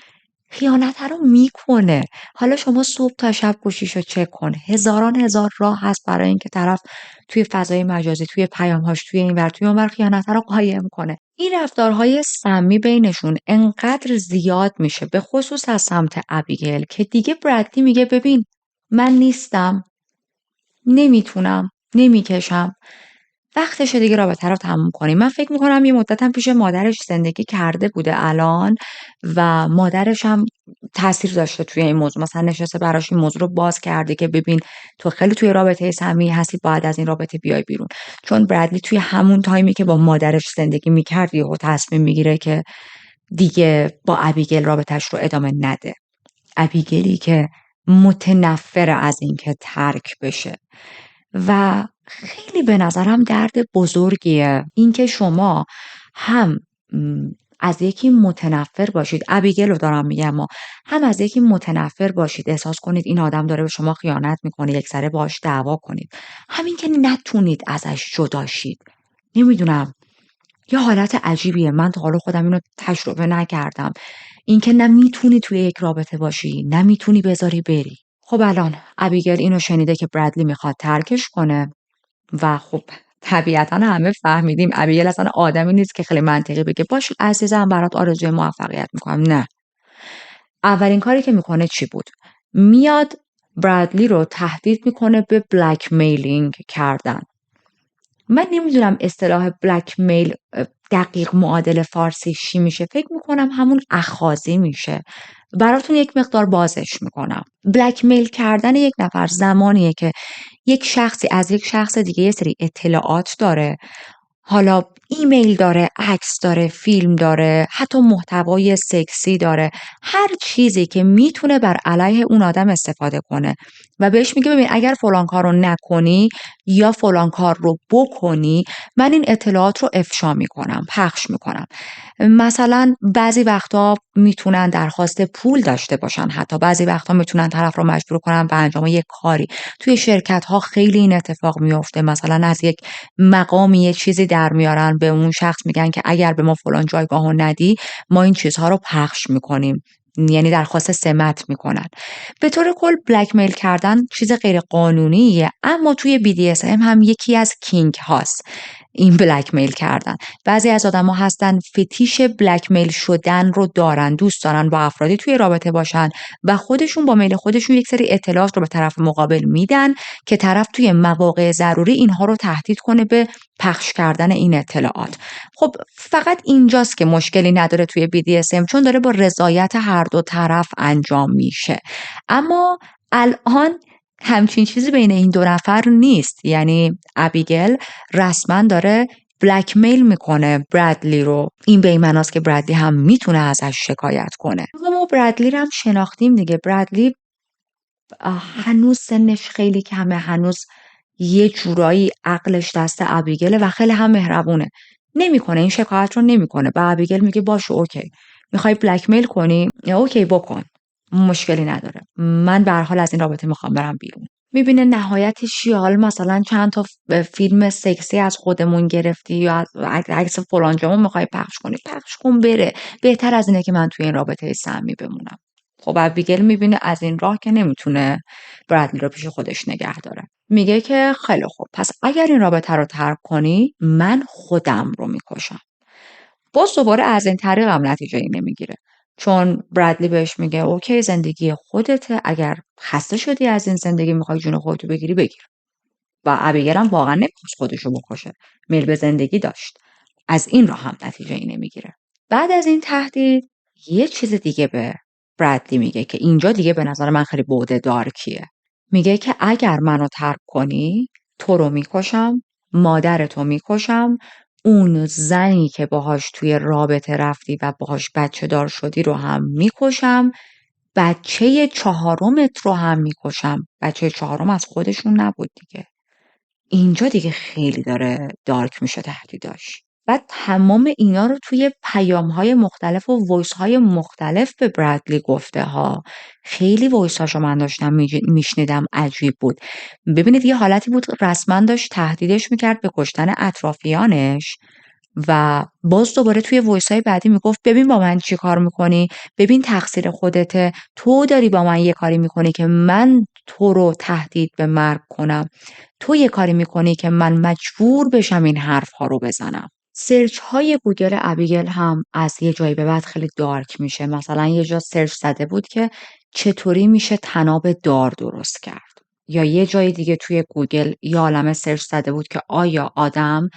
خیانت رو میکنه. حالا شما صبح تا شب گوشیشو چک کن، هزاران هزار راه هست برای اینکه طرف توی فضای مجازی، توی پیام‌هاش، توی این ور توی اون ور خیانت رو قایم کنه. این رفتارهای سمی بینشون انقدر زیاد میشه، به خصوص از سمت ابیگل، که دیگه برادلی میگه ببین من نیستم، نمیتونم، نمیکشم، وقتشه دیگه رابطه رو تموم کنیم. من فکر میکنم یه مدتم پیش مادرش زندگی کرده بوده الان و مادرش هم تاثیر داشته توی این موضوع، مثلا نشسته براش این موضوع رو باز کرده که ببین تو خیلی توی رابطه صمیمی هستی، باید از این رابطه بیای بیرون. چون برادلی توی همون تایمی که با مادرش زندگی میکرد یهو تصمیم میگیره که دیگه با ابیگل رابطهش رو ادامه نده. ابیگلی که متنفر از اینکه ترک بشه و خیلی به نظرم درد بزرگیه اینکه شما هم از یکی متنفر باشید، ابیگل رو دارم میگم، هم از یکی متنفر باشید، احساس کنید این آدم داره به شما خیانت میکنه، یک سره باش دعوا کنید، همین که نتونید ازش جدا شید. نمیدونم، یه حالت عجیبیه. من تا حالا خودم اینو تجربه نکردم، اینکه نه میتونی توی یک رابطه باشی، نه میتونی بذاری بری. خب الان ابیگل اینو شنیده که برادلی میخواد ترکش کنه و خب طبیعتا همه فهمیدیم ابیگل اصلا آدمی نیست که خیلی منطقی بگه باش عزیزم برات آرزوی موفقیت میکنم. نه، اولین کاری که میکنه چی بود؟ میاد برادلی رو تهدید میکنه به بلک میلینگ کردن. من نمیدونم اصطلاح بلک میل دقیق معادل فارسی چی میشه، فکر میکنم همون اخاذی میشه. براتون یک مقدار بازش میکنم. بلک میل کردن یک نفر زمانیه که یک شخصی از یک شخص دیگه یه سری اطلاعات داره، حالا ایمیل داره، عکس داره، فیلم داره، حتی محتوای سکسی داره، هر چیزی که میتونه بر علیه اون آدم استفاده کنه و بهش میگه ببین اگر فلان کار رو نکنی یا فلان کار رو بکنی، من این اطلاعات رو افشا میکنم، پخش میکنم. مثلا بعضی وقتا میتونن درخواست پول داشته باشن، حتی بعضی وقتا میتونن طرف رو مجبور کنن به انجام یک کاری. توی شرکت ها خیلی این اتفاق میفته، مثلا از یک مقامی یه چیزی در میارن، به اون شخص میگن که اگر به ما فلان جایگاهو ندی ما این چیزها رو پخش میکنیم، یعنی درخواست سمت میکنن. به طور کل بلک میل کردن چیز غیر قانونیه، اما توی BDSM هم یکی از کینگ هاست این بلک میل کردن. بعضی از آدما هستن فتیش بلک میل شدن رو دارن، دوست دارن با افرادی توی رابطه باشن و خودشون با میل خودشون یک سری اطلاعات رو به طرف مقابل میدن که طرف توی مواقع ضروری اینها رو تهدید کنه به پخش کردن این اطلاعات. خب فقط اینجاست که مشکلی نداره توی BDSM، چون داره با رضایت هر دو طرف انجام میشه. اما الان همچین چیزی بین این دو نفر نیست. یعنی ابیگل رسما داره بلک میل میکنه برادلی رو. این به این معناست که برادلی هم میتونه ازش شکایت کنه. ما برادلی رو هم شناختیم دیگه. برادلی هنوز سنش خیلی کمه، هنوز یه جورایی عقلش دست ابیگله و خیلی هم مهربونه. نمیکنه این شکایت رو نمیکنه. به ابیگل میگه باشه اوکی. میخوای بلک میل کنی؟ اوکی بکن. مشکلی نداره. من به هر حال از این رابطه میخوام برم بیرون. میبینه نهایتش چیه. حالا مثلا چند تا فیلم سکسی از خودمون گرفتی یا از عکس فلان جامون میخوای پخش کنی، پخش کن بره. بهتر از اینه که من توی این رابطه سمی بمونم. خب ابیگل میبینه از این راه که نمیتونه برادلی رو پیش خودش نگه داره. میگه که خیلی خوب، پس اگر این رابطه رو ترک کنی من خودم رو میکشم. باز دوباره از این طریق هم نتیجه ای نمیگیره، چون برادلی بهش میگه اوکی زندگی خودته، اگر خسته شدی از این زندگی میخوای جون خودتو بگیری بگیر. و ابیگل هم واقعا نمیخواست خودش رو بکشه، میل به زندگی داشت. از این راه هم نتیجه ای نمیگیره. بعد از این تهدید یه چیز دیگه به برادلی میگه که اینجا دیگه به نظر من خیلی بعد دارکیه. میگه که اگر منو ترک کنی تو رو میکشم، مادرتو میکشم، اون زنی که باهاش توی رابطه رفتی و باهاش بچه دار شدی رو هم میکشم، بچه چهارمت رو هم میکشم. بچه چهارم از خودشون نبود دیگه. اینجا دیگه خیلی داره دارک میشه تهدیداش. و تمام اینا رو توی پیام‌های مختلف و وایس‌های مختلف به برادلی گفته ها. خیلی وایس‌هاشو من داشتم میشنیدم، عجیب بود. ببینید یه حالتی بود رسما داشت تهدیدش میکرد به کشتن اطرافیانش و باز دوباره توی وایس‌های بعدی میگفت ببین با من چی کار میکنی، ببین تقصیر خودته، تو داری با من یه کاری میکنی که من تو رو تهدید به مرگ کنم، تو یه کاری میکنی که من مجبور بشم این حرف ها رو بزنم. سرچ های گوگل ابیگل هم از یه جایی به بعد خیلی دارک میشه. مثلا یه جا سرچ زده بود که چطوری میشه طناب دار درست کرد، یا یه جای دیگه توی گوگل یه عالمه سرچ زده بود که آیا آدم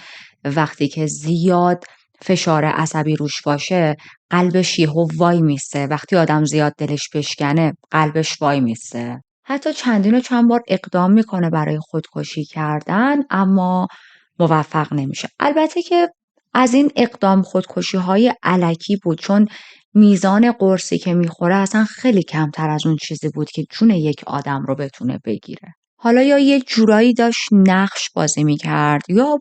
وقتی که زیاد فشار عصبی روش باشه قلبش یهو وای میسته، وقتی آدم زیاد دلش بشکنه قلبش وای میسته. حتی چندین و چند بار اقدام میکنه برای خودکشی کردن اما موفق نمیشه. البته که از این اقدام خودکشی های علکی بود، چون میزان قرصی که میخوره اصلا خیلی کمتر از اون چیزی بود که جون یک آدم رو بتونه بگیره. حالا یا یه جورایی داشت نقش بازی میکرد یا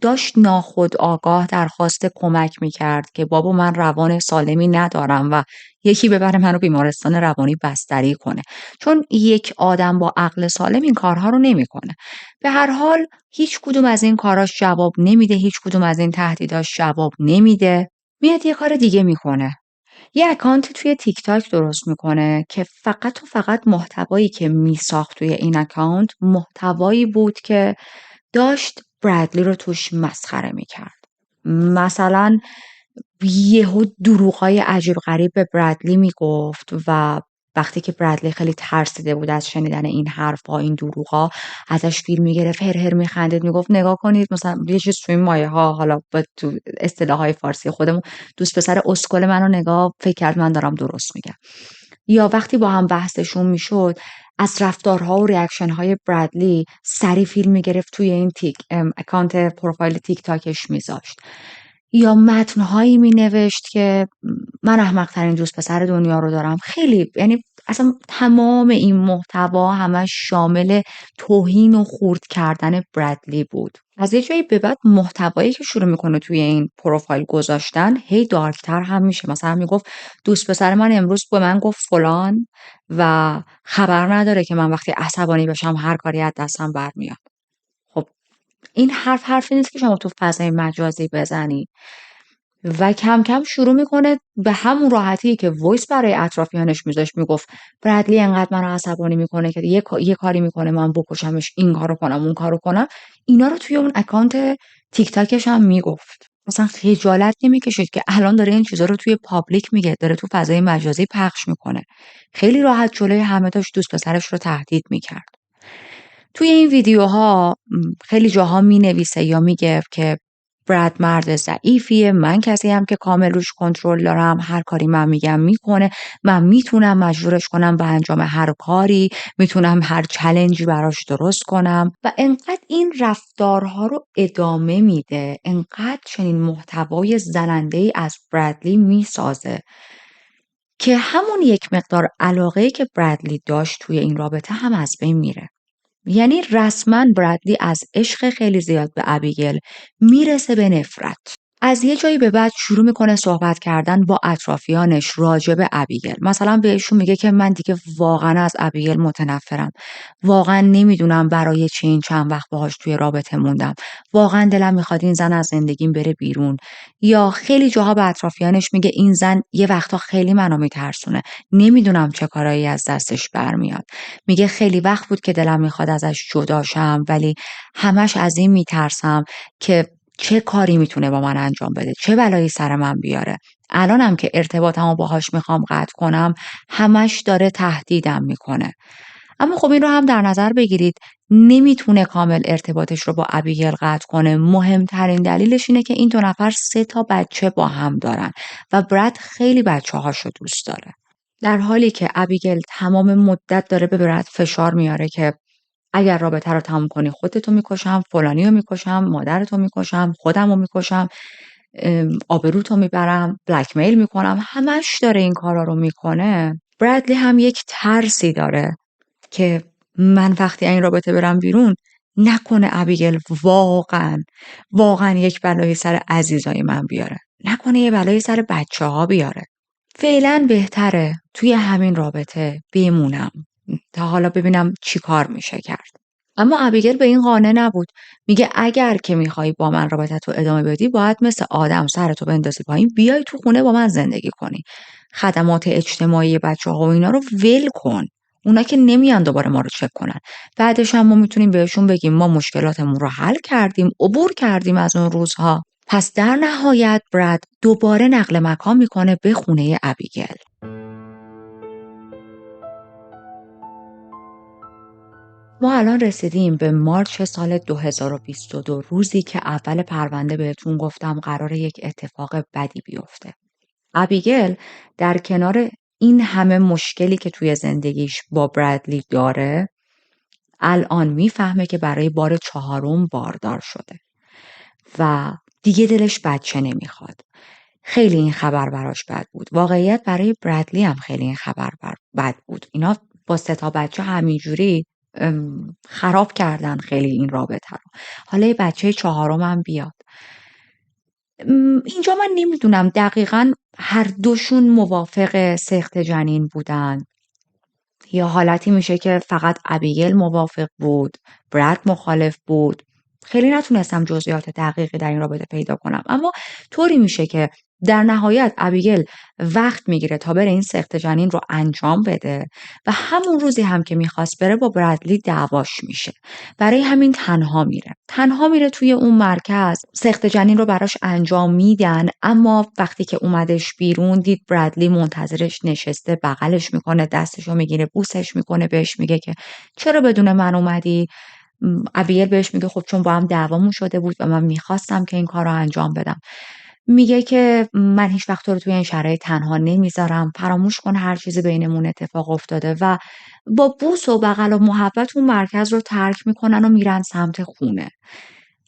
داشت ناخودآگاه درخواست کمک میکرد که بابا من روان سالمی ندارم و یکی ببره منو بیمارستان روانی بستری کنه، چون یک آدم با عقل سالم این کارها رو نمیکنه. به هر حال هیچ کدوم از این کاراش جواب نمیده، هیچ کدوم از این تهدیداش جواب نمیده. میاد یه کار دیگه میکنه. یه اکانت توی تیک تاک درست میکنه که فقط و فقط محتوایی که میساخت توی این اکانت محتوایی بود که داشت برادلی رو توش مسخره میکرد. مثلا یهو دروغای عجیب غریب به برادلی میگفت و وقتی که برادلی خیلی ترسیده بود از شنیدن این حرفا، این دروغا، ازش فیلم میگرفت، هر هر میخندید، میگفت نگاه کنید مثلا یه چیز توی این مایه ها، حالا با تو اصطلاحهای فارسی خودمون، دوست پسر اسکل منو نگاه، فکر کرد من دارم درست میگم. یا وقتی با هم بحثشون میشد از رفتارها و ریاکشن های برادلی سری فیلم میگرفت توی این اکانت پروفایل تیک تاکش میذاشت، یا متنهایی مینوشت که من احمق ترین دوست پسر دنیا رو دارم. خیلی یعنی اصلا تمام این محتوا همش شامل توهین و خورد کردن برادلی بود. از یه جایی به بعد محتوایی که شروع میکنه توی این پروفایل گذاشتن هی دارکتر هم میشه. مثلا میگفت دوست پسر من امروز به من گفت فلان و خبر نداره که من وقتی عصبانی بشم هر کاری از دستم برمیاد. خب این حرفی نیست که شما تو فضای مجازی بزنی. و کم کم شروع میکنه به همون راحتی که وایس برای اطرافیانش میذاشت، میگفت برادلی انقدر منو عصبانی میکنه که یه کاری میکنه من بکشمش، این کارو کنم اون کارو کنم. اینا رو توی اون اکانت تیک تاکش هم میگفت. مثلا خجالت نمیکشید که الان داره این چیزا رو توی پابلیک میگه، داره تو فضای مجازی پخش میکنه. خیلی راحت جلوی همه داشت دوست پسرش رو تهدید میکرد. توی این ویدیوها خیلی جاها مینویسه یا میگه که براد مرد ضعیفیه، من کسی هم که کامل روش کنترل دارم، هر کاری من میگم میکنه، من میتونم مجبورش کنم به انجام هر کاری، میتونم هر چالنجی براش درست کنم. و انقدر این رفتارها رو ادامه میده، انقدر چنین محتوای زننده‌ای از برادلی میسازه که همون یک مقدار علاقه‌ای که برادلی داشت توی این رابطه هم از بین میره. یعنی رسما برادلی از عشق خیلی زیاد به ابیگل میرسه به نفرت. از یه جایی به بعد شروع میکنه صحبت کردن با اطرافیانش راجع به ابیگل. مثلا بهشون میگه که من دیگه واقعا از ابیگل متنفرم. واقعا نمیدونم برای چه این چند وقت باهاش توی رابطه موندم. واقعا دلم میخواد این زن از زندگیم بره بیرون. یا خیلی جاها به اطرافیانش میگه این زن یه وقتا خیلی منو میترسونه. نمیدونم چه کارایی از دستش برمیاد. میگه خیلی وقت بود که دلم میخواد ازش جدا شم ولی همش از این میترسم که چه کاری میتونه با من انجام بده، چه بلایی سر من بیاره. الانم که ارتباطمو باهاش میخوام قطع کنم همش داره تهدیدم میکنه. اما خب این رو هم در نظر بگیرید نمیتونه کامل ارتباطش رو با ابیگل قطع کنه. مهمترین دلیلش اینه که این دو نفر 3 بچه با هم دارن و براد خیلی بچه‌هاشو دوست داره. در حالی که ابیگل تمام مدت داره به براد فشار میاره که اگر رابطه رو تموم کنی خودتو میکشم، فلانی رو میکشم، مادرتو میکشم، خودم رو میکشم، آبروتو میبرم، بلکمیل میکنم. همش داره این کارا رو میکنه. برادلی هم یک ترسی داره که من وقتی این رابطه برم بیرون نکنه ابیگل واقعا یک بلایی سر عزیزای من بیاره، نکنه یه بلایی سر بچه ها بیاره. فعلا بهتره توی همین رابطه بمونم تا حالا ببینم چی کار میشه کرد. اما ابیگل به این قانع نبود. میگه اگر که میخوای با من رابطت رو ادامه بدی باید مثل آدم سرتو بندازی پایین بیای تو خونه با من زندگی کنی. خدمات اجتماعی بچه ها و اینا رو ول کن. اونا که نمیان دوباره ما رو چک کنن. بعدش هم ما میتونیم بهشون بگیم ما مشکلاتمون رو حل کردیم، عبور کردیم از اون روزها. پس در نهایت براد دوباره نقل مکان میکنه به خونه ابیگل. ما الان رسیدیم به مارچ سال 2022، روزی که اول پرونده بهتون گفتم قراره یک اتفاق بدی بیفته. ابیگل در کنار این همه مشکلی که توی زندگیش با برادلی داره الان میفهمه که برای بار 4 باردار شده و دیگه دلش بچه نمیخواد. خیلی این خبر براش بد بود. واقعیت برای برادلی هم خیلی این خبر بد بود. اینا با 3 بچه همینجوری خراب کردن خیلی این رابطه رو. حالا یه بچه 4 هم بیاد. اینجا من نمیدونم دقیقاً هر دوشون موافق سخت جنین بودن یا حالتی میشه که فقط ابیگل موافق بود، براد مخالف بود. خیلی نتونستم جزئیات دقیقی در این رابطه پیدا کنم، اما طوری میشه که در نهایت ابیگل وقت میگیره تا بره این سخت جنین رو انجام بده و همون روزی هم که میخواست بره با برادلی دعواش میشه. برای همین تنها میره توی اون مرکز. سخت جنین رو براش انجام میدن، اما وقتی که اومدش بیرون دید برادلی منتظرش نشسته، بغلش میکنه، دستشو میگیره، بوسش میکنه، بهش میگه که چرا بدون من اومدی؟ ابیگل بهش میگه خب چون با هم دعوامون شده بود و من میخواستم که این کار رو انجام بدم. میگه که من هیچ وقت تو رو توی این شرایط تنها نمیذارم، فراموش کن هر چیزی بینمون اتفاق افتاده و با بوس و بغل و محبت اون مرکز رو ترک میکنن و میرن سمت خونه.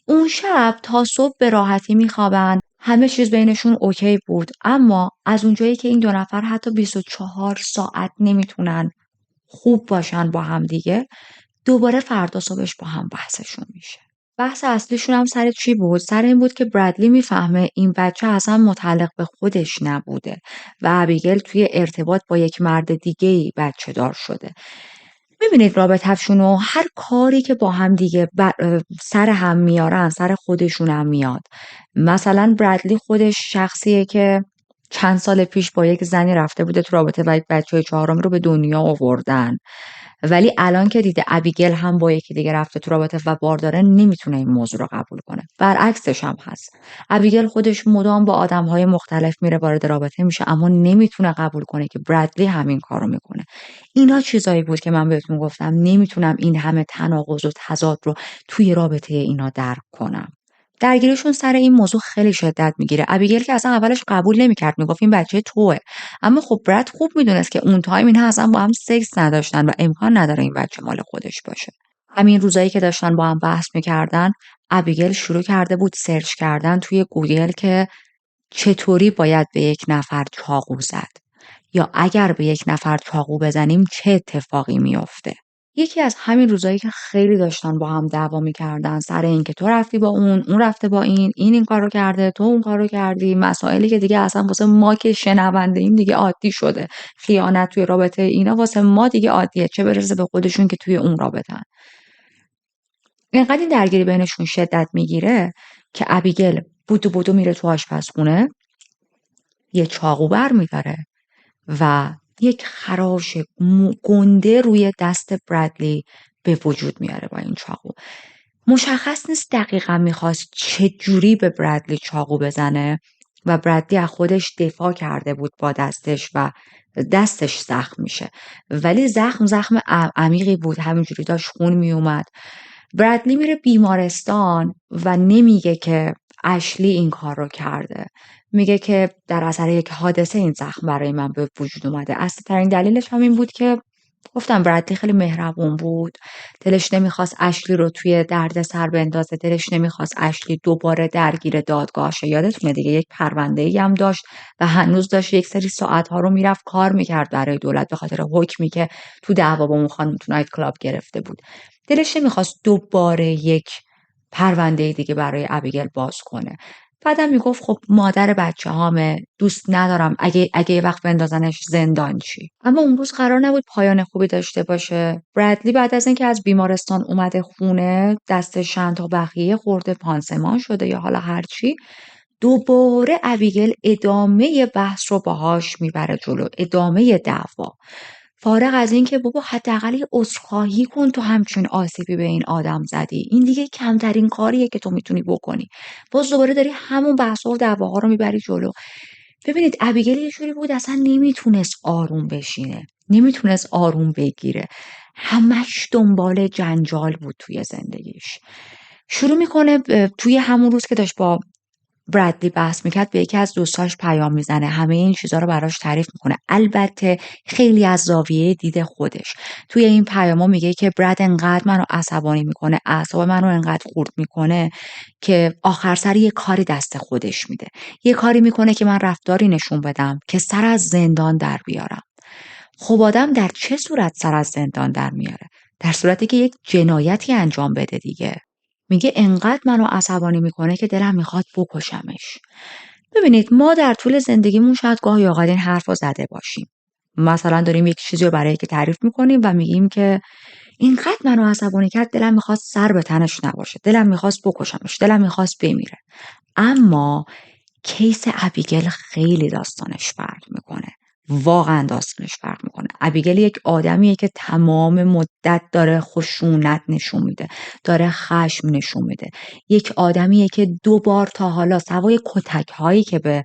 اون شب تا صبح به راحتی میخوابن. همه چیز بینشون اوکی بود، اما از اونجایی که این 2 نفر حتی 24 ساعت نمیتونن خوب باشن با هم دیگه، دوباره فردا صبحش با هم بحثشون میشه. بحث اصلیشون هم سر چی بود؟ سر این بود که برادلی میفهمه این بچه اصلا متعلق به خودش نبوده و ابیگل توی ارتباط با یک مرد دیگه‌ای بچه دار شده. میبینید رابطه‌شون و هر کاری که با هم دیگه سر هم میارن سر خودشون هم میاد. مثلا برادلی خودش شخصیه که چند سال پیش با یک زنی رفته بوده تو رابطه و یک بچه 4 رو به دنیا آوردن، ولی الان که دیده ابیگل هم با یکی دیگه رفته تو رابطه و بارداره نمیتونه این موضوع رو قبول کنه. برعکسش هم هست. ابیگل خودش مدام با آدم‌های مختلف میره وارد رابطه میشه، اما نمیتونه قبول کنه که برادلی همین کارو میکنه. اینا چیزایی بود که من بهتون گفتم نمیتونم این همه تناقض و تضاد رو توی رابطه اینا درک کنم. درگیریشون سر این موضوع خیلی شدت میگیره. ابیگل که اصلا اولش قبول نمیکرد، میگفت این بچه توئه، اما خب براد خوب میدونست که اون تایم اینها اصلا با هم سکس نداشتن و امکان نداره این بچه مال خودش باشه. همین روزایی که داشتن با هم بحث میکردن ابیگل شروع کرده بود سرچ کردن توی گوگل که چطوری باید به یک نفر چاقو زد. یا اگر به یک نفر چاقو بزنیم چه اتفاقی میفته. یکی از همین روزایی که خیلی داشتن با هم دعوا میکردن سر این که تو رفتی با اون رفته با این کارو کرده، تو اون کارو کردی، مسائلی که دیگه اصلا واسه ما که شنونده ایم دیگه عادی شده. خیانت توی رابطه اینا واسه ما دیگه عادیه، چه برسه به خودشون که توی اون رابطن. اینقدر این درگیری بینشون شدت میگیره که ابیگل بودو میره تو آشپزخونه، یه چاقو برمیداره و یک خراش گنده روی دست برادلی به وجود میاره با این چاقو. مشخص نیست دقیقا میخواست چه جوری به برادلی چاقو بزنه و برادلی از خودش دفاع کرده بود با دستش و دستش زخم میشه، ولی زخم عمیقی بود، همینجوری داشت خون میومد. برادلی میره بیمارستان و نمیگه که اشلی این کار رو کرده، میگه که در اثر یک حادثه این زخم برای من به وجود اومده. اصلی ترین دلیلش هم این بود که گفتم برادلی خیلی مهربون بود، دلش نمیخواست اشلی رو توی درد سر بندازه، دلش نمیخواست اشلی دوباره درگیر دادگاه شه. یادتونه دیگه یک پرونده‌ای هم داشت و هنوز داشت یک سری ساعت‌ها رو میرفت کار میکرد برای دولت به خاطر حکمی که تو دعوا با اون خانم تو نایت کلاب گرفته بود. دلش نمیخواست دوباره یک پرونده دیگه برای ابیگل باز کنه. بعدم میگفت خب مادر بچه هامه، دوست ندارم اگه یه وقت بندازنش زندان چی. اما اون روز قرار نبود پایان خوبی داشته باشه. برادلی بعد از اینکه از بیمارستان اومده خونه، دستش چند تا بخیه خورده، پانسمان شده یا حالا هرچی، دوباره ابیگل ادامه بحث رو باهاش میبره جلو، ادامه دعوا. فارغ از این که بابا حداقل یه عذرخواهی کن، تو همچین آسیبی به این آدم زدی، این دیگه کمترین کاریه که تو میتونی بکنی. باز دوباره داری همون بحث و دعواها رو میبری جلو. ببینید ابیگل یه جوری بود اصلا نمیتونست آروم بشینه، نمیتونست آروم بگیره، همش دنبال جنجال بود توی زندگیش. شروع میکنه توی همون روز که داشت با برادلی بحث میکرد به یکی از دوستاش پیام میزنه، همه این چیزا رو براش تعریف میکنه، البته خیلی از زاویه دید خودش. توی این پیاما میگه که براد انقدر منو عصبانی میکنه، اعصاب منو انقدر خورد میکنه که آخر سر یه کاری دست خودش میده، یه کاری میکنه که من رفتاری نشون بدم که سر از زندان در بیارم. خب آدم در چه صورت سر از زندان در میاره؟ در صورتی که یک جنایتی انجام بده دیگه. میگه انقدر منو عصبانی میکنه که دلم میخواد بکشمش. ببینید ما در طول زندگیمون شاید گاهی اوقات این حرف رو زده باشیم. مثلا داریم یک چیزی رو برای که تعریف میکنیم و میگیم که اینقدر منو عصبانی کرد دلم میخواست سر به تنش نباشه، دلم میخواست بکشمش، دلم میخواست بمیره. اما کیس ابیگل خیلی داستانش فرق میکنه. واقعا داستانش فرق میکنه. ابیگل یک آدمیه که تمام مدت داره خشونت نشون میده، داره خشم نشون میده. یک آدمیه که 2 بار تا حالا سوای کتک هایی که به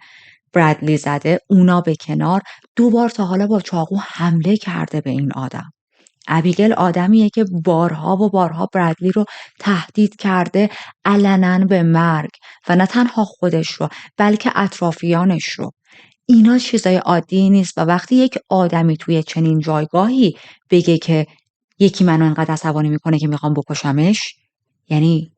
برادلی زده، اونا به کنار، 2 بار تا حالا با چاقو حمله کرده به این آدم. ابیگل آدمیه که بارها و بارها برادلی رو تهدید کرده علنا به مرگ و نه تنها خودش رو بلکه اطرافیانش رو. اینا چیزای عادی نیست و وقتی یک آدمی توی چنین جایگاهی بگه که یکی منو انقدر عصبانی میکنه که میخوام بکشمش، یعنی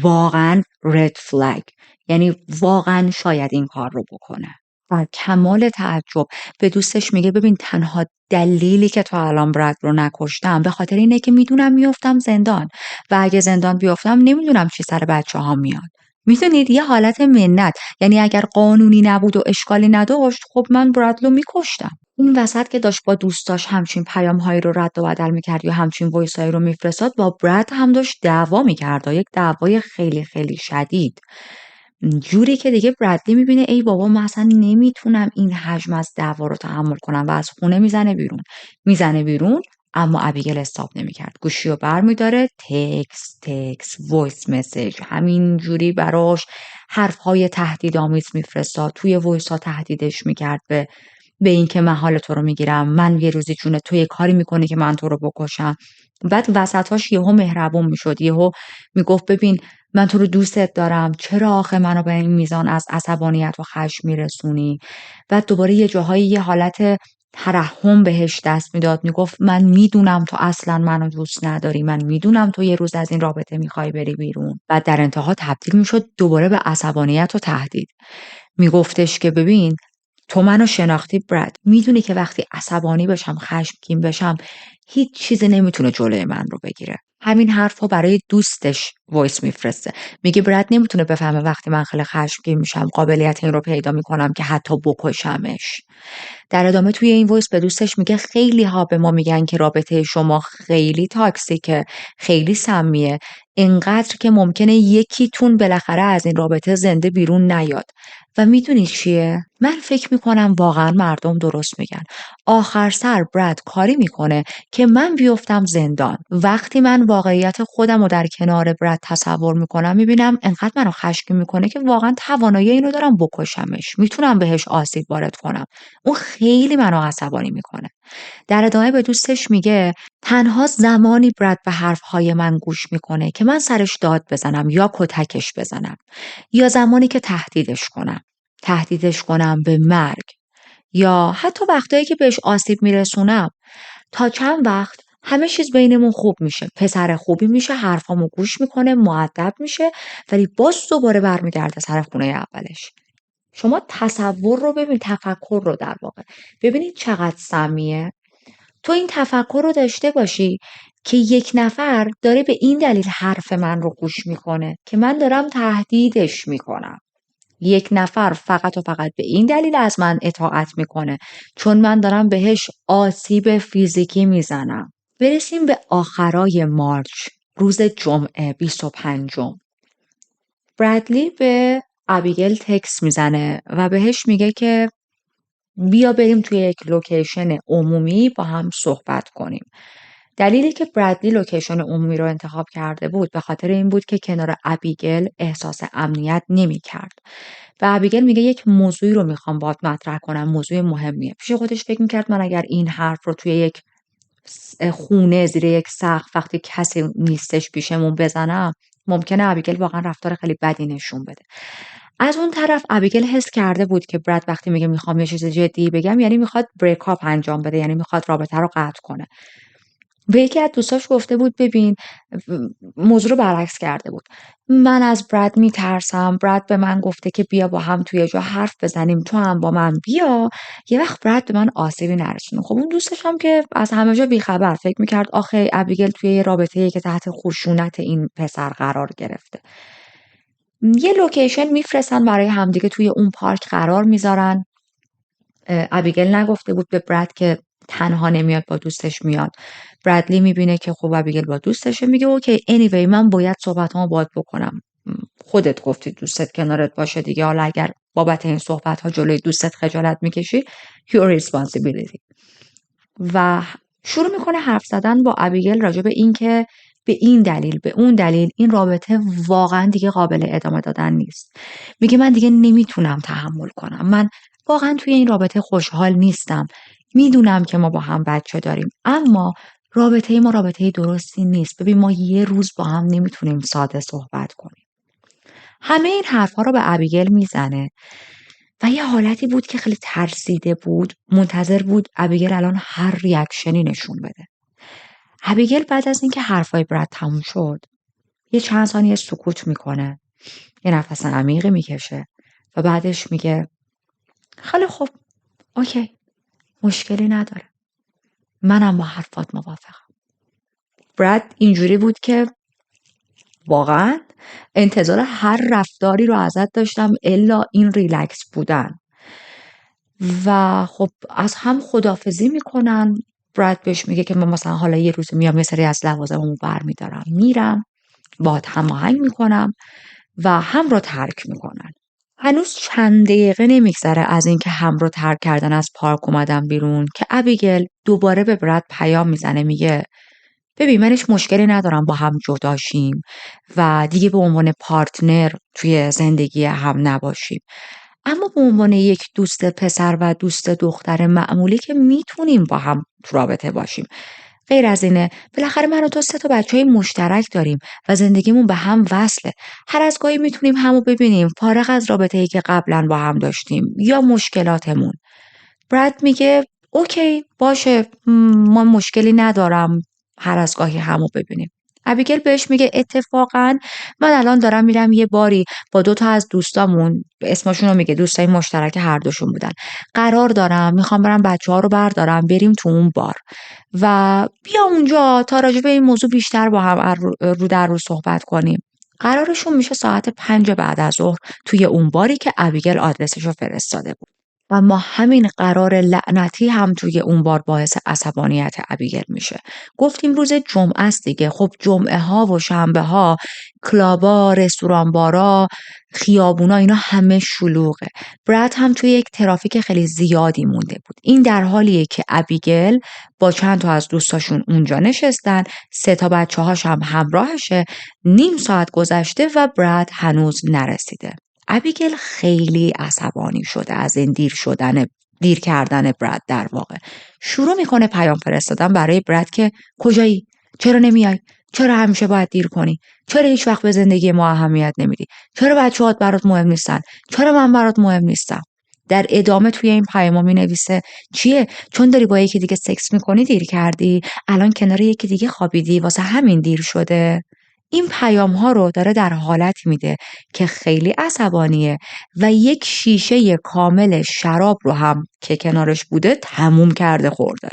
واقعا رد فلگ، یعنی واقعا شاید این کار رو بکنه. و کمال تعجب به دوستش میگه ببین تنها دلیلی که تو الان براد رو نکشتم به خاطر اینه که میدونم میافتم زندان و اگه زندان بیافتم نمیدونم چی سر بچه ها میاد. میدونید یه حالت منت، یعنی اگر قانونی نبود و اشکالی نداشت خب من براد رو میکشتم. این وسط که داشت با دوستاش همچین پیام‌هایی رو رد و بدل می‌کرد یا همچین وایسایی رو میفرستاد، با براد هم داشت دعوا می‌کرد، یک دعوای خیلی خیلی شدید. جوری که دیگه برادلی میبینه ای بابا من اصلا نمیتونم این حجم از دعوا رو تحمل کنم و از خونه میزنه بیرون. اما ابیگل استاپ نمیکرد، گوشی رو برمیداره، تکس وایس مسیج همین جوری براش حرفهای تهدیدآمیز میفرستاد، توی وایس ها تهدیدش میکرد به این که من حال تو رو میگیرم، من یه روزی جون تو یه کاری میکنی که من تو رو بکشم. بعد وسطاش یهو مهربون میشد، یهو میگفت ببین من تو رو دوستت دارم، چرا آخه منو به این میزان از عصبانیت و خشم میرسونی. بعد دوباره یه جاهایی یه حالت ترحم بهش دست میداد، میگفت من میدونم تو اصلا منو دوست نداری، من میدونم تو یه روز از این رابطه میخوای بری بیرون. بعد در انتها تبدیل میشد دوباره به عصبانیت و تهدید. میگفتش که ببین تو منو شناختی براد، میدونی که وقتی عصبانی بشم، خشمگین بشم، هیچ چیزی نمیتونه جلوی من رو بگیره. همین حرفو برای دوستش وایس میفرسته. میگه براد نمیتونه بفهمه وقتی من خیلی خشمگین میشم قابلیت این رو پیدا میکنم که حتی بکشمش. در ادامه توی این وایس به دوستش میگه خیلی ها به ما میگن که رابطه شما خیلی تاکسیکه، خیلی سمیه، اینقدر که ممکنه یکیتون بالاخره از این رابطه زنده بیرون نیاد. و میدونی چیه؟ من فکر میکنم واقعا مردم درست میگن. آخر سر براد کاری میکنه که من بیفتم زندان. وقتی من واقعیت خودم رو در کنار براد تصور میکنم، میبینم انقدر منو خشمگین میکنه که واقعا توانایی اینو دارم بکشمش، میتونم بهش آسیب وارد کنم. اون خیلی منو عصبانی میکنه. در ادامه به دوستش میگه تنها زمانی براد به حرفهای من گوش میکنه که من سرش داد بزنم یا کتکش بزنم، یا زمانی که تهدیدش کنم به مرگ، یا حتی وقتایی که بهش آسیب میرسونم. تا چند وقت همه چیز بینمون خوب میشه، پسر خوبی میشه، حرفامو گوش میکنه، مؤدب میشه، ولی باز دوباره برمیگرده سر خونه اولش. شما تصور رو ببین، تفکر رو در واقع ببینید چقدر سمیه. تو این تفکر رو داشته باشی که یک نفر داره به این دلیل حرف من رو گوش میکنه که من دارم تهدیدش میکنم. یک نفر فقط و فقط به این دلیل از من اطاعت میکنه چون من دارم بهش آسیب فیزیکی میزنم. برسیم به آخرای مارچ، روز جمعه 25. برادلی به ابیگل تکست میزنه و بهش میگه که بیا بریم توی یک لوکیشن عمومی با هم صحبت کنیم. دلیلی که برادلی لوکیشن عمومی رو انتخاب کرده بود به خاطر این بود که کنار ابیگل احساس امنیت نمی کرد. و ابیگل میگه یک موضوعی رو میخوام باهات مطرح کنم، موضوع مهمیه. پیش خودش فکر میکرد من اگر این حرف رو توی یک خونه زیر یک سقف وقتی کسی نیستش پیشمون بزنم، ممکنه ابیگل واقعا رفتار خیلی بدی نشون بده. از اون طرف ابیگل حس کرده بود که براد وقتی میگه میخوام یه چیز جدی بگم، یعنی میخواد بریک اپ انجام بده، یعنی میخواد رابطه رو قطع کنه. به یکی از دوستاش گفته بود ببین، موضوع رو برعکس کرده بود. من از براد میترسم، براد به من گفته که بیا با هم توی جا حرف بزنیم، تو هم با من بیا، یه وقت براد به من آسیبی نرسونه. خب اون دوستش هم که از همه جا بیخبر، فکر میکرد آخه ابیگل توی یه رابطه‌ای که تحت خشونت این پسر قرار گرفته. یه لوکیشن میفرستن برای همدیگه، توی اون پارک قرار میذارن. ابیگل نگفته بود به براد که تنها نمیاد، با دوستش میاد. برادلی میبینه که خب ابیگل با دوستشه، میگه اوکی anyway من باید صحبتامو باهات بکنم. خودت گفتی دوستت کنارت باشه دیگه، حالا اگر بابت این صحبت ها جلوی دوستت خجالت میکشی your responsibility. و شروع میکنه حرف زدن با ابیگل راجع به این که به این دلیل به اون دلیل این رابطه واقعا دیگه قابل ادامه دادن نیست. میگه من دیگه نمیتونم تحمل کنم، من واقعا توی این رابطه خوشحال نیستم. میدونم که ما با هم بچه داریم، اما رابطه ما رابطه درستی نیست. ببین ما یه روز با هم نمیتونیم ساده صحبت کنیم. همه این حرفها رو به ابیگل میزنه و یه حالتی بود که خیلی ترسیده بود، منتظر بود ابیگل الان هر ریاکشنی نشون بده. ابیگل بعد از اینکه حرفای براد تموم شد، یه چند ثانیه سکوت میکنه، یه نفس عمیقی میکشه و بعدش میگه خیلی خوب، اوکی، مشکلی نداره، منم با حرفات موافقم. براد اینجوری بود که واقعا انتظار هر رفتاری رو ازت داشتم الا این ریلکس بودن. و خب از هم خداحافظی میکنن. براد بهش میگه که من مثلا حالا یه روز میام یه سری از لوازممو برمیدارم میرم، باهات هماهنگ میکنم و هم رو ترک میکنن. هنوز چند دقیقه نمیگذره از اینکه هم رو ترک کردن از پارک اومدن بیرون که ابیگل دوباره به براد پیام میزنه، میگه ببین من هیچ مشکلی ندارم با هم جداشیم و دیگه به عنوان پارتنر توی زندگی هم نباشیم، اما به عنوان یک دوست پسر و دوست دختر معمولی که میتونیم با هم تو رابطه باشیم. غیر از اینه، بالاخره من و تو 3 بچهای مشترک داریم و زندگیمون به هم وصله. هر از گاهی میتونیم همو ببینیم، فارغ از رابطه‌ای که قبلا با هم داشتیم یا مشکلاتمون. براد میگه اوکی باشه، من مشکلی ندارم هر از گاهی همو ببینیم. ابیگل بهش میگه اتفاقا من الان دارم میرم یه باری با 2 تا از دوستامون، اسمشون رو میگه، دوستای مشترک هر دوشون بودن، قرار دارم میخوام برم بچه‌ها رو بردارم بریم تو اون بار و بیا اونجا تا راجع به این موضوع بیشتر با هم رو در رو صحبت کنیم. قرارشون میشه ساعت 5 بعد از ظهر توی اون باری که ابیگل آدرسش رو فرستاده بود. و ما همین قرار لعنتی هم توی اون بار باعث عصبانیت ابیگل میشه. گفتیم روز جمعه است دیگه. خب جمعه ها و شنبه ها کلابا، رستوران بارا، خیابونا اینا همه شلوغه. براد هم توی یک ترافیک خیلی زیادی مونده بود. این در حالیه که ابیگل با چند تا از دوستاشون اونجا نشستن، 3 تا بچه‌هاش هم همراهشه. نیم ساعت گذشته و براد هنوز نرسیده. ابیگل خیلی عصبانی شده از این دیر کردن براد. در واقع شروع میکنه پیام فرستادن برای براد که کجایی؟ چرا نمیای؟ چرا همیشه باید دیر کنی؟ چرا هیچ وقت به زندگی ما اهمیت نمیدی؟ چرا بچه‌هات برات مهم نیستن؟ چرا من برات مهم نیستم؟ در ادامه توی این پیاما می نویسه چیه؟ چون داری با یکی دیگه سکس میکنی دیر کردی؟ الان کنار یکی دیگه خوابیدی واسه همین دیر شده؟ این پیام ها رو داره در حالتی میده که خیلی عصبانیه و یک شیشه کامل شراب رو هم که کنارش بوده تموم کرده خورده.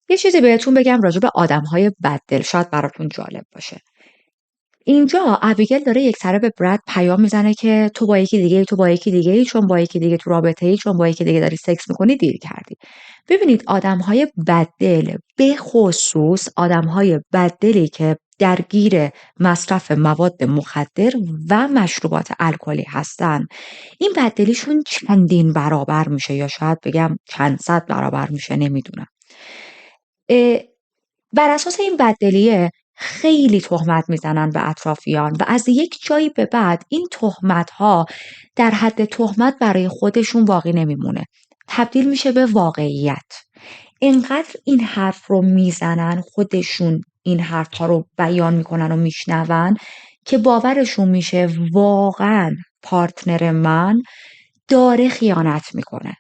یه چیزی بهتون بگم راجع به آدم‌های بددل، شاید براتون جالب باشه. اینجا ابیگل داره یکسره به براد پیام میزنه که تو با یکی دیگه، تو با یکی دیگه، چون با یکی دیگه تو رابطه‌ای، چون با یکی دیگه داری سکس میکنی دیر کردی. ببینید آدم‌های بددل، به خصوص آدم‌های بددلی که درگیر مصرف مواد مخدر و مشروبات الکلی هستن، این بددلیشون چندین برابر میشه یا شاید بگم چند صد برابر میشه، نمیدونم. بر اساس این بددلیه خیلی تهمت میزنن به اطرافیان و از یک جایی به بعد این تهمت‌ها در حد تهمت برای خودشون باقی نمیمونه. تبدیل میشه به واقعیت. اینقدر این حرف رو میزنن، خودشون این حرف ها رو بیان میکنن و میشنون که باورشون میشه واقعا پارتنر من داره خیانت میکنه.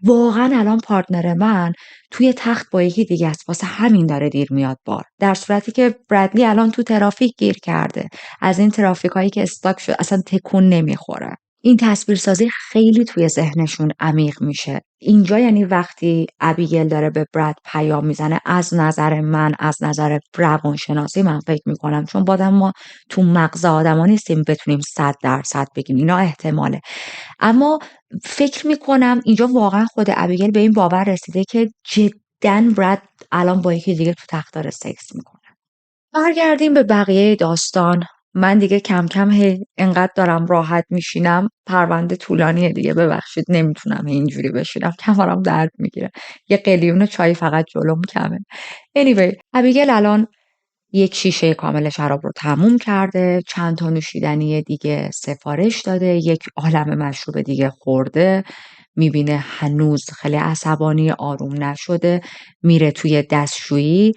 واقعا الان پارتنر من توی تخت با یکی دیگه است، واسه همین داره دیر میاد بار. در صورتی که برادلی الان تو ترافیک گیر کرده، از این ترافیک هایی که استاک شد اصلا تکون نمیخوره. این تصویرسازی خیلی توی ذهنشون عمیق میشه. اینجا یعنی وقتی ابیگل داره به براد پیام میزنه، از نظر من، از نظر روانشناسی من فکر میکنم، چون بادم ما تو مغز آدما نیستیم بتونیم 100% بگیم، اینا احتماله، اما فکر میکنم اینجا واقعا خود ابیگل به این باور رسیده که جدا براد الان با یکی دیگه تو تخت داره سکس میکنه. برگردیم به بقیه داستان. من دیگه کم کم انقدر دارم راحت میشینم، پرونده طولانیه دیگه، ببخشید نمیتونم اینجوری بشینم، کمرم درد میگیره. یه قلیون چای فقط جلوم کمه. anyway ابیگل الان یک شیشه کامل شراب رو تموم کرده، چند تا نوشیدنی دیگه سفارش داده، یک عالم مشروب دیگه خورده، میبینه هنوز خیلی عصبانی، آروم نشده، میره توی دستشویی،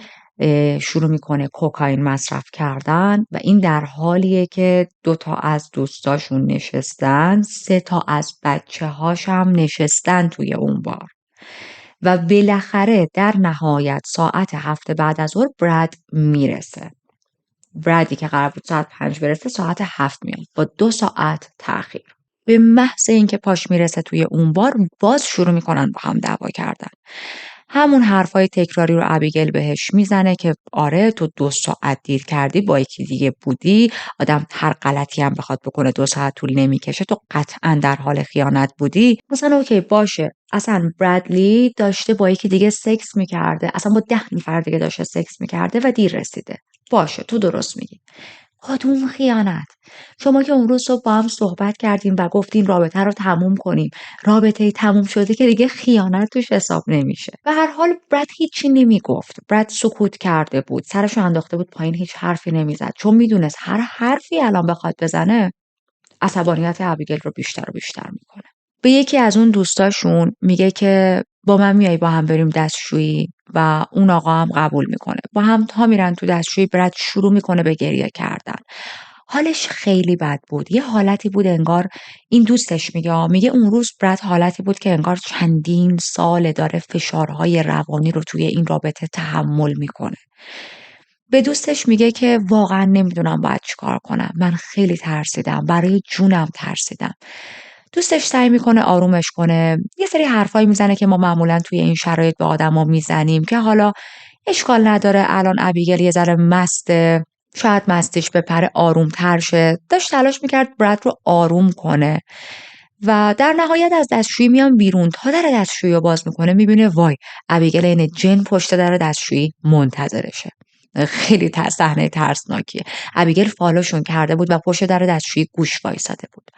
شروع میکنه کوکائین مصرف کردن و این در حالیه که 2 تا از دوستاشون نشستن، 3 تا از بچه‌هاش هم نشستن توی اون بار. و بالاخره در نهایت ساعت 7 بعد از ظهر براد میرسه. برادی که قرار بود ساعت 5 برسه ساعت 7 میاد با 2 ساعت تأخیر. به محض اینکه پاش میرسه توی اون بار، باز شروع میکنن با هم دعوا کردن. همون حرفای تکراری رو ابیگل بهش میزنه که آره تو 2 ساعت دیر کردی، با یکی دیگه بودی، آدم هر غلطی هم بخواد بکنه 2 ساعت طول نمیکشه، تو قطعا در حال خیانت بودی. مثلا اوکی باشه، اصلا برادلی داشته با یکی دیگه سکس میکرده، اصلا با 10 نفر دیگه داشته سکس میکرده و دیر رسیده. باشه تو درست میگی. کدوم خیانت؟ شما که اون روز صبح با هم صحبت کردیم و گفتین رابطه رو تموم کنیم، رابطه تموم شده که دیگه خیانت توش حساب نمیشه. به هر حال براد هیچی نمیگفت. براد سکوت کرده بود، سرشو انداخته بود پایین، هیچ حرفی نمیزد، چون میدونست هر حرفی الان بخواد بزنه عصبانیت ابیگل رو بیشتر و بیشتر میکنه. به یکی از اون دوستاشون میگه که با من میای با هم بریم دستشویی و اون آقا هم قبول میکنه. با هم تا میرن تو دستشویی، براد شروع میکنه به گریه کردن. حالش خیلی بد بود. یه حالتی بود انگار، این دوستش میگه اون روز براد حالتی بود که انگار چندین سال داره فشارهای روانی رو توی این رابطه تحمل میکنه. به دوستش میگه که واقعا نمیدونم باید چیکار کنم. من خیلی ترسیدم. برای جونم ترسیدم. دوستش سعی میکنه آرومش کنه. یه سری حرفایی میزنه که ما معمولا توی این شرایط به آدما میزنیم که حالا اشکال نداره الان ابیگل یه ذره مسته. شاید مستش بپره آرومتر شه. داشت تلاش میکرد براد رو آروم کنه. و در نهایت از دستشویی میان بیرون. تا در دستشویی رو باز میکنه میبینه وای ابیگل این جن پشت در دستشویی منتظرشه. خیلی صحنه ترسناکیه. ابیگل فالوشون کرده بود و پشت در دستشویی گوش وایساده بود.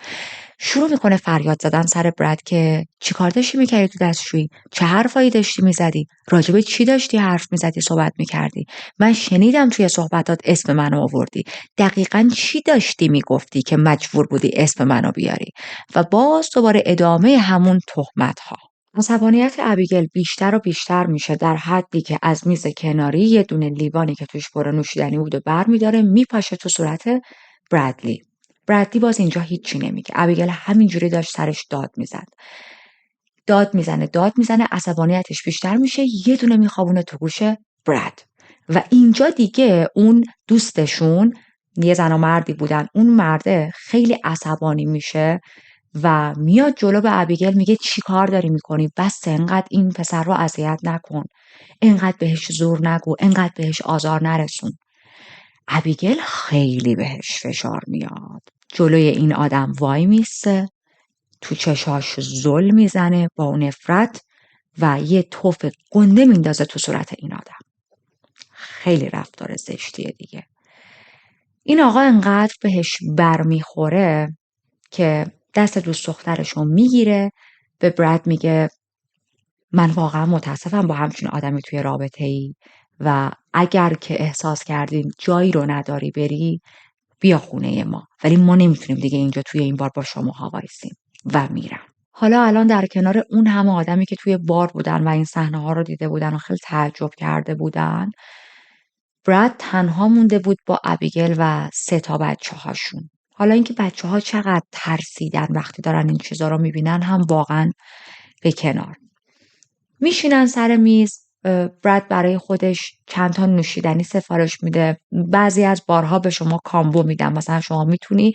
شروع میکنه فریاد زدن سر براد که چیکار داشتی میکردی تو دستشویی؟ چه حرفایی داشتی میزدی؟ راجب چی داشتی حرف میزدی صحبت میکردی؟ من شنیدم توی صحبتات اسم منو آوردی. دقیقاً چی داشتی میگفتی که مجبور بودی اسم منو بیاری؟ و باز دوباره ادامه همون تهمت ها. عصبانیت ابیگل بیشتر و بیشتر میشه در حدی که از میز کناری یه دونه لیوانی که توش پر نوشیدنی بود و برمیداره میپاشه تو صورت برادلی. برادلی باز اینجا هیچی نمیگه. ابیگل همینجوری داشت سرش داد میزد. داد میزنه عصبانیتش بیشتر میشه یه دونه میخوابونه تو گوش براد. و اینجا دیگه اون دوستشون یه زن و مردی بودن. اون مرده خیلی عصبانی میشه و میاد جلو به ابیگل میگه چی کار داری میکنی؟ بس انقدر این پسر رو اذیت نکن. انقدر بهش زور نگو. انقدر بهش آزار نرسون. ابیگل خیلی بهش فشار میاد. جلوی این آدم وای میسته. تو چشاش زل میزنه با نفرت و یه توف گنده میندازه تو صورت این آدم. خیلی رفتار زشتیه دیگه. این آقا انقدر بهش برمیخوره که دست دوست دخترش رو میگیره به براد میگه من واقعا متاسفم با همچین آدمی توی رابطه ای و اگر که احساس کردین جایی رو نداری بری بیا خونه ما ولی ما نمیتونیم دیگه اینجا توی این بار با شما ها وایسیم و میرم. حالا الان در کنار اون همه آدمی که توی بار بودن و این صحنه ها رو دیده بودن و خیلی تعجب کرده بودن براد تنها مونده بود با ابیگل و 3 بچه هاشون. حالا اینکه بچه ها چقدر ترسیدن وقتی دارن این چیزا رو میبینن هم واقعا به کنار. میشینن سر میز. براد برای خودش چند تا نوشیدنی سفارش میده. بعضی از بارها به شما کامبو میدن. مثلا شما میتونی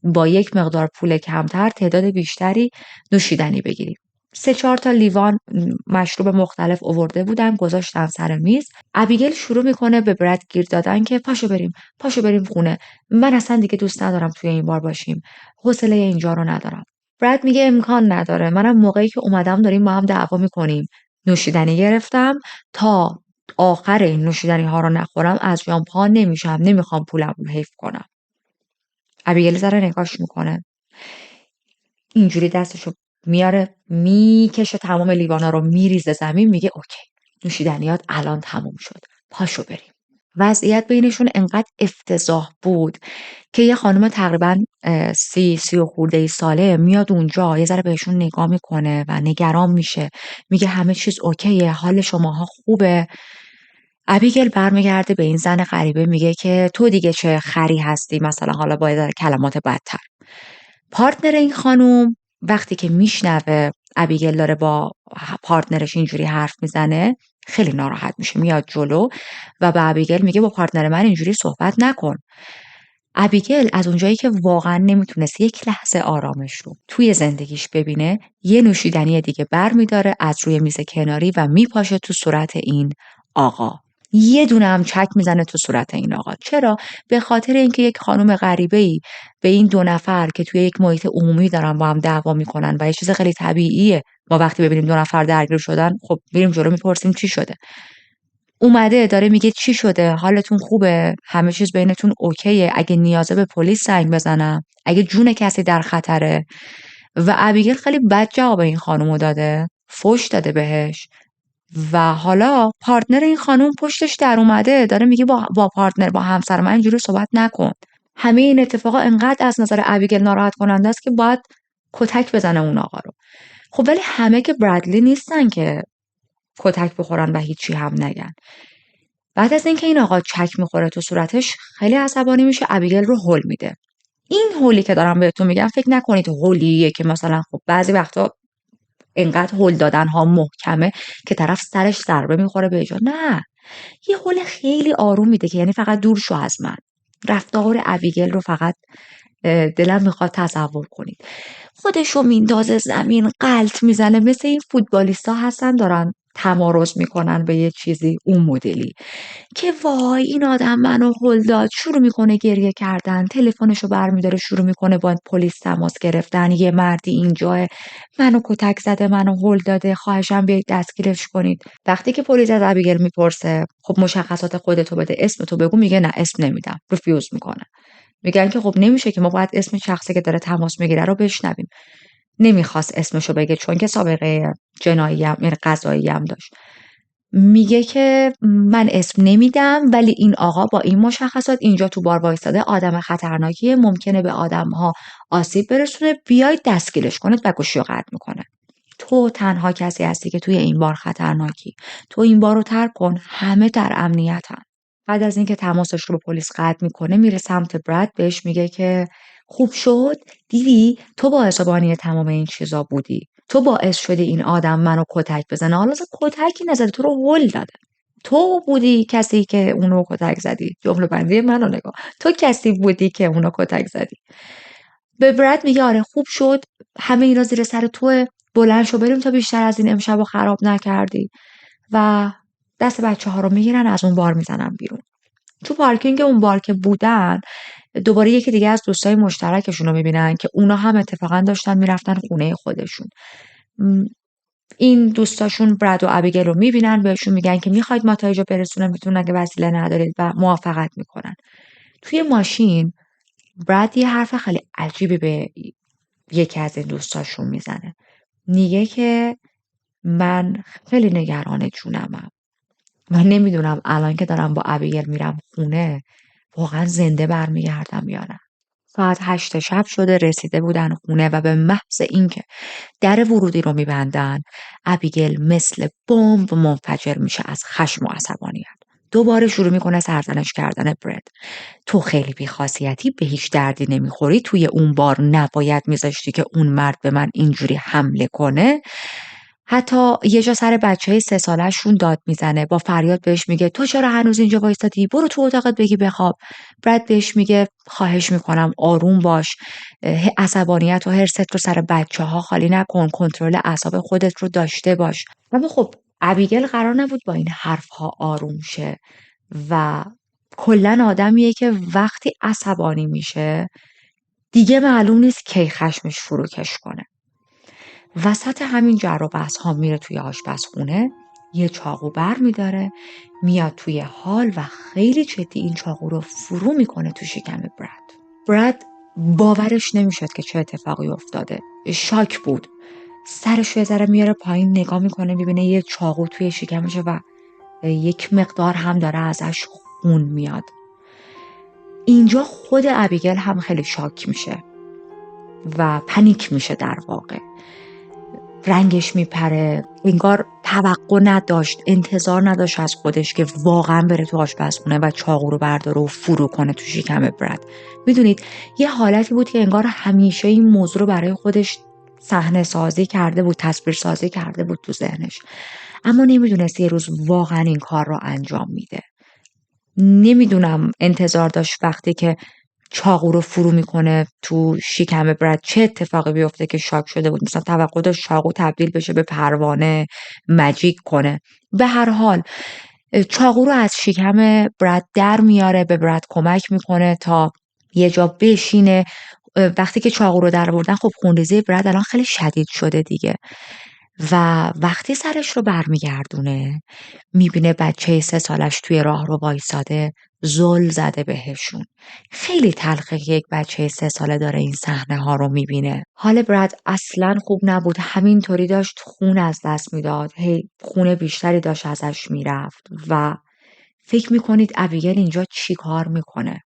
با یک مقدار پول کمتر تعداد بیشتری نوشیدنی بگیری. 3-4 تا لیوان مشروب مختلف آورده بودن گذاشتن سر میز. ابیگل شروع میکنه به براد گیر دادن که پاشو بریم خونه. من اصلا دیگه دوست ندارم توی این بار باشیم. حوصله اینجا رو ندارم. براد میگه امکان نداره. منم موقعی که اومدم داریم با هم دعوا میکنیم. نوشیدنی گرفتم تا آخر این نوشیدنی ها رو نخورم از جام پا نمیشم. نمیخوام پولم رو حیف کنم. ابیگل ذره نگاش میکنه. اینجوری دستشو میاره میکشه تمام لیوانا رو میریزه زمین میگه اوکی نوشیدنیات الان تموم شد. پاشو بریم. وضعیت بینشون انقدر افتضاح بود که یه خانم تقریبا 30 و خورده ساله میاد اونجا یه ذره بهشون نگاه میکنه و نگران میشه. میگه همه چیز اوکیه. حال شماها خوبه. ابیگل برمیگرده به این زن غریبه میگه که تو دیگه چه خری هستی مثلا حالا با کلمات بدتر. پارتنر این خانوم وقتی که میشنوه ابیگل داره با پارتنرش اینجوری حرف میزنه خیلی ناراحت میشه. میاد جلو و به ابیگل میگه با پارتنر من اینجوری صحبت نکن. ابیگل از اونجایی که واقعا نمیتونست یک لحظه آرامش رو توی زندگیش ببینه یه نوشیدنی دیگه بر میداره از روی میز کناری و میپاشه تو صورت این آقا. یه دونه هم چک میزنه تو صورت این آقا. چرا؟ به خاطر اینکه یک خانم غریبه‌ای به این 2 نفر که توی یک محیط عمومی دارن با هم دعوا میکنن و یه چیز خیلی طبیعیه ما وقتی ببینیم 2 نفر درگیر شدن خب میریم جلو میپرسیم چی شده. اومده داره میگه چی شده؟ حالتون خوبه؟ همه چیز بینتون اوکیه؟ اگه نیازه به پلیس زنگ بزنم؟ اگه جون کسی در خطره؟ و ابیگل خیلی بد جواب این خانومو داده. فوش داده بهش. و حالا پارتنر این خانوم پشتش در اومده داره میگه با پارتنر با همسر من اینجوری صحبت نکن. همه این اتفاقا انقدر از نظر ابیگل ناراحت کننده است که باید کتک بزنه اون آقا رو. خب ولی همه که برادلی نیستن که کتک بخورن و هیچی هم نگن. بعد از اینکه این آقا چک میخوره تو صورتش خیلی عصبانی میشه. ابیگل رو هول میده. این هولی که دارم بهتون میگم فکر نکنید هولیه که مثلا خب بعضی وقتا انقدر هول دادن ها محکمه که طرف سرش ضربه میخوره به جا. نه یه حال خیلی آروم میده که یعنی فقط دور شو از من. رفتار ابیگل رو فقط دلم میخواد تصور کنید. خودشو میندازه زمین، غلط میزنه، مثل این فوتبالیستا هستن دارن تمارض میکنن به یه چیزی، اون مدلی که وای این آدم منو هل داد، شروع میکنه گریه کردن، تلفنشو برمیداره شروع میکنه با پلیس تماس گرفتن، یه مردی اینجا منو کتک زده، منو هل داده، خواهشم بیاید دستگیرش کنید. وقتی که پلیس از ابیگل میپرسه خب مشخصات خودتو بده، اسمتو بگو، میگه نه اسم نمیدم، ریفیوز میکنه. میگن که خب نمیشه که ما باید اسم شخصی که داره تماس میگیره رو بشنویم. نمیخواست اسمشو بگه چون که سابقه جنایی هم یعنی قضایی هم داشت. میگه که من اسم نمیدم ولی این آقا با این مشخصات اینجا تو بار وایستاده، آدم خطرناکیه، ممکنه به آدم‌ها آسیب برسونه، بیاید دستگیرش کنید و گوشی رو قطع میکنه. تو تنها کسی هستی که توی این بار خطرناکی. تو این بار رو ترک کن، همه در امنیتن. بعد از اینکه تماسش رو با پلیس قطع میکنه میره سمت براد، بهش میگه که خوب شد، دیدی تو باعث و بانی تمام این چیزا بودی، تو باعث شدی این آدم منو کتک بزنه، حالا کتکی نزده، تو رو هل داده، تو بودی کسی که اونو کتک زدی. جمله بندی منو نگاه، تو کسی بودی که اونو کتک زدی. به براد میگه آره خوب شد، همه اینا زیر سر توه، بلند شو بریم تا بیشتر از این امشب رو خراب نکردی. و دست بچه ها رو میگیرن از اون بار میزنن بیرون. تو پارکینگ اون بار که بودن دوباره یکی دیگه از دوستای مشترکشون رو میبینن که اونا هم اتفاقا داشتن میرفتن خونه خودشون. این دوستاشون براد و ابیگل رو میبینن، بهشون میگن که میخواید ما تا اینجا برسونم میتونن اگه وسیله ندارید و موافقت میکنن. توی ماشین براد یه حرف خیلی عجیبی به یکی از این دوستاشون میزنه. میگه که من خیلی نگران جونمم. من نمیدونم الان که دارم با ابیگل میرم خونه واقعا زنده برمیگردم یا نه. ساعت 8 شب شده، رسیده بودن خونه و به محض اینکه در ورودی رو میبندن ابیگل مثل بمب منفجر میشه از خشم و عصبانیت. دوباره شروع میکنه سرزنش کردن براد. تو خیلی بی‌خاصیتی، به هیچ دردی نمیخوری، توی اون بار نباید میذاشتی که اون مرد به من اینجوری حمله کنه. حتی یه جا سر بچه 3 ساله‌شون داد میزنه، با فریاد بهش میگه تو چرا هنوز اینجا وایستادی، برو تو اتاقت بگی بخواب. براد بهش میگه خواهش میکنم آروم باش، عصبانیت و حرست رو سر بچه ها خالی نکن، کنترل اعصاب خودت رو داشته باش. اما خب ابیگل قرار نبود با این حرفها آروم شه و کلا آدمیه که وقتی عصبانی میشه دیگه معلوم نیست کی خشمش فروکش کنه. وسط همین جر و بحث ها میره توی آشپزخونه، یه چاقو بر میداره، میاد توی حال و خیلی جدی این چاقو رو فرو میکنه تو شکم براد. براد باورش نمیشد که چه اتفاقی افتاده. شاک بود. سرش یه ذره میاره پایین، نگاه میکنه، میبینه یه چاقو توی شکمشه و یک مقدار هم داره ازش خون میاد. اینجا خود ابیگل هم خیلی شاک میشه و پنیک میشه، در واقع رنگش میپره، انگار توقع نداشت، انتظار نداشت از خودش که واقعا بره تو آشپزخونه و چاقو رو برداره و فرو کنه تو شکم براد. میدونید یه حالتی بود که انگار همیشه این موضوع رو برای خودش صحنه سازی کرده بود، تصویر سازی کرده بود تو ذهنش، اما نمیدونست یه روز واقعا این کار رو انجام میده. نمیدونم انتظار داشت وقتی که چاقو رو فرو میکنه تو شکم براد چه اتفاقی بیفته که شاک شده بود. مثلا توقع داشت چاقو تبدیل بشه به پروانه، ماجیک کنه. به هر حال چاقو رو از شکم براد در میاره، به براد کمک میکنه تا یه جا بشینه. وقتی که چاقو رو در آوردن خب خونریزی براد الان خیلی شدید شده دیگه و وقتی سرش رو برمیگردونه میبینه بچه 3 سالش توی راه رو وایساده، زل زده بهشون. خیلی تلخه که یک بچه 3 ساله داره این صحنه ها رو میبینه. حال براد اصلا خوب نبود، همینطوری داشت خون از دست میداد، هی خون بیشتری داشت ازش میرفت و فکر میکنید ابیگل اینجا چی کار میکنه؟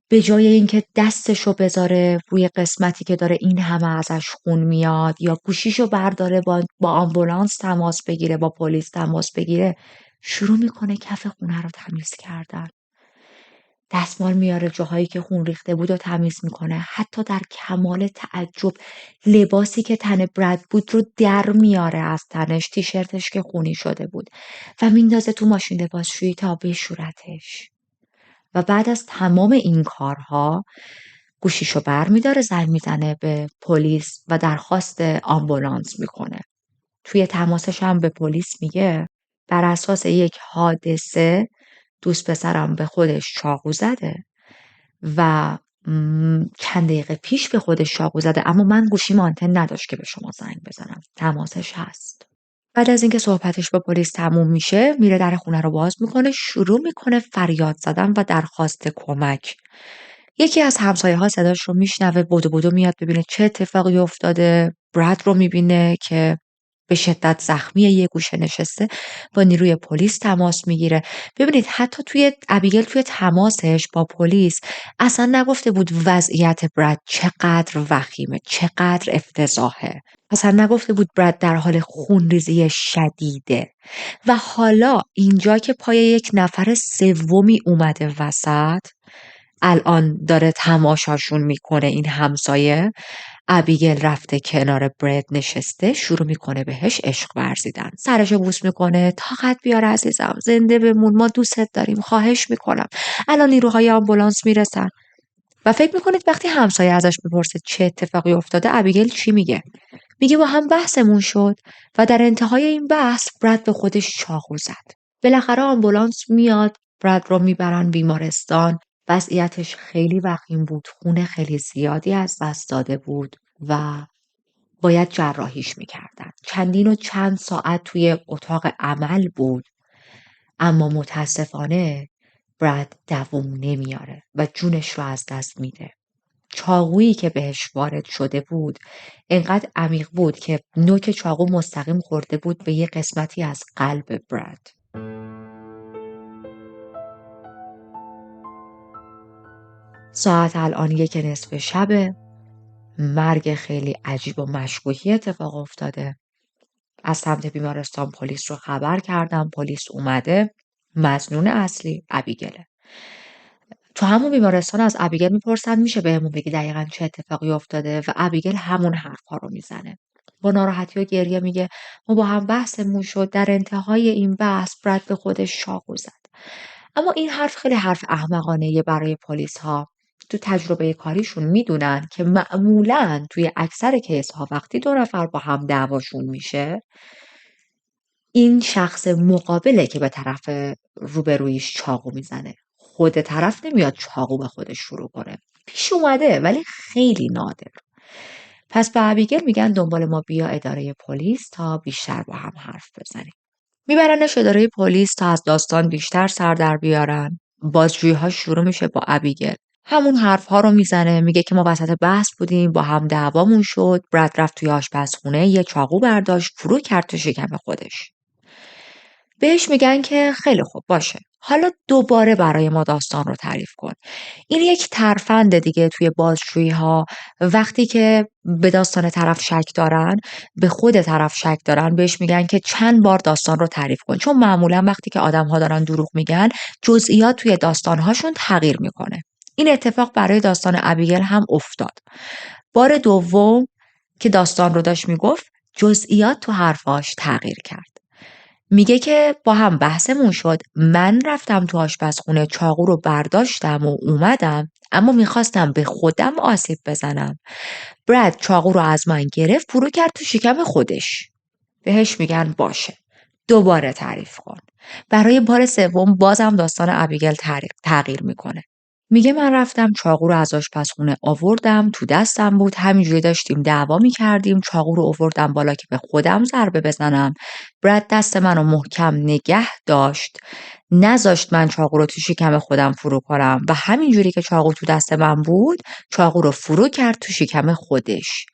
به جای اینکه دستشو بذاره روی قسمتی که داره این همه ازش خون میاد یا گوشیشو برداره با آمبولانس تماس بگیره، با پلیس تماس بگیره، شروع میکنه کف خونه رو تمیز کردن. دستمال میاره جاهایی که خون ریخته بود و تمیز میکنه. حتی در کمال تعجب لباسی که تن برد بود رو در میاره از تنش، تیشرتش که خونی شده بود، و میندازه تو ماشین لباسشویی تا بشورتش. و بعد از تمام این کارها گوشیشو بر میداره، زنگ میزنه به پلیس و درخواست آمبولانس میکنه. توی تماسش هم به پلیس میگه بر اساس یک حادثه دوست پسرم به خودش چاقو زده و چند دقیقه پیش به خودش چاقو زده، اما من گوشیم آنتن نداشت که به شما زنگ بزنم. تماسش هست. بعد از اینکه صحبتش با پلیس تموم میشه، میره در خونه رو باز میکنه، شروع میکنه فریاد زدن و درخواست کمک. یکی از همسایه ها صداش رو میشنوه، بدو بدو میاد ببینه چه اتفاقی افتاده. براد رو میبینه که به شدت زخمی، یه گوشه نشسته، با نیروی پلیس تماس میگیره. ببینید حتی ابیگل توی تماسش با پلیس اصلا نگفته بود وضعیت براد چقدر وخیمه، چقدر افتضاحه. اصلا نگفته بود براد در حال خونریزی شدیده. و حالا اینجا که پای یک نفر سومی اومده وسط، الان داره تماشاشون میکنه این همسایه، ابیگل رفته کنار برد نشسته، شروع میکنه بهش عشق ورزیدن. سرشو بوس میکنه، طاقت بیار عزیزم، زنده بمون، ما دوستت داریم، خواهش میکنم. الان نیروهای آمبولانس میرسن. و فکر میکنید وقتی همسایه ازش بپرسه چه اتفاقی افتاده، ابیگل چی میگه؟ میگه با هم بحثمون شد و در انتهای این بحث براد به خودش چاقو زد. بالاخره آمبولانس میاد، براد رو میبرن بیمارستان. وضعیتش خیلی وخیم بود، خون خیلی زیادی از دست داده بود و باید جراحیش میکردن. چندین و چند ساعت توی اتاق عمل بود، اما متاسفانه براد دووم نمیاره و جونش رو از دست میده. چاقویی که بهش وارد شده بود انقدر عمیق بود که نوک چاقو مستقیم خورده بود به یه قسمتی از قلب براد. ساعت الان 1 شبه. مرگ خیلی عجیب و مشکوکی اتفاق افتاده. از سمت بیمارستان پلیس رو خبر کردم، پلیس اومده. مظنون اصلی ابیگله. تو همون بیمارستان از ابیگل میپرسن میشه بهمون بگی دقیقاً چه اتفاقی افتاده، و ابیگل همون حرفا رو میزنه. با ناراحتی و گریه میگه ما با هم بحثمون شد، در انتهای این بحث براد به خودش چاقو زد. اما این حرف خیلی حرف احمقانه برای پلیس ها. تو تجربه کاریشون میدونن که معمولاً توی اکثر کیس ها وقتی 2 نفر با هم دعواشون میشه، این شخص مقابله که به طرف روبرویش چاقو میزنه. خود طرف نمیاد چاقو به خودش شروع کنه. پیش اومده ولی خیلی نادر. پس به ابیگل میگن دنبال ما بیا اداره پلیس تا بیشتر با هم حرف بزنیم. میبرنش اداره پلیس تا از داستان بیشتر سر در بیارن. بازجویی ها شروع میشه با ابیگل. همون حرف ها رو میزنه، میگه که ما وسط بحث بودیم، با هم دعوامون شد، براد رفت توی آشپزخونه، یه چاقو برداشت، فرو کرد تو شکم خودش. بهش میگن که خیلی خوب باشه، حالا دوباره برای ما داستان رو تعریف کن. این یک ترفند دیگه توی بازجویی ها. وقتی که به داستان طرف شک دارن، به خود طرف شک دارن، بهش میگن که چند بار داستان رو تعریف کن، چون معمولا وقتی که آدم ها دارن دروغ میگن جزئیات توی داستان هاشون تغییر میکنه. این اتفاق برای داستان ابیگل هم افتاد. بار دوم که داستان رو داشت میگفت، جزئیات تو حرفاش تغییر کرد. میگه که با هم بحثمون شد، من رفتم تو آشپزخونه، چاقو رو برداشتم و اومدم، اما میخواستم به خودم آسیب بزنم. براد چاقو رو از من گرفت، فرو کرد تو شکم خودش. بهش میگن باشه، دوباره تعریف کن. برای بار سوم بازم داستان ابیگل تغییر میکنه. میگه من رفتم چاقو رو از آشپزخونه آوردم، تو دستم بود، همینجوری داشتیم دعوا میکردیم، چاقو رو آوردم بالا که به خودم ضربه بزنم. براد دست منو محکم نگه داشت، نذاشت من چاقو رو تو شکم خودم فرو کنم و همینجوری که چاقو تو دست من بود، چاقو رو فرو کرد تو شکم خودش.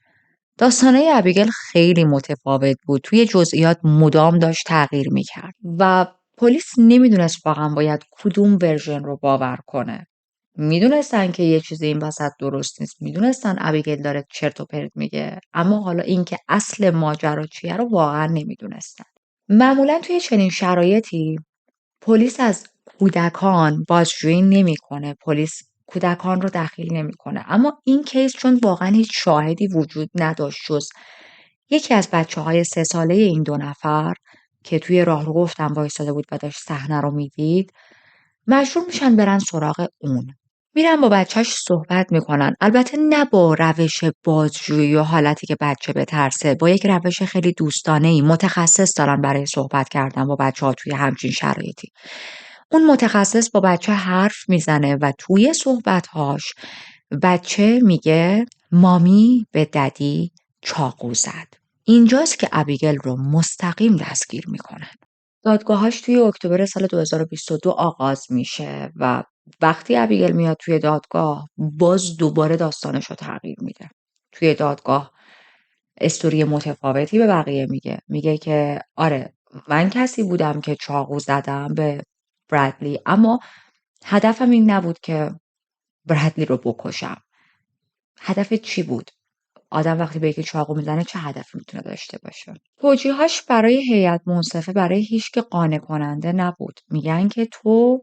داستانه ابیگل خیلی متفاوت بود، توی جزئیات مدام داشت تغییر میکرد و پلیس نمیدونست واقعا باید کدوم ورژن رو باور کنه. میدونستن که یه چیزی این وسط درست نیست، میدونستن ابیگل داره چرت و پرت میگه، اما حالا این که اصل ماجرا چیه رو واقعا نمیدونستن. معمولا توی چنین شرایطی پلیس از کودکان بازجویی نمیکنه، پلیس کودکان رو دخیل نمیکنه. اما این کیس چون واقعا هیچ شاهدی وجود نداشت جز یکی از بچه‌های 3 ساله این 2 نفر که توی راهرو گفتم وایساده بود و داشت صحنه رو میدید، مجبور میشن برن سراغ اون. میرن با بچهش صحبت میکنن، البته نه با روش بازجویی یا حالتی که بچه بترسه، با یک روش خیلی دوستانه‌ای. متخصص دارن برای صحبت کردن با بچه‌ها توی همچین شرایطی. اون متخصص با بچه حرف میزنه و توی صحبت‌هاش بچه میگه مامی به ددی چاقو زد. اینجاست که ابیگل رو مستقیم دستگیر میکنن. دادگاهاش توی اکتبر سال 2022 آغاز میشه و وقتی ابیگل میاد توی دادگاه باز دوباره داستانش رو تغییر میده. توی دادگاه استوری متفاوتی به بقیه میگه که آره من کسی بودم که چاقو زدم به برادلی، اما هدفم این نبود که برادلی رو بکشم. هدف چی بود؟ آدم وقتی به یکی چاقو میزنه چه هدفی میتونه داشته باشه؟ توجیهاش برای هیئت منصفه برای هیچ که قانع کننده نبود. میگن که تو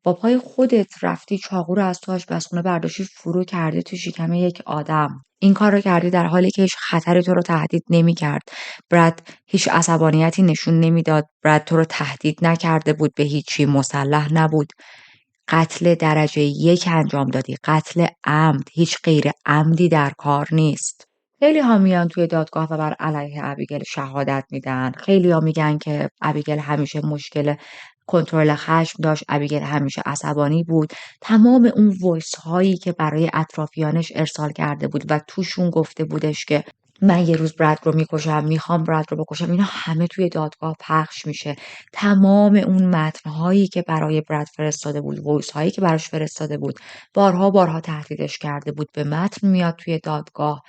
با پای خودت رفتی چاقو رو از تو آشپزخونه برداشتی فرو کردی تو شکم یک آدم. این کار رو کردی در حالی که هیچ خطری تو رو تهدید نمی‌کرد. براد هیچ عصبانیتی نشون نمیداد. براد تو رو تهدید نکرده بود به هیچی، مسلح نبود. قتل درجه 1 انجام دادی، قتل عمد، هیچ غیر عمدی در کار نیست. خیلی ها میان توی دادگاه و بر علیه ابیگل شهادت میدن. خیلی ها میگن که ابیگل همیشه مشکل کنترل خشم داشت، ابیگل همیشه عصبانی بود. تمام اون وایس هایی که برای اطرافیانش ارسال کرده بود و توشون گفته بودش که من یه روز براد رو میکشم، میخوام براد رو بکشم، اینا همه توی دادگاه پخش میشه. تمام اون متن‌هایی که برای براد فرستاده بود، وایس‌هایی که براش فرستاده بود، بارها تهدیدش کرده بود، به متن میاد توی دادگاه.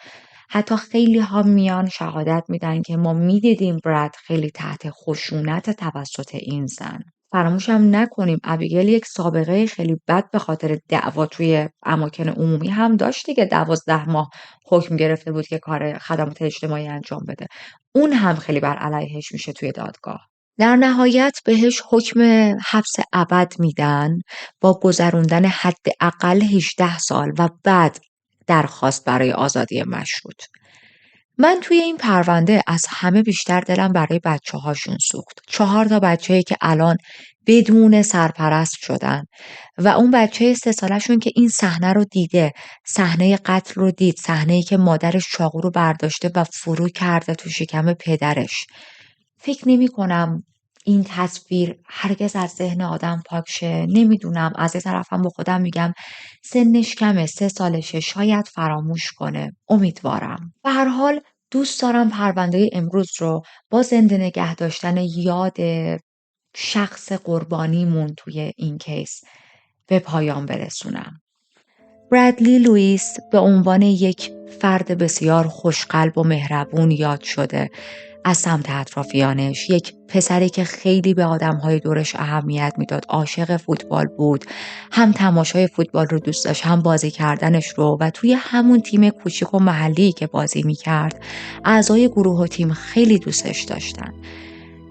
حتی خیلی‌ها میان شهادت میدن که ما میدیدیم براد خیلی تحت خشونت توسط این زن. فراموش هم نکنیم ابیگل یک سابقه خیلی بد به خاطر دعوا توی اماکن عمومی هم داشت دیگه. 12 ماه حکم گرفته بود که کار خدمات اجتماعی انجام بده. اون هم خیلی بر علیهش میشه توی دادگاه. در نهایت بهش حکم حبس ابد میدن با گذروندن حداقل 18 سال و بعد درخواست برای آزادی مشروط. من توی این پرونده از همه بیشتر دلم برای بچه‌هاشون سوخت. 4 تا بچه‌ای که الان بدون سرپرست شدن و اون بچه 3 ساله‌شون که این صحنه رو دیده، صحنه قتل رو دید، صحنه‌ای که مادرش چاقو رو برداشته و فرو کرده تو شکم پدرش. فکر نمی‌کنم این تصویر هرگز از ذهن آدم پاک شه. نمیدونم، از یه طرفم با خودم میگم سنش کمه، 3 سالشه، شاید فراموش کنه. امیدوارم. به هر حال دوست دارم پرونده امروز رو با زنده نگه داشتن یاد شخص قربانیمون توی این کیس به پایان برسونم. برادلی لوئیس به عنوان یک فرد بسیار خوشقلب و مهربون یاد شده از سمت اطرافیانش. یک پسری که خیلی به آدم‌های دورش اهمیت میداد، عاشق فوتبال بود، هم تماشای فوتبال رو دوست داشت، هم بازی کردنش رو، و توی همون تیم کوچیک و محلی که بازی میکرد اعضای گروه و تیم خیلی دوستش داشتن.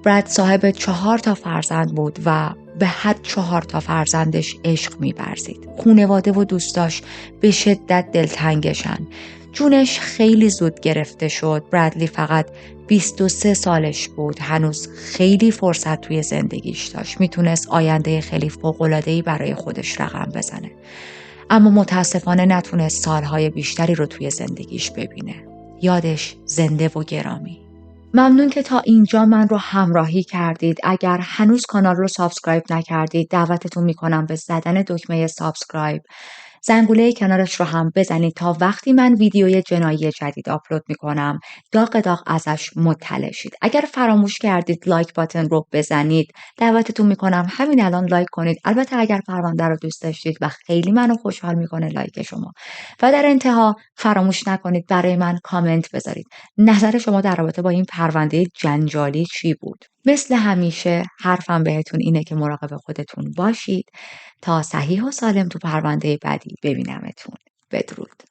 براد صاحب 4 تا فرزند بود و به هر 4 تا فرزندش عشق می‌ورزید. خانواده و دوستاش به شدت دلتنگشن. جونش خیلی زود گرفته شد. برادلی فقط 23 سالش بود. هنوز خیلی فرصت توی زندگیش داشت. میتونست آینده خیلی فوق‌العاده‌ای برای خودش رقم بزنه. اما متاسفانه نتونست سالهای بیشتری رو توی زندگیش ببینه. یادش زنده و گرامی. ممنون که تا اینجا من رو همراهی کردید. اگر هنوز کانال رو سابسکرایب نکردید دعوتتون میکنم به زدن دکمه سابسکرایب. زنگوله کنارش رو هم بزنید تا وقتی من ویدیوی جنایی جدید آپلود میکنم داغ ازش مطلع شید. اگر فراموش کردید لایک باتن رو بزنید دعوتتون میکنم همین الان لایک کنید. البته اگر پرونده رو دوست داشتید و خیلی منو خوشحال میکنه لایک شما. و در انتها فراموش نکنید برای من کامنت بذارید. نظر شما در رابطه با این پرونده جنجالی چی بود؟ مثل همیشه حرفم بهتون اینه که مراقب خودتون باشید تا صحیح و سالم تو پرونده بعدی ببینمتون. بدرود.